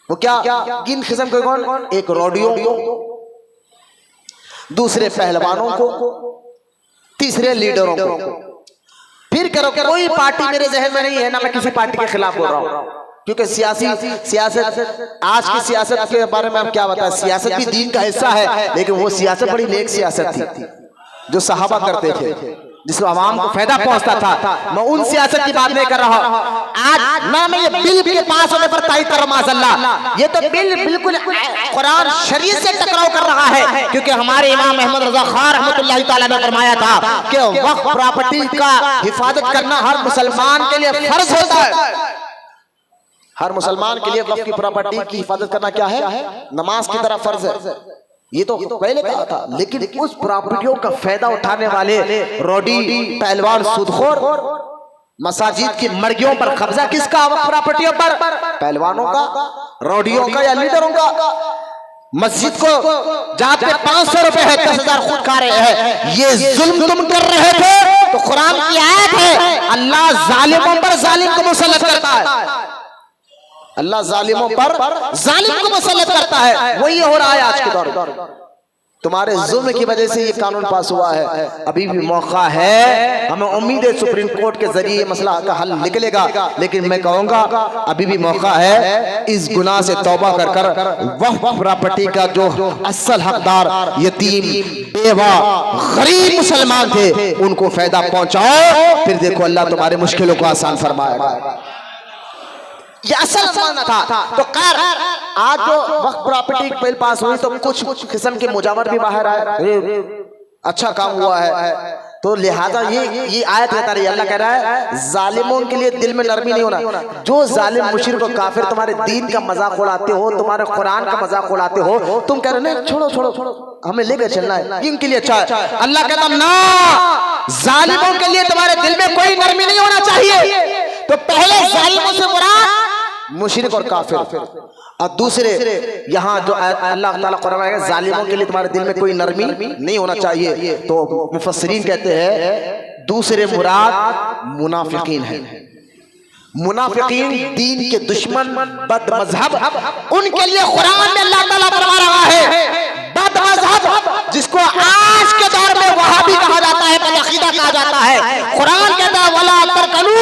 B: वो क्या? किन किस्म के? कौन? एक रोडियों को, दूसरे पहलवानों को, तीसरे लीडरों को। फिर करो कोई पार्टी मेरे जहन में नहीं है, ना मैं किसी पार्टी के खिलाफ बोल रहा हूं, क्योंकि सियासत आज की सियासत के बारे में हम क्या बताएं, सियासत भी दीन का हिस्सा है, लेकिन वो सियासत बड़ी नेक सियासत थी जो सहाबा करते थे, जिसमें आवाम को फायदा पहुंचता था। मैं उन सियासत की बात नहीं कर रहा हूं आज, ना मैं ये बिल के पास होने पर तायद कर रहा हूं, माज़अल्लाह ये तो बिल बिल्कुल कुरान शरीयत से टकराव कर रहा है, क्योंकि हमारे इमाम अहमद रज़ा खान रहमतुल्लाहि तआला ने फरमाया था कि वक्फ प्रॉपर्टी का हिफाजत करना हर मुसलमान के लिए फर्ज होता है। हर मुसलमान के लिए वक्फ की प्रॉपर्टी की हिफाजत करना क्या है? नमाज की तरह फर्ज है। ये तो पहले कहा था, लेकिन उस प्रॉपर्टियों का फायदा उठाने वाले रोडी, पहलवान, सूदखोर, मसाजिद की मर्गियों पर कब्जा किसका? वक्फ प्रॉपर्टियों पर, पहलवानों का, रोडियों का या लीडरों का। मस्जिद को जहां पे 500 रुपए है, 10,000 खुद खा रहे हैं, ये जुल्म तुम कर रहे थे। तो कुरान की आयत है, अल्लाह जालिमों पर जालिम को मुसल्लत करता है, अल्लाह जालिमों पर जालिम को मुसल्लत करता है। वही हो रहा है आज के दौर में। तुम्हारे जुल्म की वजह से ये कानून पास हुआ है। अभी भी मौका है, हमें उम्मीद है सुप्रीम कोर्ट के जरिए मसला का हल निकलेगा, लेकिन मैं कहूंगा अभी भी मौका है, इस गुनाह से तौबा कर वक्फ प्रॉपर्टी का जो असल हकदार यतीम, बेवा, गरीब मुसलमान थे, उनको फायदा पहुंचाओ, फिर देखो अल्लाह तुम्हारे मुश्किलों को आसान फरमाएगा। ये असल माना था। तो खैर आज जो वक्फ प्रॉपर्टी बिल पास हुई तो कुछ किस्म के मुजावर भी बाहर आए, अच्छा काम हुआ है। तो लिहाजा ये आयत बता रही है, अल्लाह कह रहा है जालिमों के लिए दिल में नरमी नहीं होना। जो जालिम मुशरिक और काफिर तुम्हारे दीन का मजाक उड़ाते हो, तुम्हारे कुरान का मजाक उड़ाते हो, तुम कह रहे हो छोड़ो हमें लेकर चलना है, इनके लिए अच्छा है। अल्लाह कहता ना, जालिमों के लिए तुम्हारे दिल में कोई नरमी नहीं होना चाहिए। तो पहले जालिमों से मुराद मुशरिक और काफिर, और दूसरे यहाँ जो अल्लाह ताला कुरान में जालिमों के लिए तुम्हारे दिल में कोई नरमी नहीं होना चाहिए। तो मुफस्सिरीन कहते हैं दूसरे मुराद मुनाफिकीन है। मुनाफिकीन दीन के दुश्मन, बद मजहब, उनके लिए कुरान में अल्लाह ताला फरमा रहा है बद मजहब, जिसको आज के दौर में वहाबी कहा जाता है, बदअकीदा कहा जाता है। कुरान कहता है वला तरकनू,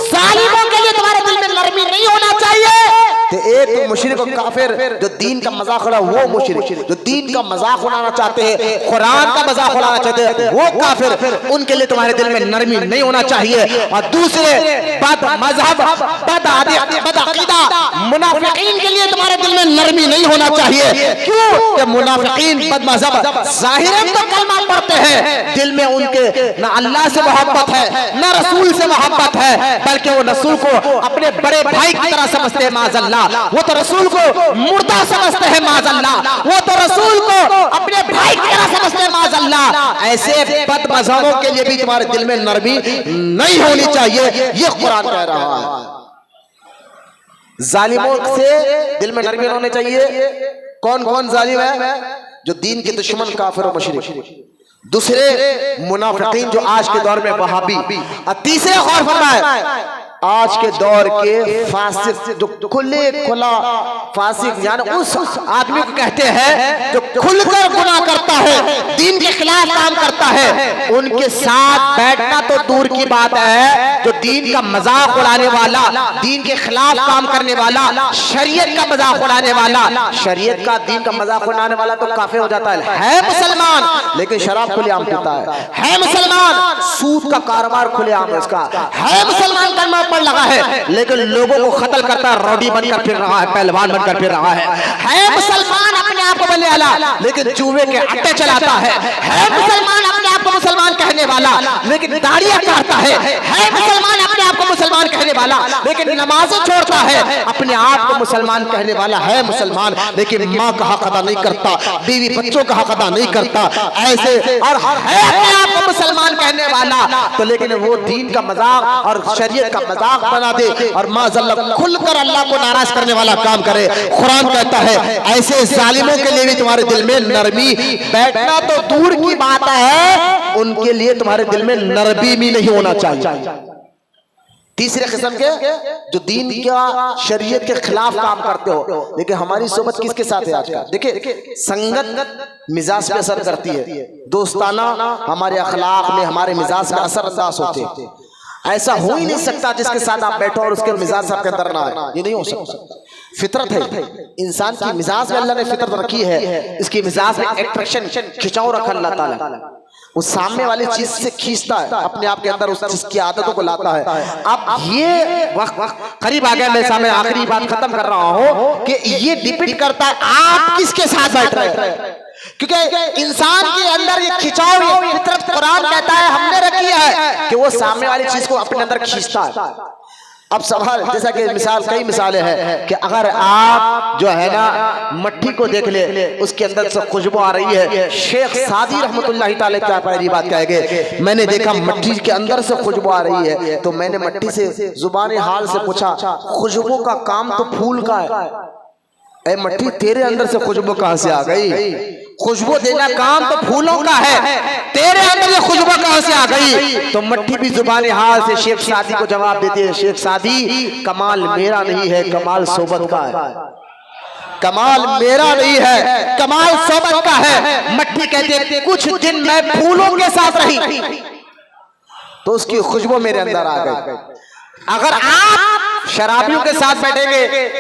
B: जालिमों के लिए तुम्हारे दिल में नरमी नहीं होना चाहिए। तो एक मुशरिक और काफिर जो दीन का मजाक उड़ा, वो मुशरिक जो दीन का मजाक उड़ाना चाहते हैं, कुरान का मजाक उड़ाना चाहते हैं, वो काफिर, उनके लिए तुम्हारे दिल में नरमी नहीं होना चाहिए। और दूसरे बद मजहब, बद अकीदा, मुनाफिकीन के लिए तुम्हारे दिल में नरमी नहीं होना चाहिए। क्यों? कि मुनाफिकीन बदमज़हब ज़ाहिरन तो कलमा पढ़ते हैं, दिल में उनके ना अल्लाह से मोहब्बत है ना रसूल से मोहब्बत है, बल्कि वो रसूल को अपने बड़े भाई की तरह समझते हैं माज़अल्लाह। वो तो रसूल को मुर्दा समझते हैं माज़अल्लाह। वो तो रसूल को अपने भाई की तरह समझते हैं माज़अल्लाह। ऐसे बदमज़हबों के लिए भी तुम्हारे दिल में नरमी नहीं होनी चाहिए, ये कुरान कह रहा है। जालिमों से दिल में नरमी होनी चाहिए। कौन कौन जालिम है? जो दीन के दुश्मन, काफिर और मुशरिक। दूसरे मुनाफिकीन जो आज के दौर में वहाबी। और तीसरे गौर फरमाए, आज के दौर के फासिक, जो खुले खुला फासिक, यानी उस आदमी को कहते हैं जो खुलकर गुनाह करता है, दीन के खिलाफ काम करता है, उनके साथ बैठना तो दूर की बात है। जो दीन का मजाक उड़ाने वाला, दीन के खिलाफ काम करने वाला, शरीयत का मजाक उड़ाने वाला, शरीयत का दीन का मजाक उड़ाने वाला तो काफिर हो जाता है मुसलमान, लेकिन शराब खुलेआम पीता है मुसलमान, सूद का कारोबार खुलेआम है उसका, है मुसलमान, कलमा पढ़ लगा है, लेकिन लोगों को कत्ल करता है, रौडी बनकर फिर रहा है, पहलवान बनकर फिर रहा है मुसलमान, अपने आप को बनने वाला, लेकिन चूहे के अड्डे चलाता है मुसलमान, अपने आप को मुसलमान कहने वाला, लेकिन दाढ़ियां काटता है मुसलमान, अपने आप को मुसलमान कहने वाला, लेकिन नमाजें छोड़ता है, अपने आप को मुसलमान कहने वाला है मुसलमान, लेकिन माँ का हक अदा नहीं करता, बीवी बच्चों का हक अदा नहीं करता, ऐसे और है अपने आप को मुसलमान कहने वाला, तो लेकिन वो दीन का मजाक और शरीयत का मजाक बना दे और माज़अल्लाह खुलकर अल्लाह को नाराज करने वाला काम करे। कुरान कहता है ऐसे जालिमों के लिए भी तुम्हारे दिल में नरमी, बैठना तो दूर की बात है, उनके लिए तुम्हारे दिल में नरमी भी नहीं होना चाहिए। तीसरे किस्म के जो दीन का शरीयत के खिलाफ काम करते हो, लेकिन हमारी सोबत किसके साथ है आजकल? देखिए, संगत मिजाज पे असर करती है, दोस्ताना हमारे अखलाक में, हमारे मिजाज में असरअंदाज होते हैं। ऐसा हो ही नहीं सकता जिसके साथ आप बैठो और उसके मिजाज आपके अंदर ना आए, ये नहीं हो सकता। फितरत है इंसान की, मिजाज में अल्लाह ने फितरत रखी है, इसकी मिजाज में अट्रैक्शन, खिंचाव रखा अल्लाह ताला, उस सामने वाली चीज से खींचता है, अपने आप के अंदर उस चीज की आदतों को लाता है। अब ये वक्त करीब आ गया, मैं सामने आखिरी बात खत्म कर रहा हूं कि ये डिपेंड करता है आप किसके साथ बैठ रहे हैं, क्योंकि इंसान के अंदर ये खिंचाव, ये फितरत कुरान कहता है हमने रखी है कि वो सामने वाली चीज को अपने अंदर खींचता है। अब सवाल, जैसा कि मिसाल, कई मिसालें हैं कि अगर आप जो है ना मट्टी को देख ले, उसके अंदर से खुशबू आ रही है। शेख सादी रहमतुल्लाह ताला क्या पहली बात कहेंगे, मैंने देखा मट्टी के अंदर से खुशबू आ रही है, तो मैंने मट्टी से जुबानी हाल से पूछा, खुशबू का काम तो फूल का है, ऐ मट्टी तेरे अंदर से खुशबू कहां से आ गई? खुशबू देना काम तो फूलों का है, तेरे अंदर ये खुशबू कहां से आ गई? तो मट्टी भी जुबानी हाल से शेख सादी को जवाब देती है, शेख सादी, कमाल मेरा नहीं है, कमाल सोबत का है, कमाल मेरा नहीं है, कमाल सोबत का है। मट्टी कहती है कुछ दिन मैं फूलों के साथ रही तो उसकी खुशबू मेरे अंदर आ गई। अगर आप शराबियों के साथ बैठेंगे,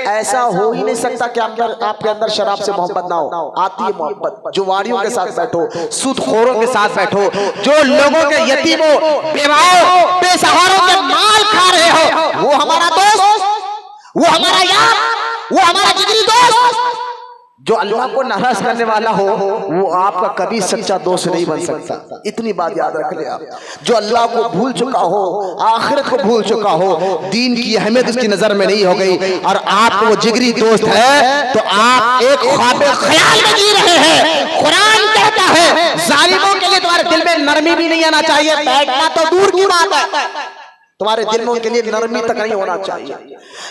B: ऐसा हो ही नहीं सकता कि आपके अंदर शराब से मोहब्बत ना हो। आती है मोहब्बत। जुवारियों के साथ बैठो, सूदखोरों के साथ बैठो, जो लोगों के यतीमों, बेवाओं, बेसहारों के माल खा रहे हो, वो हमारा दोस्त, वो हमारा यार, वो हमारा जिगरी दोस्त। जो अल्लाह को नाराज करने वाला हो वो आपका कभी सच्चा दोस्त नहीं बन सकता। इतनी बात याद रख ले आप। जो अल्लाह को भूल चुका हो, आखिरत को भूल चुका हो, दीन की अहमियत उसकी नजर में नहीं हो गई और आपको वो जिगरी दोस्त है, तो आप एक ख्वाब ख्याल में जी रहे हैं। कुरान कहता है जालिमों के लिए तुम्हारे दिल में नरमी भी नहीं आना चाहिए, बैठना तो दूर की बात है, तुम्हारे दिल में उनके लिए नरमी तक नहीं होना चाहिए।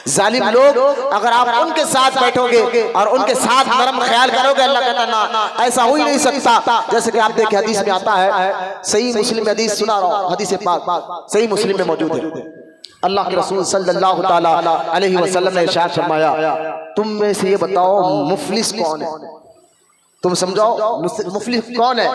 B: जालिम लोग अगर आप उनके साथ बैठोगे और उनके साथ नरम ख्याल करोगे, अल्लाह कहता ना, ऐसा हो ही नहीं सकता। जैसे कि आप देखिए हदीस में आता है, सही मुस्लिम में हदीस सुना रहा हूं, हदीस पाक सही मुस्लिम में मौजूद है। अल्लाह के रसूल सल्लल्लाहु ताला अलैहि वसल्लम ने इरशाद फरमाया, तुम में से ये बताओ मुफलिस कौन है? तुम समझाओ मुफलिस कौन है?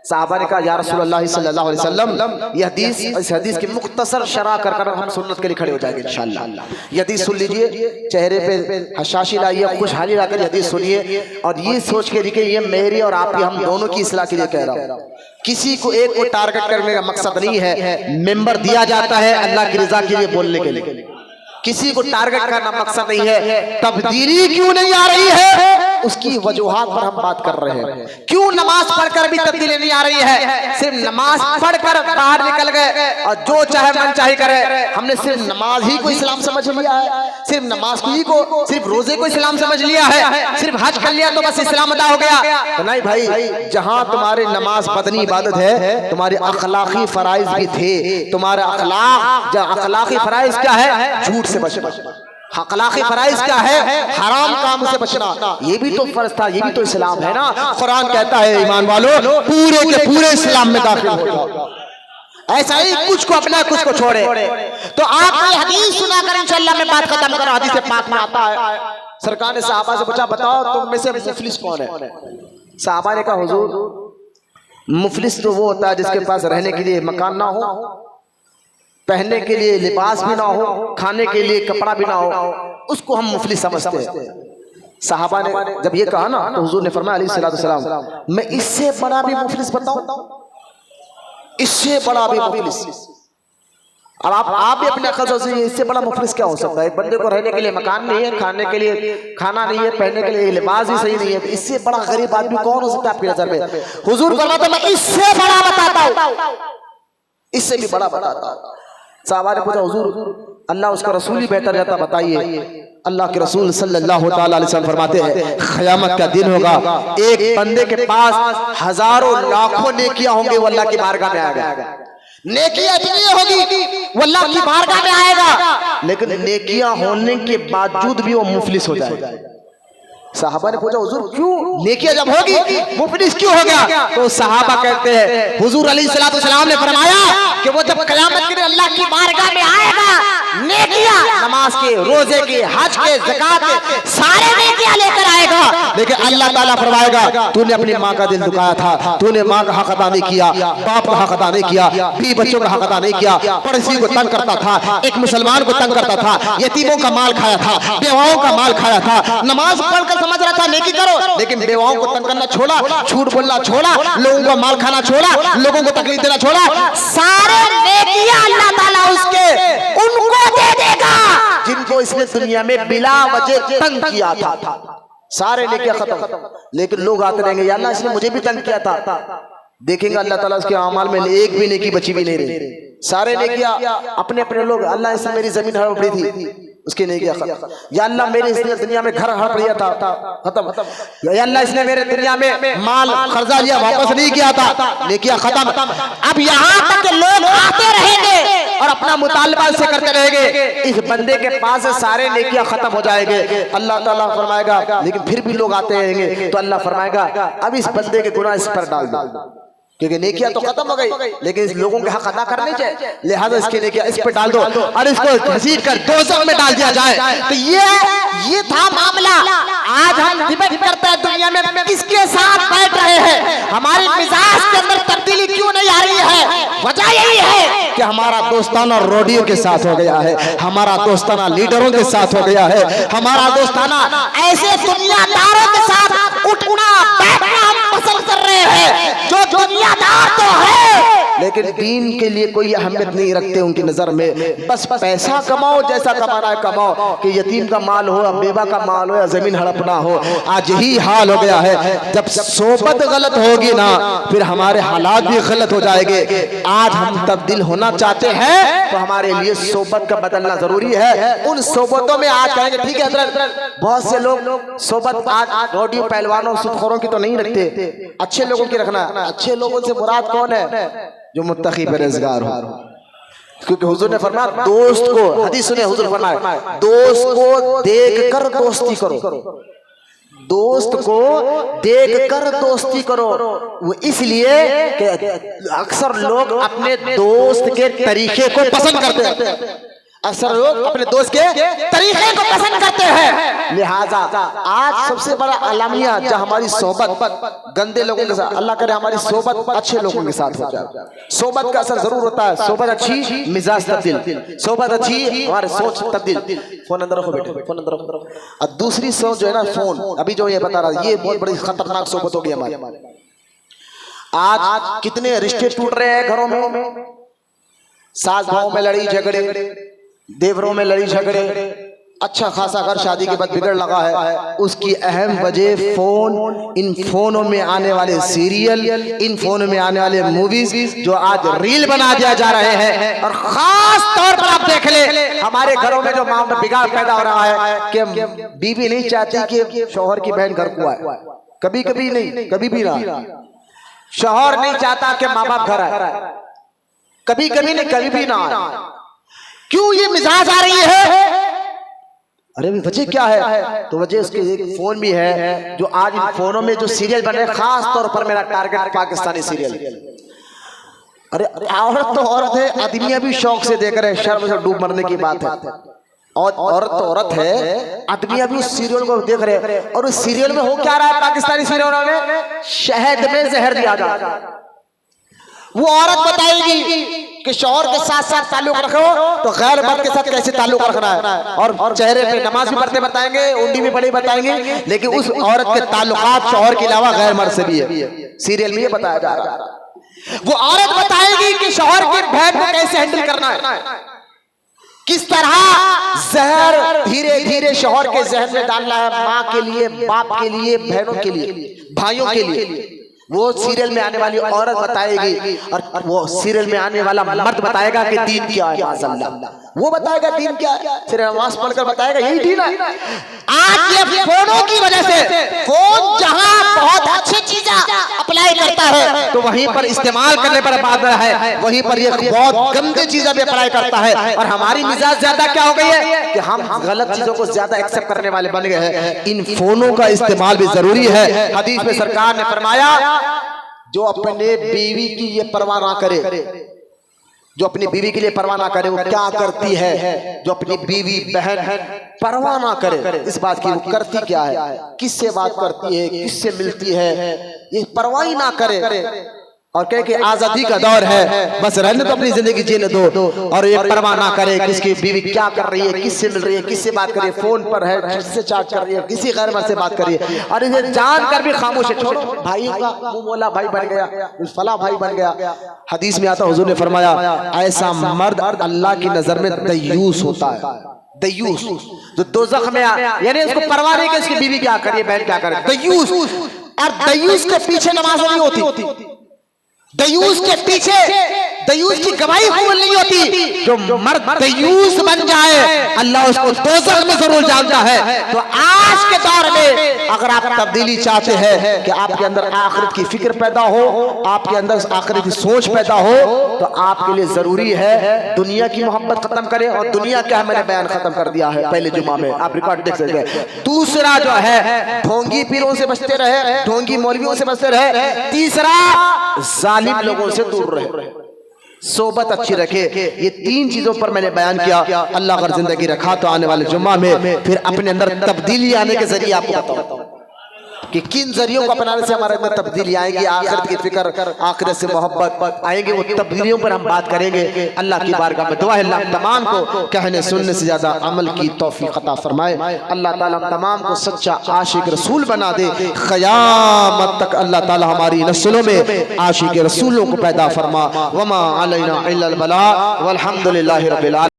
B: साहबा ने कहा या रसूलुल्लाह सल्लल्लाहु अलैहि वसल्लम, ये हदीस, इस हदीस की मुख्तसर शरह कर हम सुन्नत के लिए खड़े हो जाएंगे इंशाअल्लाह। ये हदीस सुन लीजिए, चेहरे पे हशाशी लाइए, खुशहाली लाकर हदीस सुनिए और ये सोच के देखिए ये मेरी और आपकी, हम दोनों की इस्लाह के लिए कह रहा हूँ। किसी को एक को टारगेट करने का मकसद नहीं है। मेंबर दिया जाता है अल्लाह की रजा के लिए बोलने के लिए, किसी को टारगेट करना मकसद नहीं है। तब्दीली क्यों नहीं आ रही है, उसकी वजूहात पर हम बात कर रहे हैं। क्यों नमाज पढ़कर भी तब्दीली नहीं आ रही है? सिर्फ नमाज पढ़कर बाहर निकल गए और जो चाहे मन चाहे करे। हमने सिर्फ नमाज ही को इस्लाम समझ लिया है, सिर्फ नमाज ही को, सिर्फ रोजे को इस्लाम समझ लिया है, सिर्फ हज कर लिया तो बस इस्लाम अदा हो गया। तो नहीं भाई, जहां तुम्हारी नमाज बदनी इबादत है, तुम्हारे अखलाकी फराइज भी थे। तुम्हारा अखलाक, जो अखलाकी फराइज क्या है? झूठ से बचना। अखलाकी फराइज क्या है? हराम काम से बचना। ये भी तो फर्ज था, ये भी तो इस्लाम है ना। कुरान कहता है ईमान वालों पूरे के पूरे इस्लाम में दाखिल हो जाओ। ऐसा ही कुछ को अपना कुछ को छोड़े। तो आप हदीस सुनाकर इंशाअल्लाह मैं बात खत्म करूं। हदीस पाक में आता है, सरकार ने सहाबा से पूछा, बताओ तुम में से मुफलिस कौन है? सहाबा ने कहा, हुजूर मुफलिस तो वो होता है जिसके पास रहने के लिए मकान ना हो, पहनने के लिए लिबास भी ना हो, खाने के लिए कपड़ा भी ना हो, उसको हम मुफलिस समझते हैं। सहाबा ने जब ये कहा ना तो हुजूर ने फरमाया अलैहिस्सलाम, मैं इससे बड़ा भी मुफलिस बताऊं? इससे बड़ा भी मुफलिस? अब आप भी अपने अकल से, इससे बड़ा मुफलिस क्या हो सकता है? एक बंदे को रहने के लिए मकान नहीं है, खाने के लिए खाना नहीं है, पहनने के लिए लिबास भी सही नहीं है, तो इससे बड़ा गरीब आदमी कौन हो सकता है आपकी नजर में? हुजूर फरमाते मैं इससे बड़ा बताता हूं, इससे भी बड़ा बताता हूं। साहबा ने पूछा, हुजूर अल्लाह उसका रसूल ही बेहतर रहता, बताइए। अल्लाह के रसूल सल्लल्लाहु ताला अलैहि वसल्लम फरमाते हैं, क़यामत का दिन होगा, एक बंदे के पास हजारों लाखों नेकियां होंगे, वो अल्लाह की बारगाह में आएगा। नेकियां इतनी होगी वो अल्लाह की बारगाह में आएगा, लेकिन नेकियां होने के बावजूद भी वो मुफलिस हो जाएगा। सहाबा ने पूछा, हुजूर क्यों? नेकियां जब होगी मुफलिस क्यों हो गया? तो सहाबा कहते हैं, हुजूर अलैहिस्सलाम ने फरमाया कि वो जब क़यामत के दिन अल्लाह की बारगाह में आएगा, नेकियां नमाज के, रोजे के, हज के, ज़कात के सारे नेकियां लेकर आएगा, लेकिन अल्लाह ताला फरमाएगा तूने अपनी माँ का दिल दुखाया था, तूने माँ का हक अदा नहीं किया, बाप का हक अदा नहीं किया, बीवी बच्चों का हक अदा नहीं किया, पड़ोसी को तंग करता था, एक मुसलमान को तंग करता था, यतीमों का माल खाया था, बेवाओं का माल खाया था, नमाज पढ़कर समझ रहा था नेकी करो, लेकिन बेवाओं को तंग करना छोड़ा, झूठ बोलना छोड़ा, लोगों का माल खाना छोड़ा, लोगों को तकलीफ देना छोड़ा, सारे नेकियां अल्लाह ताला उसके उनको दे देगा जिनको इसने दुनिया में बिला वजह तंग किया था। सारे नेकियां खत्म, लेकिन लोग आते रहेंगे, या अल्लाह इसने मुझे भी तंग किया था। देखेंगे अल्लाह ताला उसके अमाल में एक भी नेकी बची भी नहीं रही। सारे नेकियां अपने अपने लोग, अल्लाह इसने मेरी जमीन हड़प रही थी, उसकी नेकियां खत्म। या अल्लाह मेरे इसने दुनिया में घर हड़प लिया था, खत्म। या अल्लाह इसने मेरे दुनिया में माल कर्जा लिया, वापस नहीं किया था, नेकियां खत्म। अब यहाँ तक लोग आते रहेंगे और अपना मुतालबा से करते रहेंगे, इस बंदे के पास सारे नेकियां खत्म हो जाएंगे। अल्लाह ताला फरमाएगा, लेकिन फिर भी लोग आते रहेंगे, तो अल्लाह फरमाएगा अब इस बंदे के गुनाह इस पर डाल दो, क्योंकि नेकियां तो खत्म हो गई, लेकिन इस लोगों के हक अदा करने चाहिए, लिहाजा इसकी नेकियां इस पे डाल दो और इसको घसीट कर दोज़ख में डाल दिया जाए। तो ये था मामला। आज हम डिबेट करते हैं दुनिया में किसके साथ बैठ रहे हैं, हमारे मिजाज के अंदर तब्दीली क्यों नहीं आ रही है? वजह यही है कि हमारा दोस्ताना रोडियो के साथ हो गया है, हमारा दोस्ताना लीडरों के साथ हो गया है, हमारा दोस्ताना ऐसे दुनियादारों के साथ उठना बैठना हम पसंद कर रहे हैं जो दुनियादार तो है लेकिन दीन के लिए कोई अहमियत नहीं रखते उनकी नजर में। बस पैसा कमाओ, जैसा कमाना है कमाओ, कि यतीम का माल हो या बेवा का माल हो या जमीन हड़पना हो। आज यही हाल हो गया है। जब सोबत गलत होगी ना, फिर हमारे हालात भी गलत हो जाएंगे। आज हम तब्दील होना चाहते हैं तो हमारे लिए सोबत का बदलना जरूरी है। उन सोबतों में आज कहेंगे ठीक है हजरत, बहुत से लोग सोबत आज रोडियो पहलवानों सुदखोरों की तो नहीं रखते, अच्छे लोगों की रखना। अच्छे लोगों से मुराद कौन है? जो मुत्तकी बेरोजगार हो। क्योंकि हुजूर ने फरमाया दोस्त को, हदीस सुने हुजूर फरमाया दोस्त को देखकर दोस्ती करो, दोस्त को देखकर दोस्ती करो। वो इसलिए कि अक्सर लोग अपने दोस्त के तरीके को पसंद करते हैं, अक्सर लोग अपने दोस्त के तरीके को पसंद करते हैं। लिहाजा आज सबसे बड़ा अलामिया जो हमारी सोबत गंदे लोगों के साथ, अल्लाह करे हमारी सोबत अच्छे लोगों के साथ हो जाए। सोबत का असर जरूर होता है। सोबत अच्छी मिजाज तब्दील, सोबत अच्छी हमारे सोच तब्दील। फोन अंदर रखो बेटे, फोन अंदर रखो। और दूसरी सोच जो है ना फोन, अभी जो ये बता रहा है, ये बहुत बड़ी खतरनाक सोबत होगी हमारी। आज कितने रिश्ते टूट रहे हैं घरों में, सास बहू में लड़ी झगड़े, देवरों में लड़ी झगड़े, अच्छा खासा घर शादी के बाद बिगड़ लगा है। उसकी अहम वजह फोन, इन फोनों में आने वाले सीरियल, इन फोनों में आने वाले मूवीज जो आज रील बना दिया जा रहे हैं। और खास तौर पर आप देख ले हमारे घरों में जो बिगाड़ पैदा हो रहा है कि बीवी नहीं चाहती कि शौहर की बहन घर को आए, कभी कभी नहीं, कभी भी ना। शौहर नहीं चाहता कि माँ बाप घर आए, कभी कभी नहीं, कभी भी ना आए। क्यों ये मिजाज आ रही है? अरे वजह क्या है? तो वजह उसके एक फोन भी है जो आज इन फोनों में जो सीरियल बन रहे हैं, खास तौर पर मेरा टारगेट पाकिस्तानी सीरियल। अरे औरत तो औरत है, आदमियां भी शौक से देख रहे हैं, शर्म से डूब मरने की बात है। और औरत तो औरत है, आदमियां भी उस सीरियल को देख रहे हैं। और उस सीरियल में हो क्या रहा है? पाकिस्तानी सीरियलों में शहद में जहर दिया जा रहा है। वो औरत बताएगी कि शौहर के साथ साथ ताल्लुक रखो तो गैर मर्द के साथ कैसे ताल्लुक रखना है, और चेहरे पे नमाज भी पढ़ते बताएंगे, उंडी भी पढ़ी बताएंगे, लेकिन उस औरत के ताल्लुकात शौहर के अलावा गैर मर्द से भी है। सीरियल में ये बताया जा रहा है। वो औरत बताएगी कि शौहर की बहन को कैसे हैंडल करना है, किस तरह जहर धीरे धीरे शौहर के जहन में डालना है, माँ के लिए, बाप के लिए, बहनों के लिए, भाइयों के लिए। वो सीरियल में आने वाली औरत बताएगी, और वो सीरियल में आने वाला मर्द बताएगा कि दीन क्या है। माज़अल्लाह, वो बताएगा दीन क्या है, फिर नमाज पढ़कर बताएगा यही दीन है। आज ये फोनों की वजह से, फोन जहां बहुत अच्छी चीजें अप्लाई करता है तो वहीं पर इस्तेमाल करने पर बात है, वहीं पर ये बहुत गंदी चीजें भी अप्लाई करता है। और हमारी मिजाज ज्यादा क्या हो गई है कि हम गलत चीजों को ज्यादा एक्सेप्ट करने वाले बन गए हैं। इन फोनों का इस्तेमाल भी जरूरी है। हदीस में सरकार ने फरमाया, जो अपने बीवी की ये परवाह ना करे, जो अपनी बीवी के लिए परवाह ना करे, वो क्या करती है? जो अपनी बीवी बहन परवाह ना करे इस बात की, वो करती क्या है, किससे बात करती है, किससे मिलती है, ये परवाह ही ना करे। और कहे कि आजादी का दौर है, बस रहने तो अपनी जिंदगी जीने दो, और ये परवाह ना करे किसकी बीवी क्या कर रही है, किससे मिल रही है, किससे बात कर रही है, फोन पर है, किससे चैट कर रही है, किसी गैर मर्द से बात कर रही है। और इसे जानकर भी खामोश है। छोड़ो, भाई का मुंह बोला भाई बन गया, फला भाई बन गया। हदीस में आता हुजूर ने फरमाया, ऐसा मर्द अल्लाह की नजर में दय्यूस होता है। दय्यूस जो दोज़ख में, यानी उसको परवाह नहीं कि उसकी बीवी क्या कर रही है, बहन क्या कर रही है, दय्यूस। और दय्यूस के पीछे नमाज नहीं होती, दयूस के पीछे दयूस की गवाही कबूल नहीं होती। जो मर्द दयूस बन जाए अल्लाह उसको दोज़ख में जरूर जानता है। तो आज के दौर में अगर आप तब्दीली चाहते हैं कि आपके अंदर आखिरत की फिक्र पैदा हो, आपके अंदर आखिरत की सोच पैदा हो, तो आपके लिए जरूरी है दुनिया की मोहब्बत खत्म करें। और दुनिया क्या है, मैंने बयान खत्म कर दिया है पहले जुमा में, आप रिकॉर्ड देख सकते हैं। दूसरा जो है, ढोंगी पीरों से बचते रहे, ढोंगी मौलवियों से बचते रहे। तीसरा, जालिम लोगों से दूर रहे, सोबत अच्छी रखे। ये तीन चीजों पर मैंने बयान किया। अल्लाह अगर जिंदगी रखा तो आने वाले जुम्मा में फिर अपने अंदर तब्दीली आने के जरिए आपको बताऊं कि किन जरियों को अपनाने से हमारे अंदर तब्दीली आएगी, आखिरत की फिक्र, आखिरत से मोहब्बत आएंगे। वो तब्दीलियों पर हम बात करेंगे। अल्लाह की बारगाह में दुआ है, अल्लाह तमाम को कहने सुनने से ज्यादा अमल की तौफीक अता फरमाए। अल्लाह ताला हम तमाम को सच्चा आशिक रसूल बना दे। क़यामत तक अल्लाह ताला हमारी नस्लों में आशिक रसूलों को पैदा फरमा। वमा अलैना इल्लल बलाग वल्हम्दुलिल्लाहि रब्बिल आलमीन।